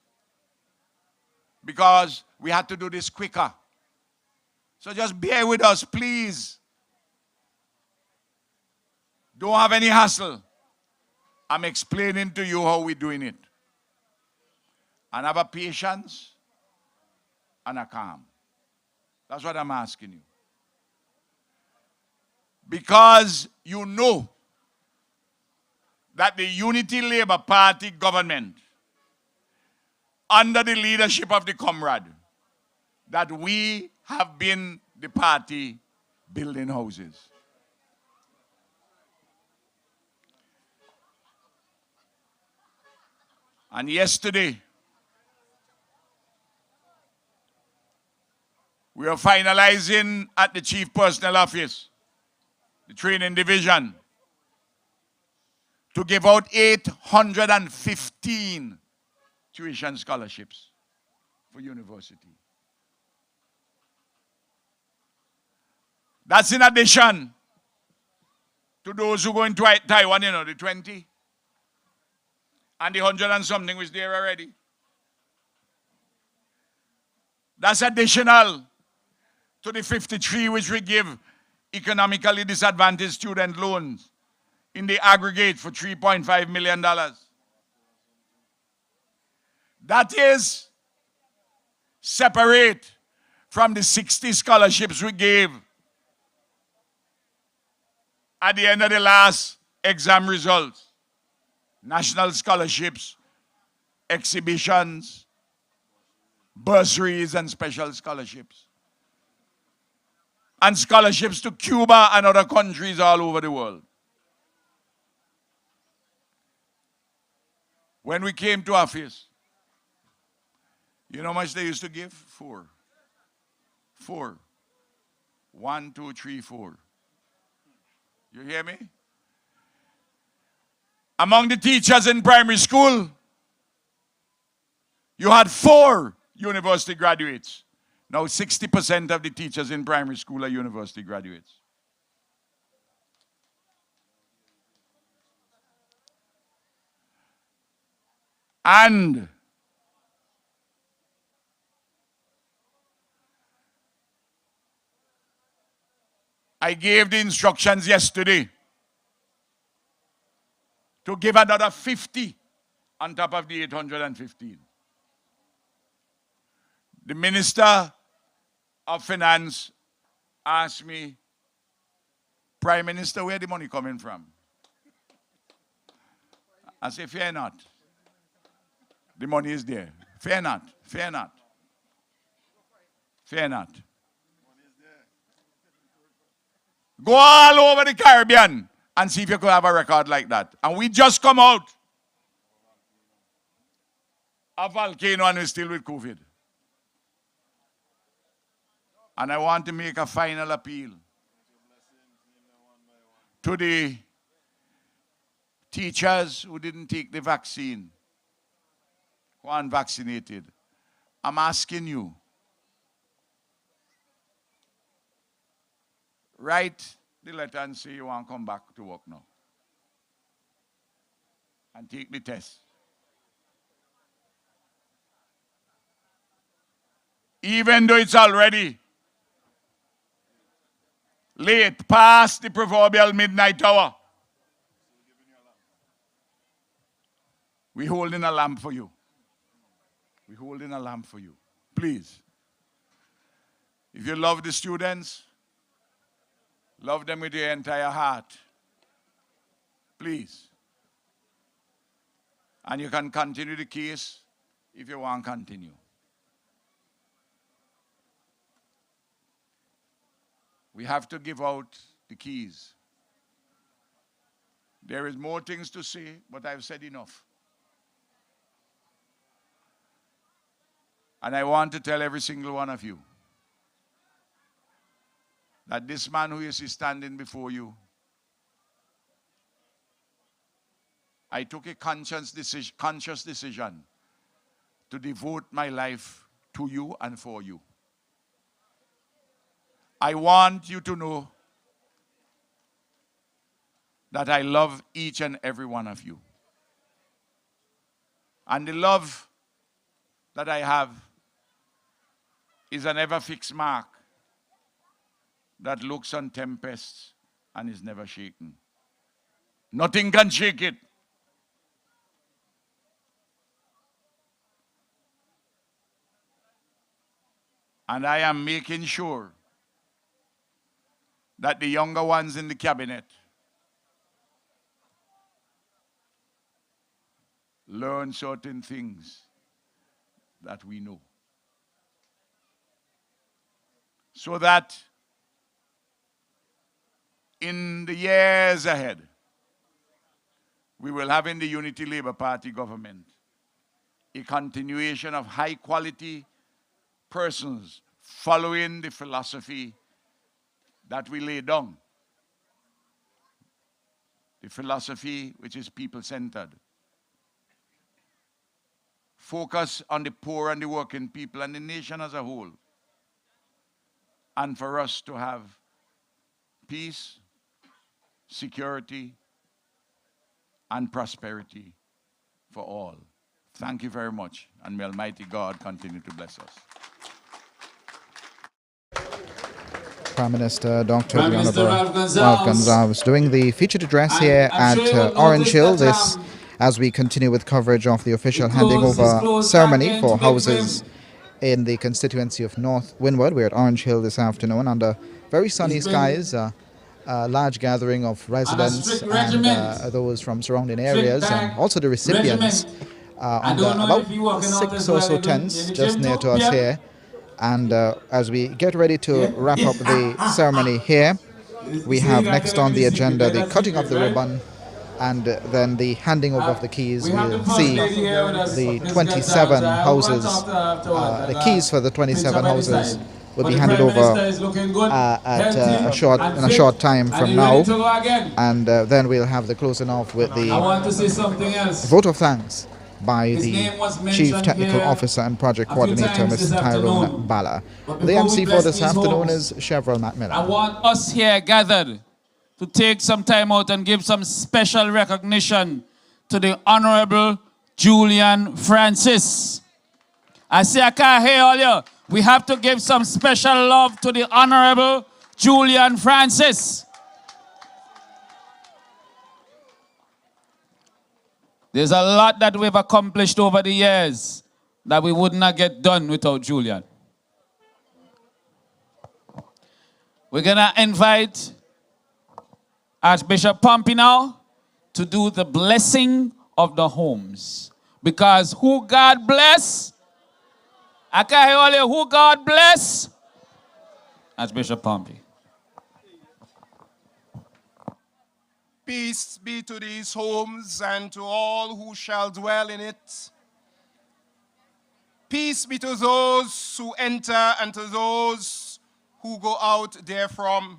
Because we had to do this quicker. So just bear with us, please. Don't have any hassle. I'm explaining to you how we're doing it. And have a patience and a calm. That's what I'm asking you. Because you know that the Unity Labour Party government, under the leadership of the comrade, that we have been the party building houses. And yesterday, we are finalizing at the Chief Personnel Office, the training division, to give out 815 tuition scholarships for university. That's in addition to those who go into Taiwan, you know, the 20 and the 100 and something was there already. That's additional to the 53 which we give economically disadvantaged student loans in the aggregate for $3.5 million. That is separate from the 60 scholarships we gave at the end of the last exam results. National scholarships, exhibitions, bursaries and special scholarships. And scholarships to Cuba and other countries all over the world. When we came to office, you know how much they used to give? 4. 4. 1, 2, 3, 4. You hear me? Among the teachers in primary school, you had 4 university graduates. Now 60% of the teachers in primary school are university graduates. And I gave the instructions yesterday to give another 50 on top of the 815. The Minister of Finance asked me, Prime Minister, where the money coming from? I say, fear not. The money is there. Fear not. Fear not. Fear not. Go all over the Caribbean and see if you could have a record like that. And we just come out of volcano and we're still with COVID. And I want to make a final appeal to the teachers who didn't take the vaccine, who aren't vaccinated. I'm asking you, write the letter and say you want to come back to work now. And take the test. Even though it's already late, past the proverbial midnight hour, we're holding a lamp for you. We're holding a lamp for you. Please. If you love the students, love them with your entire heart. Please. And you can continue the case if you want to continue. We have to give out the keys. There is more things to say, but I've said enough. And I want to tell every single one of you that this man who is standing before you, I took a conscious decision to devote my life to you and for you. I want you to know that I love each and every one of you. And the love that I have is an ever-fixed mark that looks on tempests and is never shaken. Nothing can shake it. And I am making sure that the younger ones in the cabinet learn certain things that we know. So that in the years ahead, we will have in the Unity Labour Party government a continuation of high quality persons following the philosophy that we lay down. The philosophy which is people-centered. Focus on the poor and the working people and the nation as a whole. And for us to have peace, security, and prosperity for all. Thank you very much, and may Almighty God continue to bless us. Prime Minister Dr. Ralph Gonsalves doing the featured address here at Orange Hill. This as we continue with coverage of the official handing over ceremony for houses in the constituency of North Windward. We're at Orange Hill this afternoon under very sunny skies. A large gathering of residents and those from surrounding areas, and also the recipients under about 6 or so tents just near to us here. And as we get ready to wrap up the ceremony here, we have next on the agenda the cutting of the ribbon and then the handing over of the keys. We'll see the 27 houses, the keys for the 27 houses will be handed over in a short time from now, and then we'll have the closing off with the vote of thanks by His the name was Chief mentioned Technical here Officer and Project a few Coordinator, times Mr. this Tyrone afternoon. Bala. But The before we MC for bless this these afternoon homes, is Chevron I Macmillan. want us here gathered to take some time out and give some special recognition to the Honorable Julian Francis. I say I can't hear all you. We have to give some special love to the Honorable Julian Francis. There's a lot that we've accomplished over the years that we would not get done without Julian. We're going to invite Archbishop Pompey now to do the blessing of the homes. Because who God bless, I can't hear all you, who God bless, Archbishop Pompey. Peace be to these homes and to all who shall dwell in it. Peace be to those who enter and to those who go out therefrom.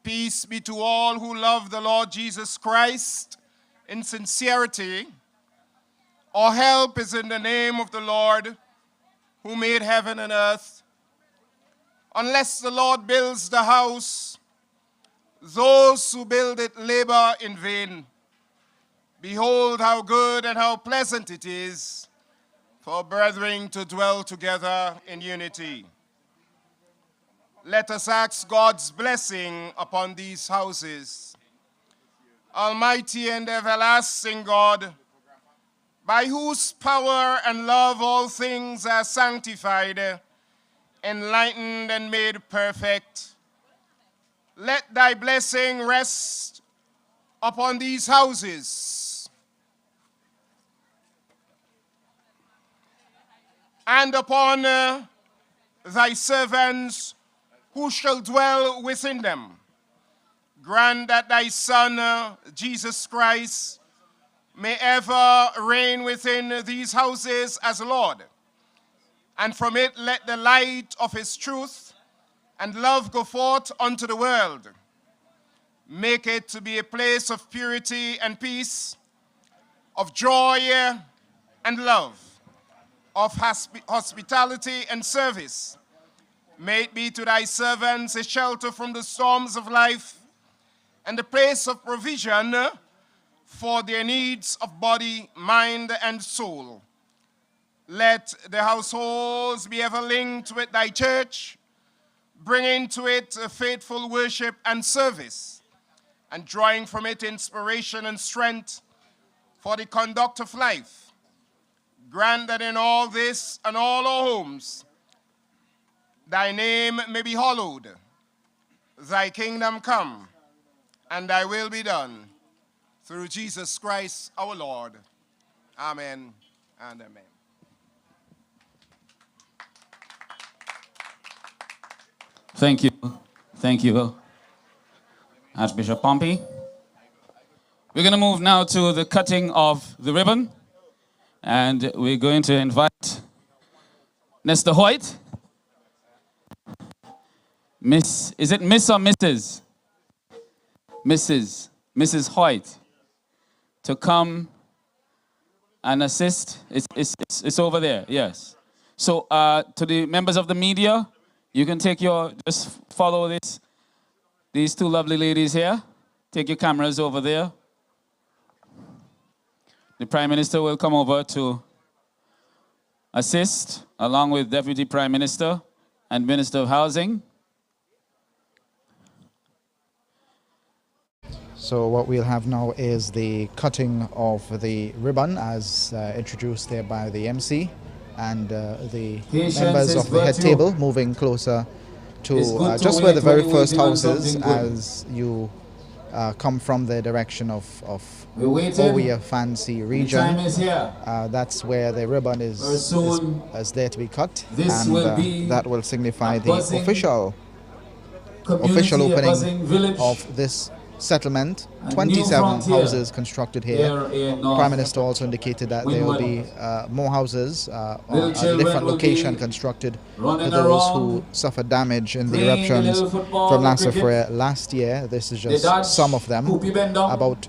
Peace be to all who love the Lord Jesus Christ in sincerity. Our help is in the name of the Lord who made heaven and earth. Unless the Lord builds the house, those who build it labor in vain. Behold how good and how pleasant it is for brethren to dwell together in unity. Let us ask God's blessing upon these houses. Almighty and everlasting God, by whose power and love all things are sanctified, enlightened and made perfect, let thy blessing rest upon these houses and upon thy servants who shall dwell within them. Grant that thy Son, Jesus Christ, may ever reign within these houses as Lord, and from it let the light of his truth and love go forth unto the world. Make it to be a place of purity and peace, of joy and love, of hospitality and service. May it be to thy servants a shelter from the storms of life and a place of provision for their needs of body, mind, and soul. Let the households be ever linked with thy church, bringing to it a faithful worship and service, and drawing from it inspiration and strength for the conduct of life. Grant that in all this and all our homes, thy name may be hallowed, thy kingdom come, and thy will be done, through Jesus Christ our Lord. Amen and amen. Thank you. Thank you, Archbishop Pompey. We're going to move now to the cutting of the ribbon. And we're going to invite Mr. Hoyt. Miss, is it Miss or Mrs.? Mrs. Hoyt to come and assist. It's over there, yes. So to the members of the media, you can take just follow these two lovely ladies here. Take your cameras over there. The Prime Minister will come over to assist, along with Deputy Prime Minister and Minister of Housing. So what we'll have now is the cutting of the ribbon as introduced there by the MC, and the members of the head table moving closer to just where the very first house is as you come from the direction of Owiya Fancy region. That's where the ribbon is there to be cut, and that will signify the official opening of this settlement. 27 houses constructed here. Prime Minister also indicated that there will be more houses at a different location constructed for those who suffered damage in the eruptions from Lassa Freya last year. This is just some of them, about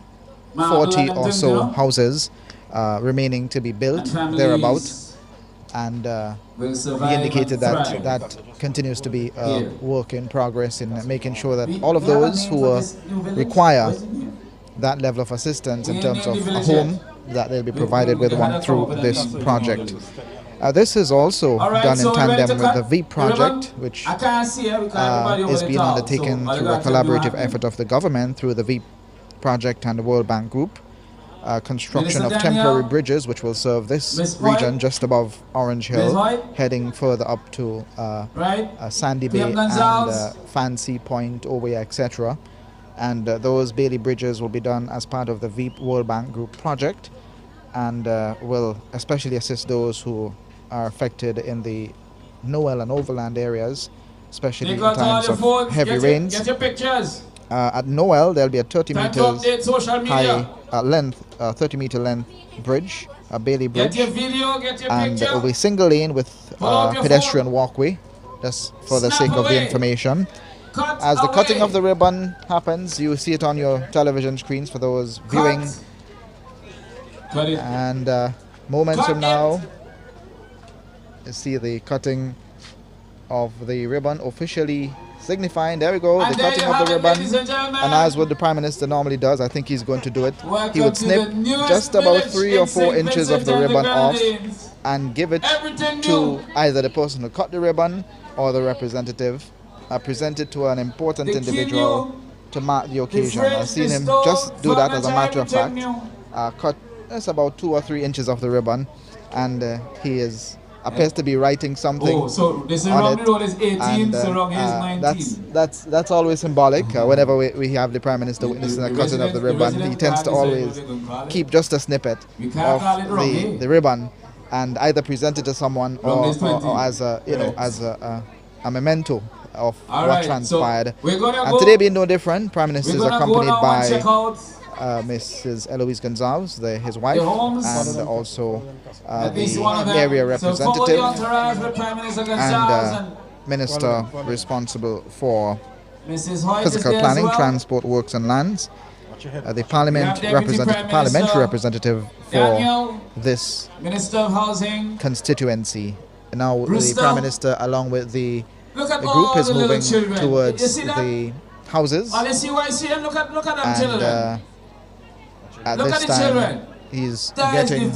40 or so houses remaining to be built thereabout. And he indicated that that continues to be a work in progress in making sure that all of those who require that level of assistance in terms of a home, that they'll be provided with one through this project. This is also done in tandem with the VEEP project, which is being undertaken through a collaborative effort of the government through the VEEP project and the World Bank Group. Construction of temporary bridges which will serve this region just above Orange Hill, heading further up to Sandy Bay and Fancy Point, Owe, etc. And those Bailey bridges will be done as part of the VEEP World Bank Group project, and will especially assist those who are affected in the Noel and Overland areas, especially in times of heavy rains. Get your pictures. At Noel, there'll be a 30 meters high length, 30 meter length bridge, a Bailey bridge, and it will be single lane with pedestrian walkway, just for the sake of the information. As the cutting of the ribbon happens, you see it on your television screens for those viewing. And moments from now, you see the cutting of the ribbon officially signifying, there we go, the cutting of the ribbon. And as what the Prime Minister normally does, I think he's going to do it. He would snip just about 3 or 4 inches of the ribbon off and give it to either the person who cut the ribbon or the representative, present it to an important individual to mark the occasion. I've seen him just do that, as a matter of fact. Cut just about 2 or 3 inches of the ribbon, and he appears to be writing something so this on it. road is 18, so wrong is 19. That's always symbolic. Whenever we have the Prime Minister witnessing the cutting of the ribbon, he tends to always keep just a snippet of the ribbon and either present it to someone or as a memento of what transpired. And today being no different, Prime Minister is accompanied by Mrs. Eloise Gonzalez, his wife, and also the area representative and Minister responsible for physical planning, transport, works and lands, the parliamentary representative for this Minister of Housing, constituency. Now the Prime Minister, along with the group, is moving towards the houses, and at this time he's getting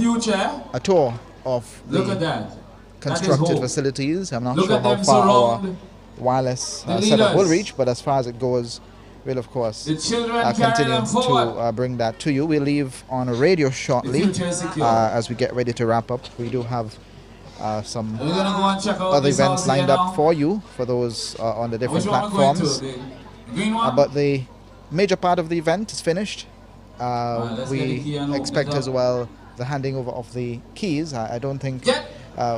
a tour of the constructed facilities. I'm not sure how far our wireless setup will reach, but as far as it goes, we'll of course continue to bring that to you. We'll leave on a radio shortly as we get ready to wrap up. We do have some other events lined up for you, for those on the different platforms. But the major part of the event is finished. We expect as well the handing over of the keys. I don't think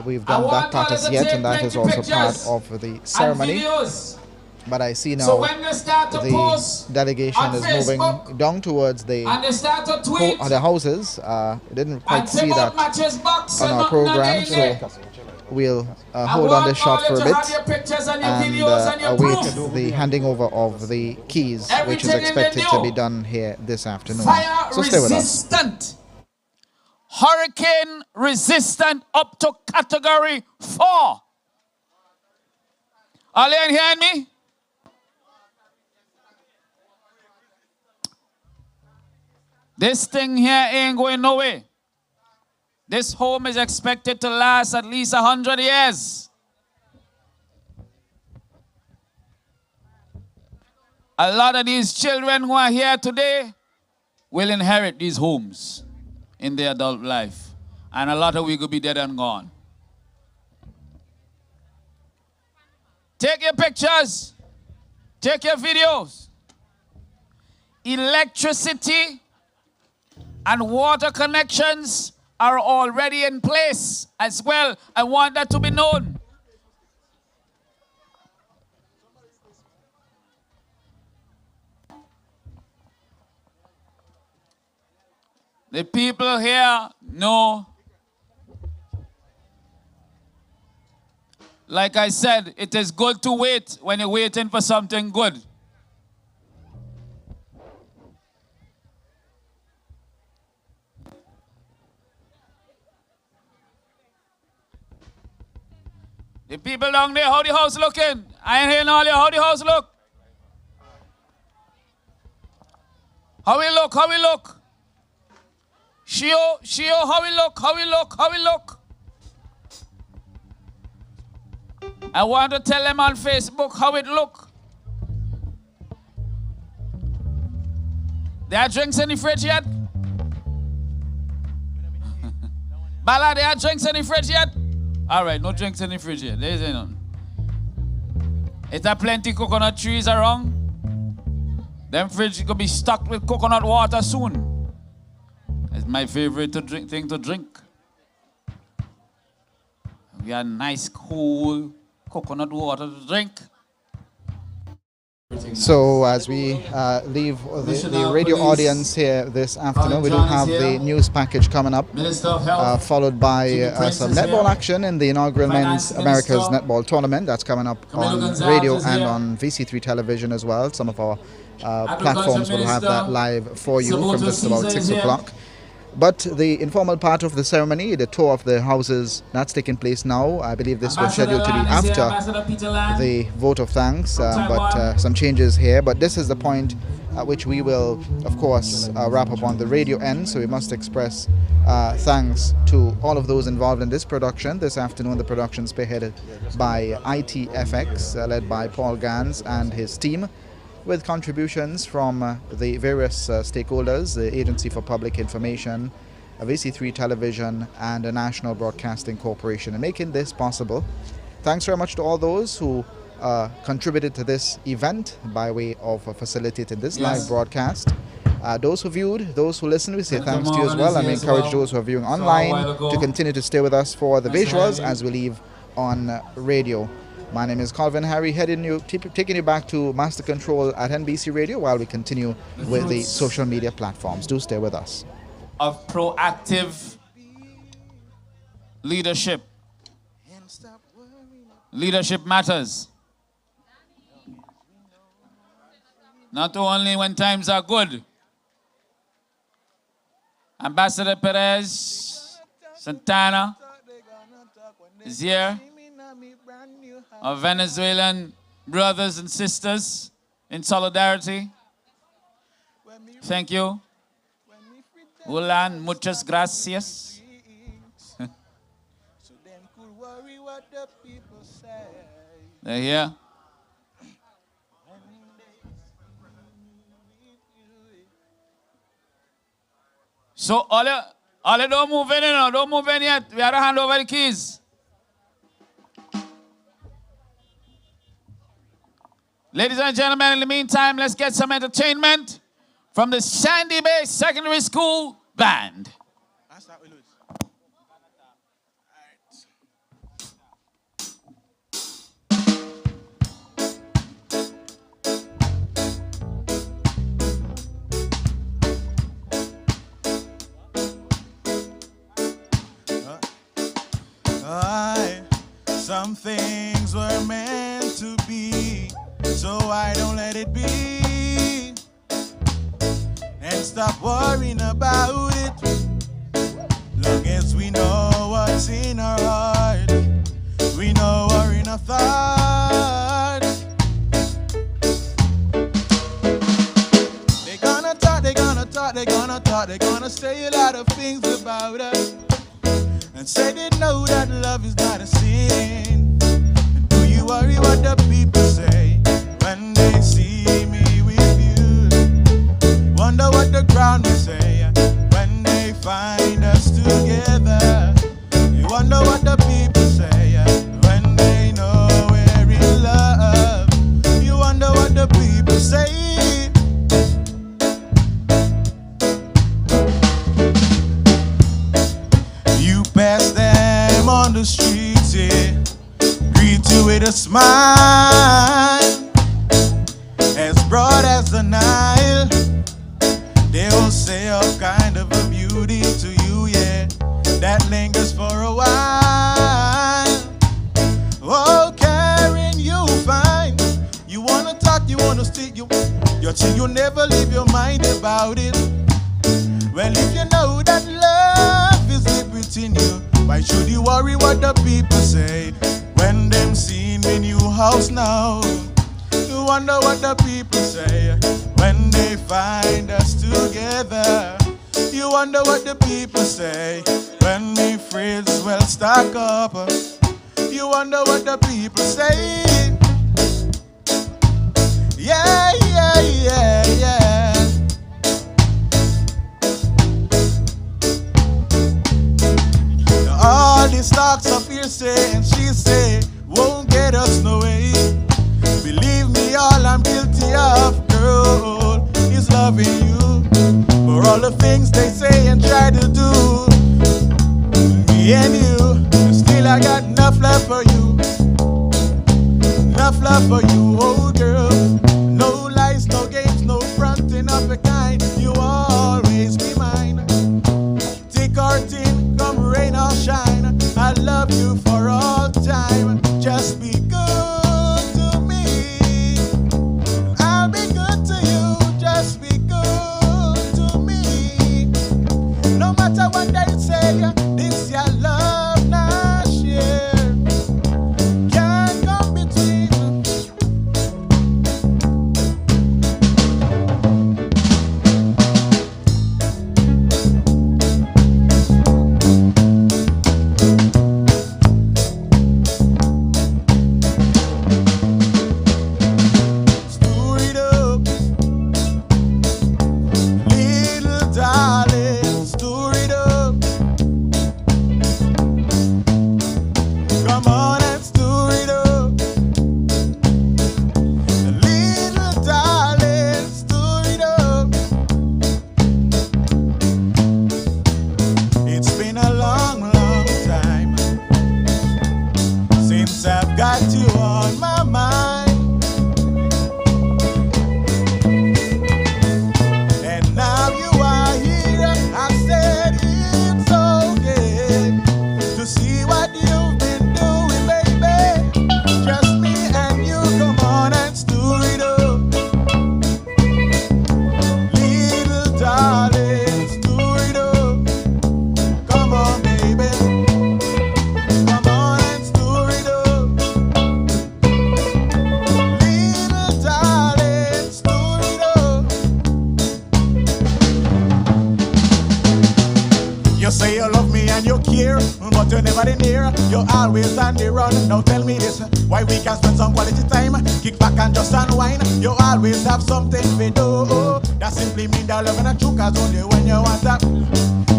we've done that part as yet, and that is also part of the ceremony. But I see now the delegation is moving down towards the houses. We didn't quite see that on our program, so we'll hold on this shot for a bit and await the handing over of the keys, which is expected to be done here this afternoon. So stay with us. Hurricane resistant up to category 4. Are you hearing me? This thing here ain't going nowhere. This home is expected to last at least 100 years. A lot of these children who are here today will inherit these homes in their adult life. And a lot of we could be dead and gone. Take your pictures. Take your videos. Electricity and water connections are already in place as well. I want that to be known. The people here know, like I said, it is good to wait when you're waiting for something good. The people down there, how the house looking? I ain't hearing all you. How the house look? How we look? How we look? Shio, how we look? How we look? How we look? I want to tell them on Facebook how it look. There are drinks in the fridge yet? Bala, there are drinks in the fridge yet? All right, no drinks in the fridge yet. There isn't none. Is there plenty coconut trees around? Them fridge could be stocked with coconut water soon. It's my favorite thing to drink. We have nice, cool coconut water to drink. So as we leave the radio audience here this afternoon, we do have the news package coming up, followed by some netball action in the inaugural Men's America's Netball Tournament. That's coming up on radio and on VC3 television as well. Some of our platforms will have that live for you from just about 6 o'clock. But the informal part of the ceremony, the tour of the houses, that's taking place now. I believe this was scheduled to be after the vote of thanks, but some changes here. But this is the point at which we will, of course, wrap up on the radio end. So we must express thanks to all of those involved in this production. This afternoon, the production spearheaded by ITFX, led by Paul Gans and his team, with contributions from the various stakeholders, the Agency for Public Information, VC3 Television, and the National Broadcasting Corporation, and making this possible. Thanks very much to all those who contributed to this event by way of facilitating this live broadcast. Those who viewed, those who listened, we say thanks to you as well, and we encourage those who are viewing online to continue to stay with us for the visuals as we leave on radio. My name is Calvin Harry, taking you back to Master Control at NBC Radio while we continue with the social media platforms. Do stay with us. Of proactive leadership. Leadership matters. Not only when times are good. Ambassador Perez Santana is here. Our Venezuelan brothers and sisters in solidarity. Thank you. Ulan, muchas gracias. They're here. So all don't move in, don't move in yet. We have to hand over the keys. Ladies and gentlemen, in the meantime, let's get some entertainment from the Sandy Bay Secondary School Band. Some things were meant to be, so I don't let it be, and stop worrying about it. Long as we know what's in our heart, we know our inner thoughts. They're gonna talk, they're gonna talk, they're gonna talk, they're gonna say a lot of things about us, and say they know that love is not a sin. Do you worry what the people say when they see me with you? Wonder what the crowd will say when they find us together. You wonder what the people say when they know we're in love. You wonder what the people say. You pass them on the streets, yeah, greet you with a smile, as broad as the Nile. They will say all kind of a beauty to you, yeah, that lingers for a while. Oh, Karen, you fine. You wanna talk, you wanna stick, you never leave your mind about it. Well, if you know that love is deep within you, why should you worry what the people say when they the people say when they find us together. You wonder what the people say when me friends well stack up. You wonder what the people say. Yeah, yeah, yeah, yeah. All these talks of hearsay and she say won't get us no way. Believe me, all I'm guilty of, girl, is loving you. For all the things they say and try to do, me and you, still I got enough love for you. Enough love for you, oh girl. No lies, no games, no fronting of a kind. You always be mine. Thick or thin, come rain or shine, I love you for all time. Just be good to me, I'll be good to you. Just be good to me. No matter what they say, this your love not share. Can't come between. Stir it up, little darling, stir it up. Come on and stir it up, little darling, stir it up. It's been a long, long time since I've got you on my mind. And now you are here, I said it's okay to see what you've been doing, baby. Just me and you, come on and stir it up. Little darling, stir it up. Come on, baby. Come on and stir it up. Little darling, stir it up. You say you love me and you care, but you're never near. You're always on the run. Now tell me this, why we can spend some quality time, kick back and just unwind. You always have something to do. That simply means that love and a true, cause only when you want that.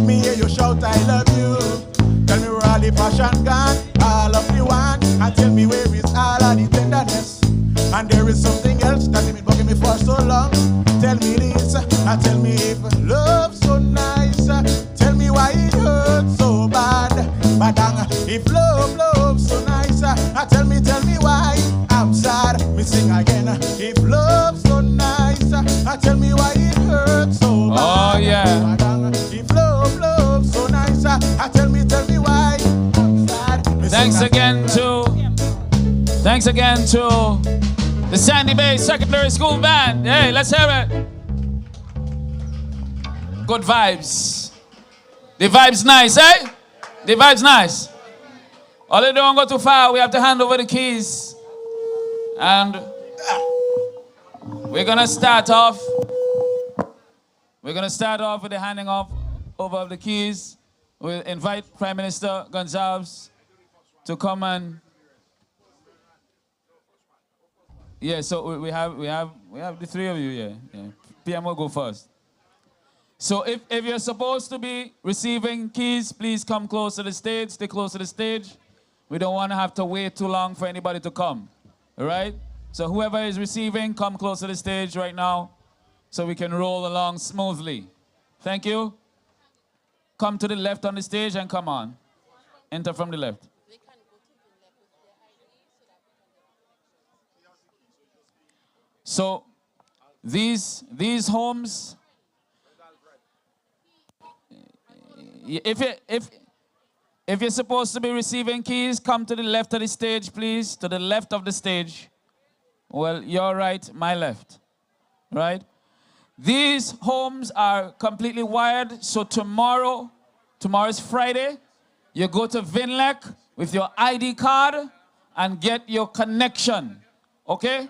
Me hear you shout I love you. Tell me where all the passion gone, all of the want, and tell me where is all of the tenderness. And there is something else that been bugging me for so long. Tell me this, and tell me if love's so nice. Tell me why it hurts so bad. Badang, if love's so nice. Tell me why I'm sad. Me sing again. If love's so nice. Tell me why it hurts so bad. Oh, yeah. Badang, if love's so nice. Tell me why I'm sad. Me Thanks sing again to the Sandy Bay Secondary School Band. Hey, let's hear it. Good vibes. The vibe's nice, eh? The vibe's nice. All they don't go too far, we have to hand over the keys. And we're gonna start off. We're gonna start off with the handing off over of the keys. We'll invite Prime Minister Gonzalez to come and yeah, so we have the three of you, yeah. PM will go first. So if you're supposed to be receiving keys, please come close to the stage, stay close to the stage. We don't want to have to wait too long for anybody to come, all right? So whoever is receiving, come close to the stage right now so we can roll along smoothly. Thank you. Come to the left on the stage and come on. Enter from the left. So these homes, if you're supposed to be receiving keys, come to the left of the stage, please. To the left of the stage. Well, your right, my left. Right? These homes are completely wired. So tomorrow's Friday, you go to Vinlec with your ID card and get your connection. Okay?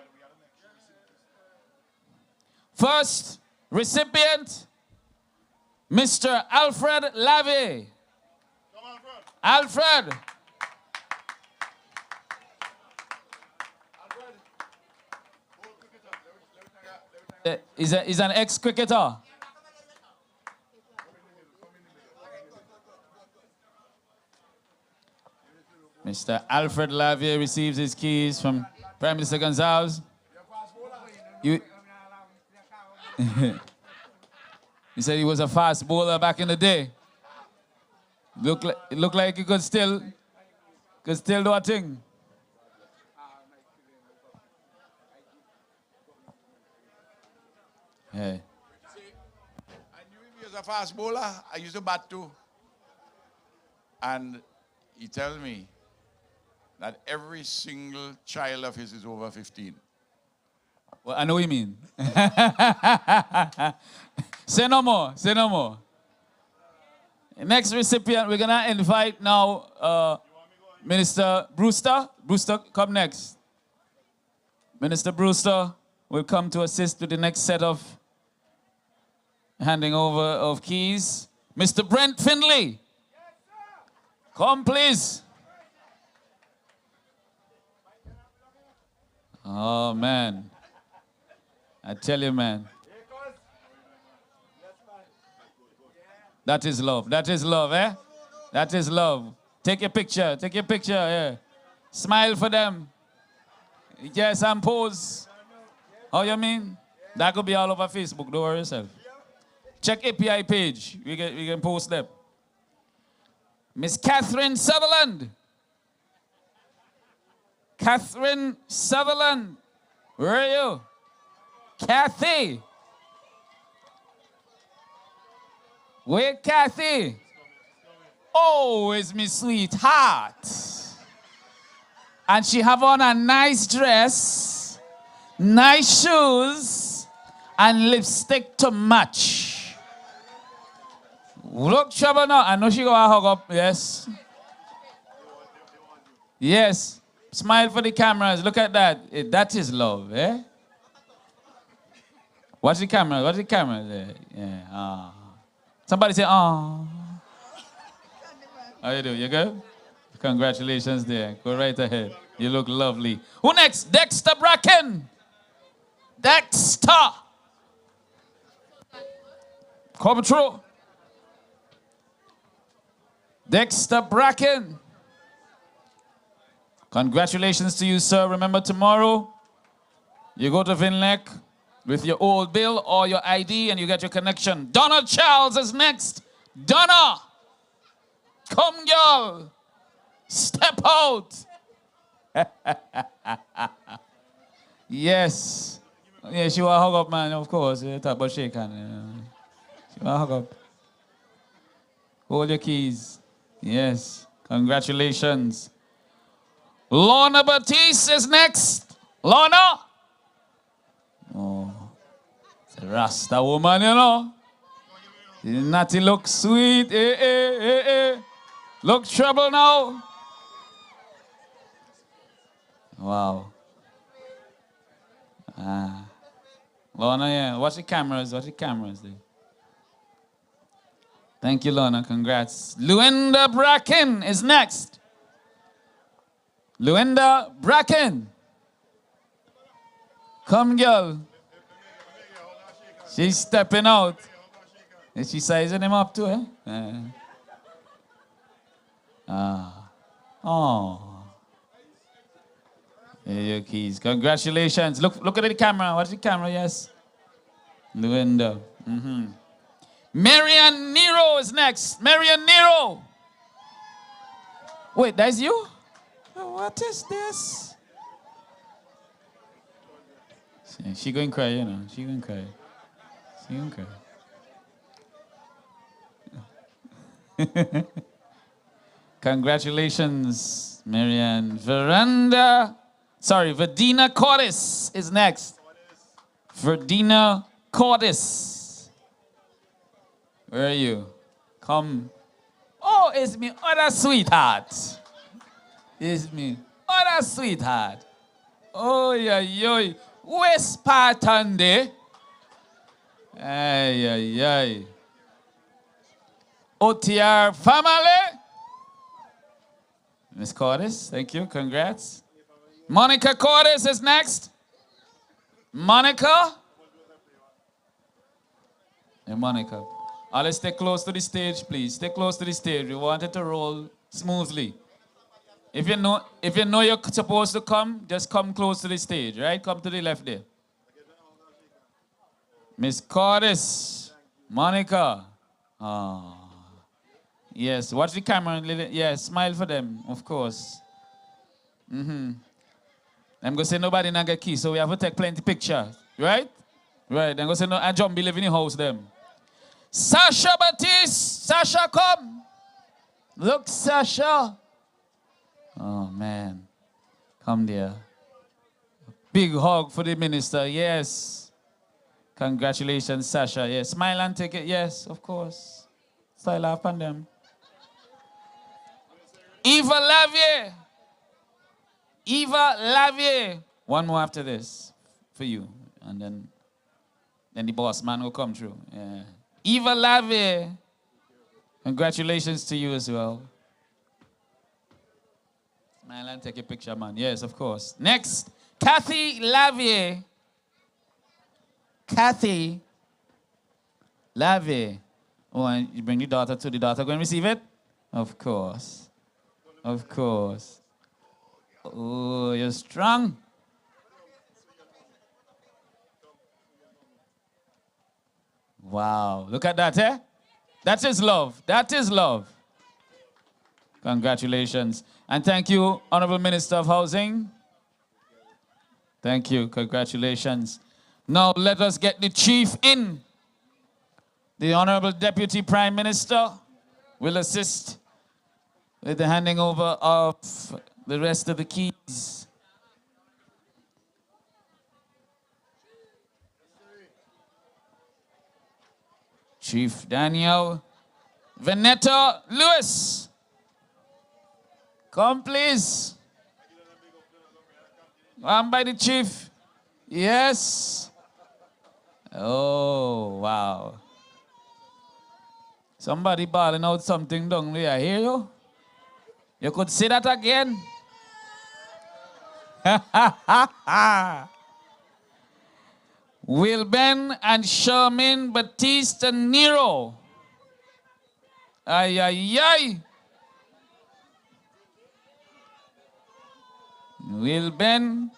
First recipient, Mr. Alfred Lavey. Alfred. He's an ex-cricketer. Mr. Alfred Lavey receives his keys from Prime Minister Gonzalez. He said he was a fast bowler back in the day. It looked like he could still do a thing. Yeah. See, I knew him as a fast bowler. I used to bat too. And he tells me that every single child of his is over 15. Well, I know what you mean. Say no more. Say no more. Next recipient, we're going to invite now Minister Brewster. Brewster, come next. Minister Brewster will come to assist with the next set of handing over of keys. Mr. Brent Findlay. Come, please. Oh, man. I tell you, man. That is love. That is love, eh? That is love. Take your picture. Take your picture, yeah. Smile for them. Yes, and pose. How you mean? That could be all over Facebook. Don't worry yourself. Check API page. We can post them. Miss Catherine Sutherland. Catherine Sutherland. Where are you? Kathy. Where Kathy? Oh, it's me sweetheart. And she have on a nice dress, nice shoes, and lipstick to match. Look, trouble now. I know she gonna hug up, yes. Yes. Smile for the cameras. Look at that. That is love, eh? Watch the camera. Watch the camera there. Yeah. Somebody say, oh. How you doing? You good? Congratulations there. Go right ahead. You look lovely. Who next? Dexter Bracken. Dexter. Come through. Dexter Bracken. Congratulations to you, sir. Remember, tomorrow you go to Vinlec with your old bill or your ID and you get your connection. Donna Charles is next. Donna. Come, girl. Step out. Yes. Yeah, she will hug up, man, of course. You talk about shake hand. She will hug up. Hold your keys. Yes. Congratulations. Lorna Batiste is next. Lorna. Oh. It's a Rasta woman, you know. Natty look sweet. Look trouble now. Wow. Lorna, yeah. Watch the cameras. Watch the cameras there. Thank you, Lorna. Congrats. Luenda Bracken is next. Luenda Bracken. Come, girl. She's stepping out. Is she sizing him up too, eh? Oh. Here your keys. Congratulations. Look at the camera. Watch the camera, yes. Luenda. Mm-hmm. Marian Nero is next. Marian Nero. Wait, that's you? What is this? She going to cry, you know. She going to cry. She going to cry. Congratulations, Marianne. Verdina Cordes is next. Verdina Cordes. Where are you? Come. Oh, it's me other sweetheart. It's me other sweetheart. Oh, yeah, yo. West part on there. Ay, ay, ay. OTR family. Miss Cordes, thank you. Congrats. Monica Cordes is next. Monica. Hey, Monica. Let's stay close to the stage, please. Stay close to the stage. We want it to roll smoothly. If you know you're supposed to come, just come close to the stage, right? Come to the left there. Miss Cordes, Monica. Oh. Yes, watch the camera. Yes, smile for them, of course. I'm going to say nobody not get key, so we have to take plenty pictures, right? Right, then go say no, and John be living in the house them. Sasha Baptiste, Sasha come. Look, Sasha. Oh, man. Come there. Big hug for the minister, yes. Congratulations, Sasha. Yes, smile and take it, yes, of course. Style up on them. Eva Lavier. Eva Lavier. One more after this for you. And then the boss man will come through. Yeah. Eva Lavier. Congratulations to you as well. Smile and take a picture, man. Yes, of course. Next, Kathy Lavier. Kathy Lavier. Oh, and you bring your daughter to the daughter. Go and receive it? Of course. Of course. Oh, you're strong. Wow. Look at that, eh? That is love. That is love. Congratulations. And thank you, Honorable Minister of Housing. Thank you. Congratulations. Now let us get the chief in. The Honorable Deputy Prime Minister will assist with the handing over of the rest of the keys. Chief Daniel Veneta Lewis. Come, please. Come by the chief. Yes. Oh, wow. Somebody bawling out something down there. I hear you. You could say that again. Wilben and Sherman Batista Nero. Ay, ay, ay. Wilben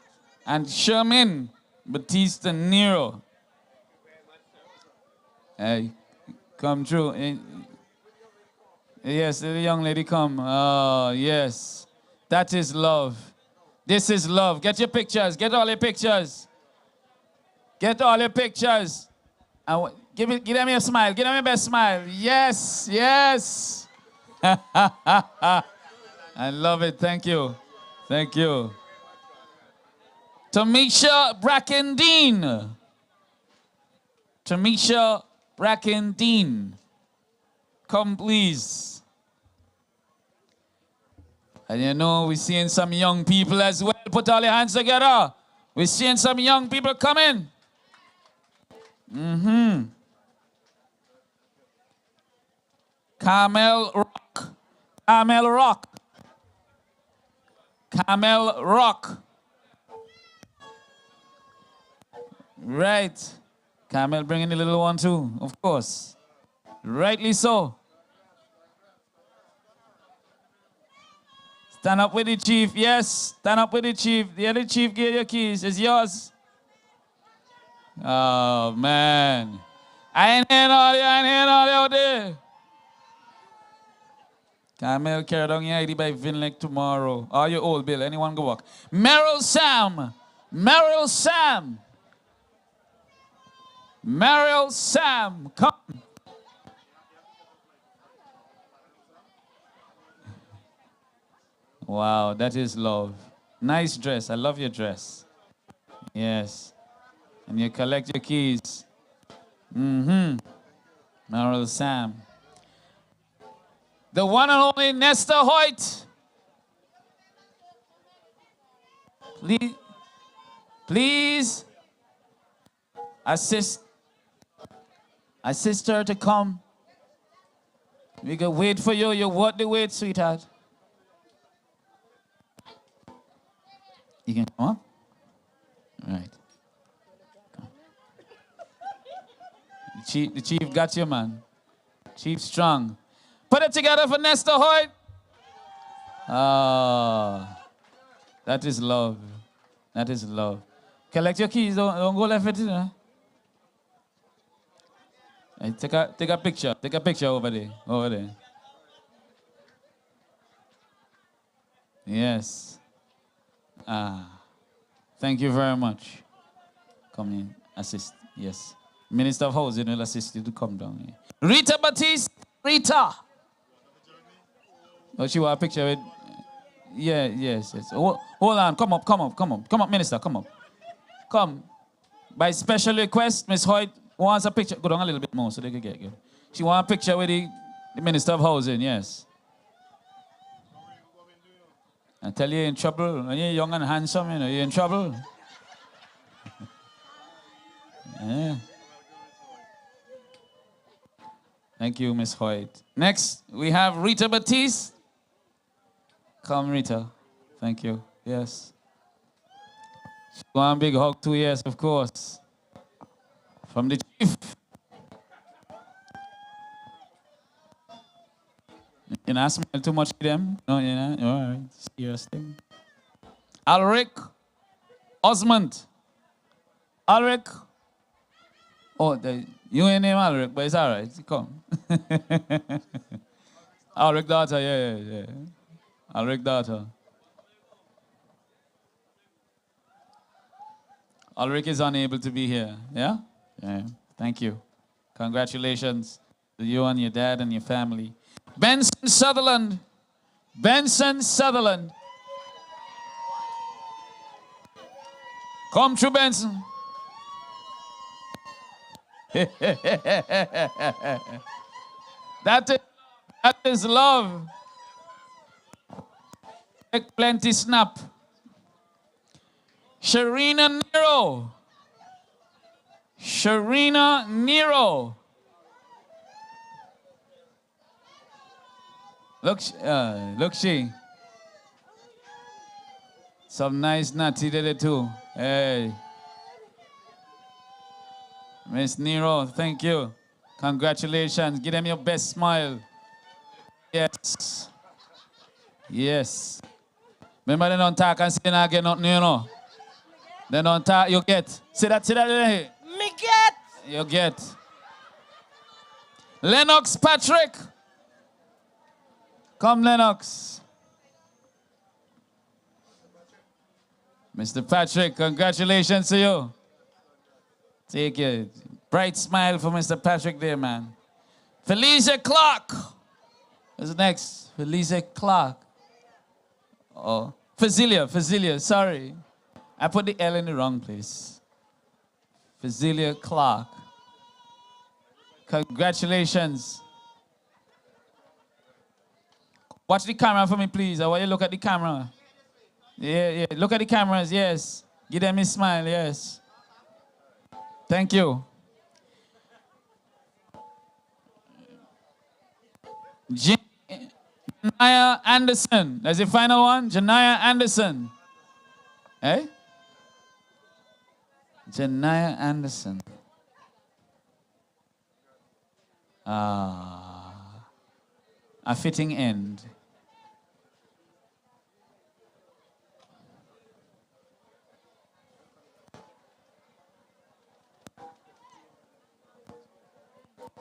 and Sherman Batista Nero. Hey, come through. Yes, the young lady come. Oh, yes. That is love. This is love. Get your pictures. Get all your pictures. Get all your pictures. And give them your smile. Give them your best smile. Yes, yes. I love it. Thank you. Thank you. Tamisha Brackendine. Tamisha Brackendine. Come, please. And you know, we're seeing some young people as well. Put all your hands together. We're seeing some young people coming. Carmel Rock. Carmel Rock. Carmel Rock. Right. Carmel bringing the little one too, of course. Rightly so. Stand up with the chief. Yes, stand up with the chief. The other chief gave your keys. It's yours. Oh, man. I ain't hearing all you. I ain't hearing all you out there. Carmel carried on your ID by Vinlek tomorrow. Are you old, Bill? Anyone go walk? Merrill Sam. Merrill Sam. Merrill Sam. Come. Wow, that is love. Nice dress. I love your dress. Yes. And you collect your keys. Merrill Sam. The one and only Nestor Hoyt. Please assist Assist her to come. We can wait for you. You worth the wait, sweetheart. You can come up? Right. Come. The chief got you, man. Chief strong. Put it together for Nestor Hoyt. Ah, that is love. That is love. Collect your keys. Don't go left with it. Huh? Hey, take a picture. Take a picture over there. Over there. Yes. Ah. Thank you very much. Come in. Assist. Yes. Minister of Housing will assist you to come down here. Rita Batiste. Rita. Oh, she want a picture with... Yeah, yes. Hold on. Come up, Minister. Come up. Come. By special request, Miss Hoyt wants a picture. Go down a little bit more so they can get you. She wants a picture with the Minister of Housing, yes. I tell you, you're in trouble. When you're young and handsome, you know, you're in trouble. Yeah. Thank you, Miss Hoyt. Next, we have Rita Batiste. Come, Rita. Thank you. Yes. One big hug too, yes, of course. From the chief. You not smile too much to them? No, you know? All right. Serious thing. Alric Osmond. Alric. Oh, you ain't name Alric, but it's all right. Come. Alric daughter, yeah. Alric daughter. Alric is unable to be here, yeah? Yeah. Thank you. Congratulations to you and your dad and your family. Benson Sutherland. Benson Sutherland. Come through, Benson. That is love. Take plenty snap. Sharina Nero. Sharina Nero. Look she. Some nice natty did it too. Hey. Miss Nero, thank you. Congratulations. Give them your best smile. Yes. Yes. Remember they don't talk and say they not get nothing, you know. They don't talk, you get. See that? Me get. You get. Lennox Patrick. Come, Lennox. Mr. Patrick, congratulations to you. Take a bright smile for Mr. Patrick there, man. Felicia Clark. Who's next? Felicia Clark. Oh, Fazilia, sorry. I put the L in the wrong place. Fazilia Clark. Congratulations. Watch the camera for me, please. I want you to look at the camera. Yeah. Look at the cameras, yes. Give them a smile, yes. Thank you. Janaya Anderson. That's the final one. Janaya Anderson. Eh? Janaya Anderson. A fitting end.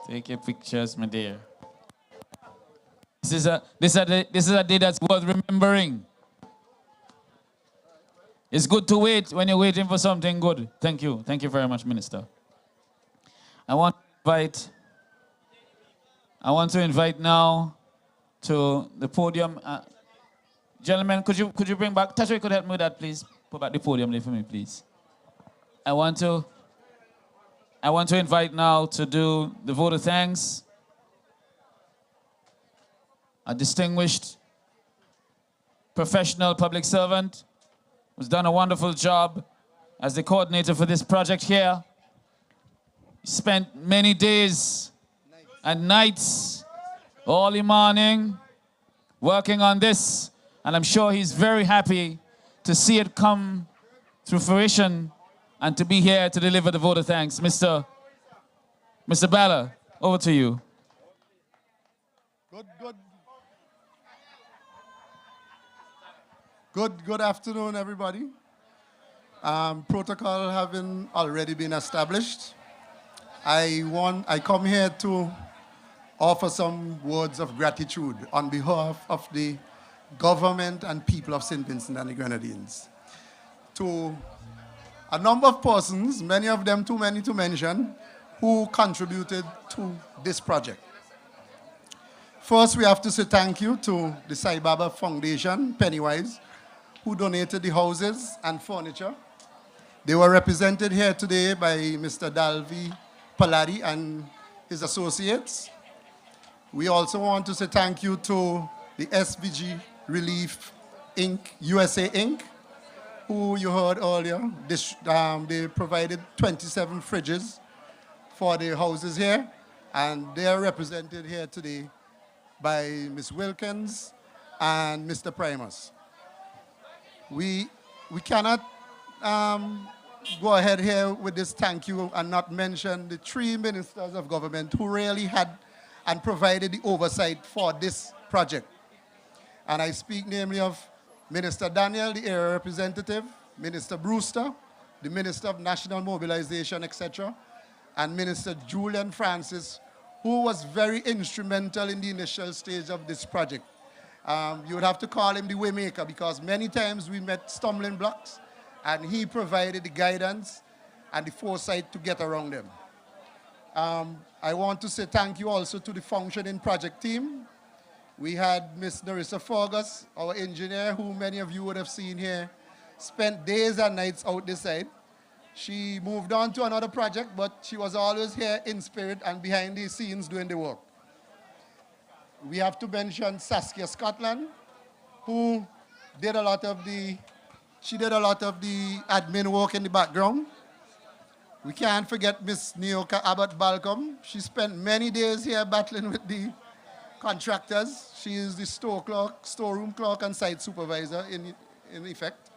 Take your pictures, my dear. This is a day that's worth remembering. It's good to wait when you're waiting for something good. Thank you. Thank you very much, Minister. I want to invite now to the podium. Gentlemen, could you bring back, Tasha, could help me with that, please? Put back the podium there for me, please. I want to invite now to do the vote of thanks a distinguished professional public servant who's done a wonderful job as the coordinator for this project here. spent many days and nights, early morning, working on this, and I'm sure he's very happy to see it come to fruition and to be here to deliver the vote of thanks. Mr. Bala, over to you. Good afternoon, everybody. Protocol having already been established, I come here to offer some words of gratitude on behalf of the government and people of St. Vincent and the Grenadines to a number of persons, many of them too many to mention, who contributed to this project. First, we have to say thank you to the Sai Baba Foundation, Pennywise, who donated the houses and furniture. They were represented here today by Mr. Dalvi Paladi and his associates. We also want to say thank you to the SVG Relief Inc., USA Inc., who you heard earlier. They provided 27 fridges for the houses here, and they are represented here today by Ms. Wilkins and Mr. Primus. We cannot go ahead here with this thank you and not mention the 3 ministers of government who really had and provided the oversight for this project. And I speak namely of Minister Daniel, the area representative, Minister Brewster, the Minister of National Mobilization, etc., and Minister Julian Francis, who was very instrumental in the initial stage of this project. You would have to call him the waymaker, because many times we met stumbling blocks and he provided the guidance and the foresight to get around them. I want to say thank you also to the functioning project team. We had Ms. Narissa Fergus, our engineer, who many of you would have seen here, spent days and nights out this side. She moved on to another project, but she was always here in spirit and behind the scenes doing the work. We have to mention Saskia Scotland, who did a lot of the admin work in the background. We can't forget Miss Nioka Abbott Balcom. She spent many days here battling with the contractors. She is the storeroom clerk and site supervisor in effect.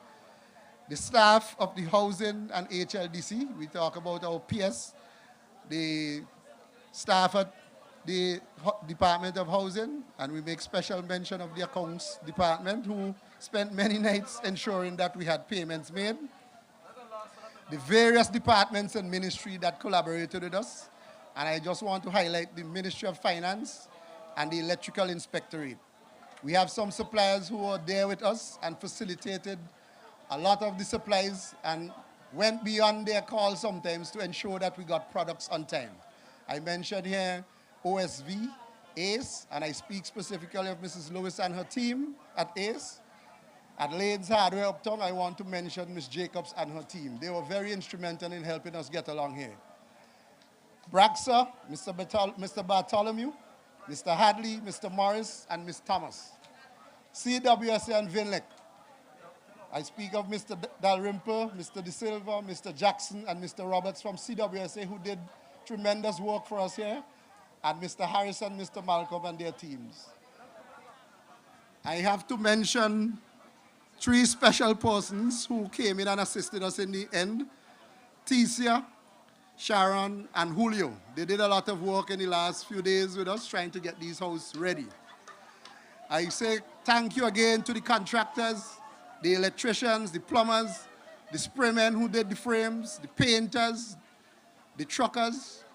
The staff of the housing and HLDC, we talk about our PS, the staff at the Department of Housing, and we make special mention of the accounts department, who spent many nights ensuring that we had payments made. The various departments and ministry that collaborated with us, and I just want to highlight the Ministry of Finance and the Electrical Inspectorate. We have some suppliers who were there with us and facilitated a lot of the supplies and went beyond their call sometimes to ensure that we got products on time. I mentioned here OSV, ACE, and I speak specifically of Mrs. Lewis and her team at ACE. At Lane's Hardware Uptown, I want to mention Ms. Jacobs and her team. They were very instrumental in helping us get along here. Braxa, Mr. Bartholomew, Mr. Hadley, Mr. Morris, and Ms. Thomas. CWSA and Vinlec. I speak of Mr. Dalrymple, Mr. De Silva, Mr. Jackson, and Mr. Roberts from CWSA, who did tremendous work for us here, and Mr. Harrison, Mr. Malcolm, and their teams. I have to mention 3 special persons who came in and assisted us in the end: Ticia, Sharon, and Julio. They did a lot of work in the last few days with us trying to get these houses ready. I say thank you again to the contractors, the electricians, the plumbers, the spraymen who did the frames, the painters, the truckers,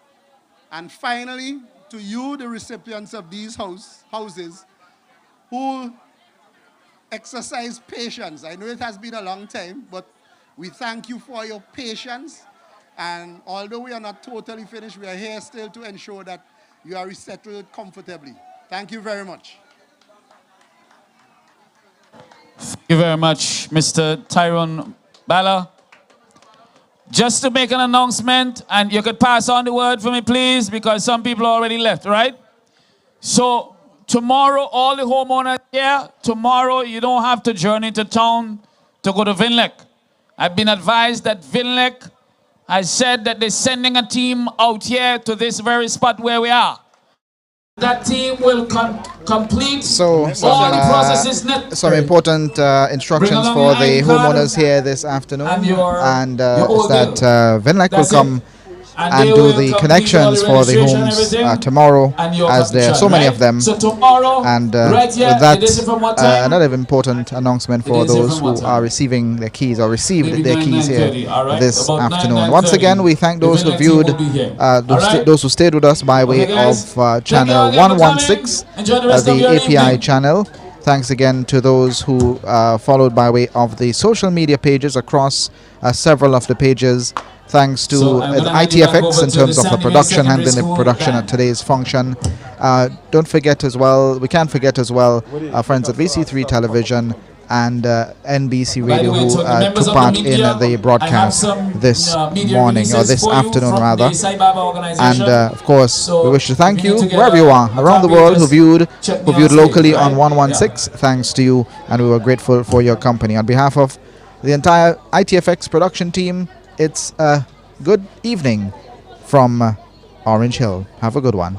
and finally to you, the recipients of these houses, who exercise patience. I know it has been a long time, but we thank you for your patience. And although we are not totally finished, we are here still to ensure that you are resettled comfortably. Thank you very much. Thank you very much, Mr. Tyrone Bala. Just to make an announcement, and you could pass on the word for me, please, because some people already left, right? So tomorrow, all the homeowners here, tomorrow you don't have to journey to town to go to Vinlec. I've been advised that Vinlec has said that they're sending a team out here to this very spot where we are. That team will complete all the processes. Some important instructions for the homeowners here this afternoon, and is that VINLAC will come and do the connections for the homes tomorrow, as there are so many of them. And with that, another important announcement for those who are receiving their keys or received their keys here this afternoon. Once again, we thank those who viewed, those who stayed with us by way of channel 116, the API channel. Thanks again to those who followed by way of the social media pages across several of the pages. Thanks to ITFX in terms of the production, handling the production at today's function. Don't forget as well, we can't forget as well our friends at VC3 Television and NBC Radio who took part in the broadcast this morning, or this afternoon rather. And of course, we wish to thank you wherever you are around the world who viewed locally on 116. Thanks to you, and we were grateful for your company. On behalf of the entire ITFX production team, it's a good evening from Orange Hill. Have a good one.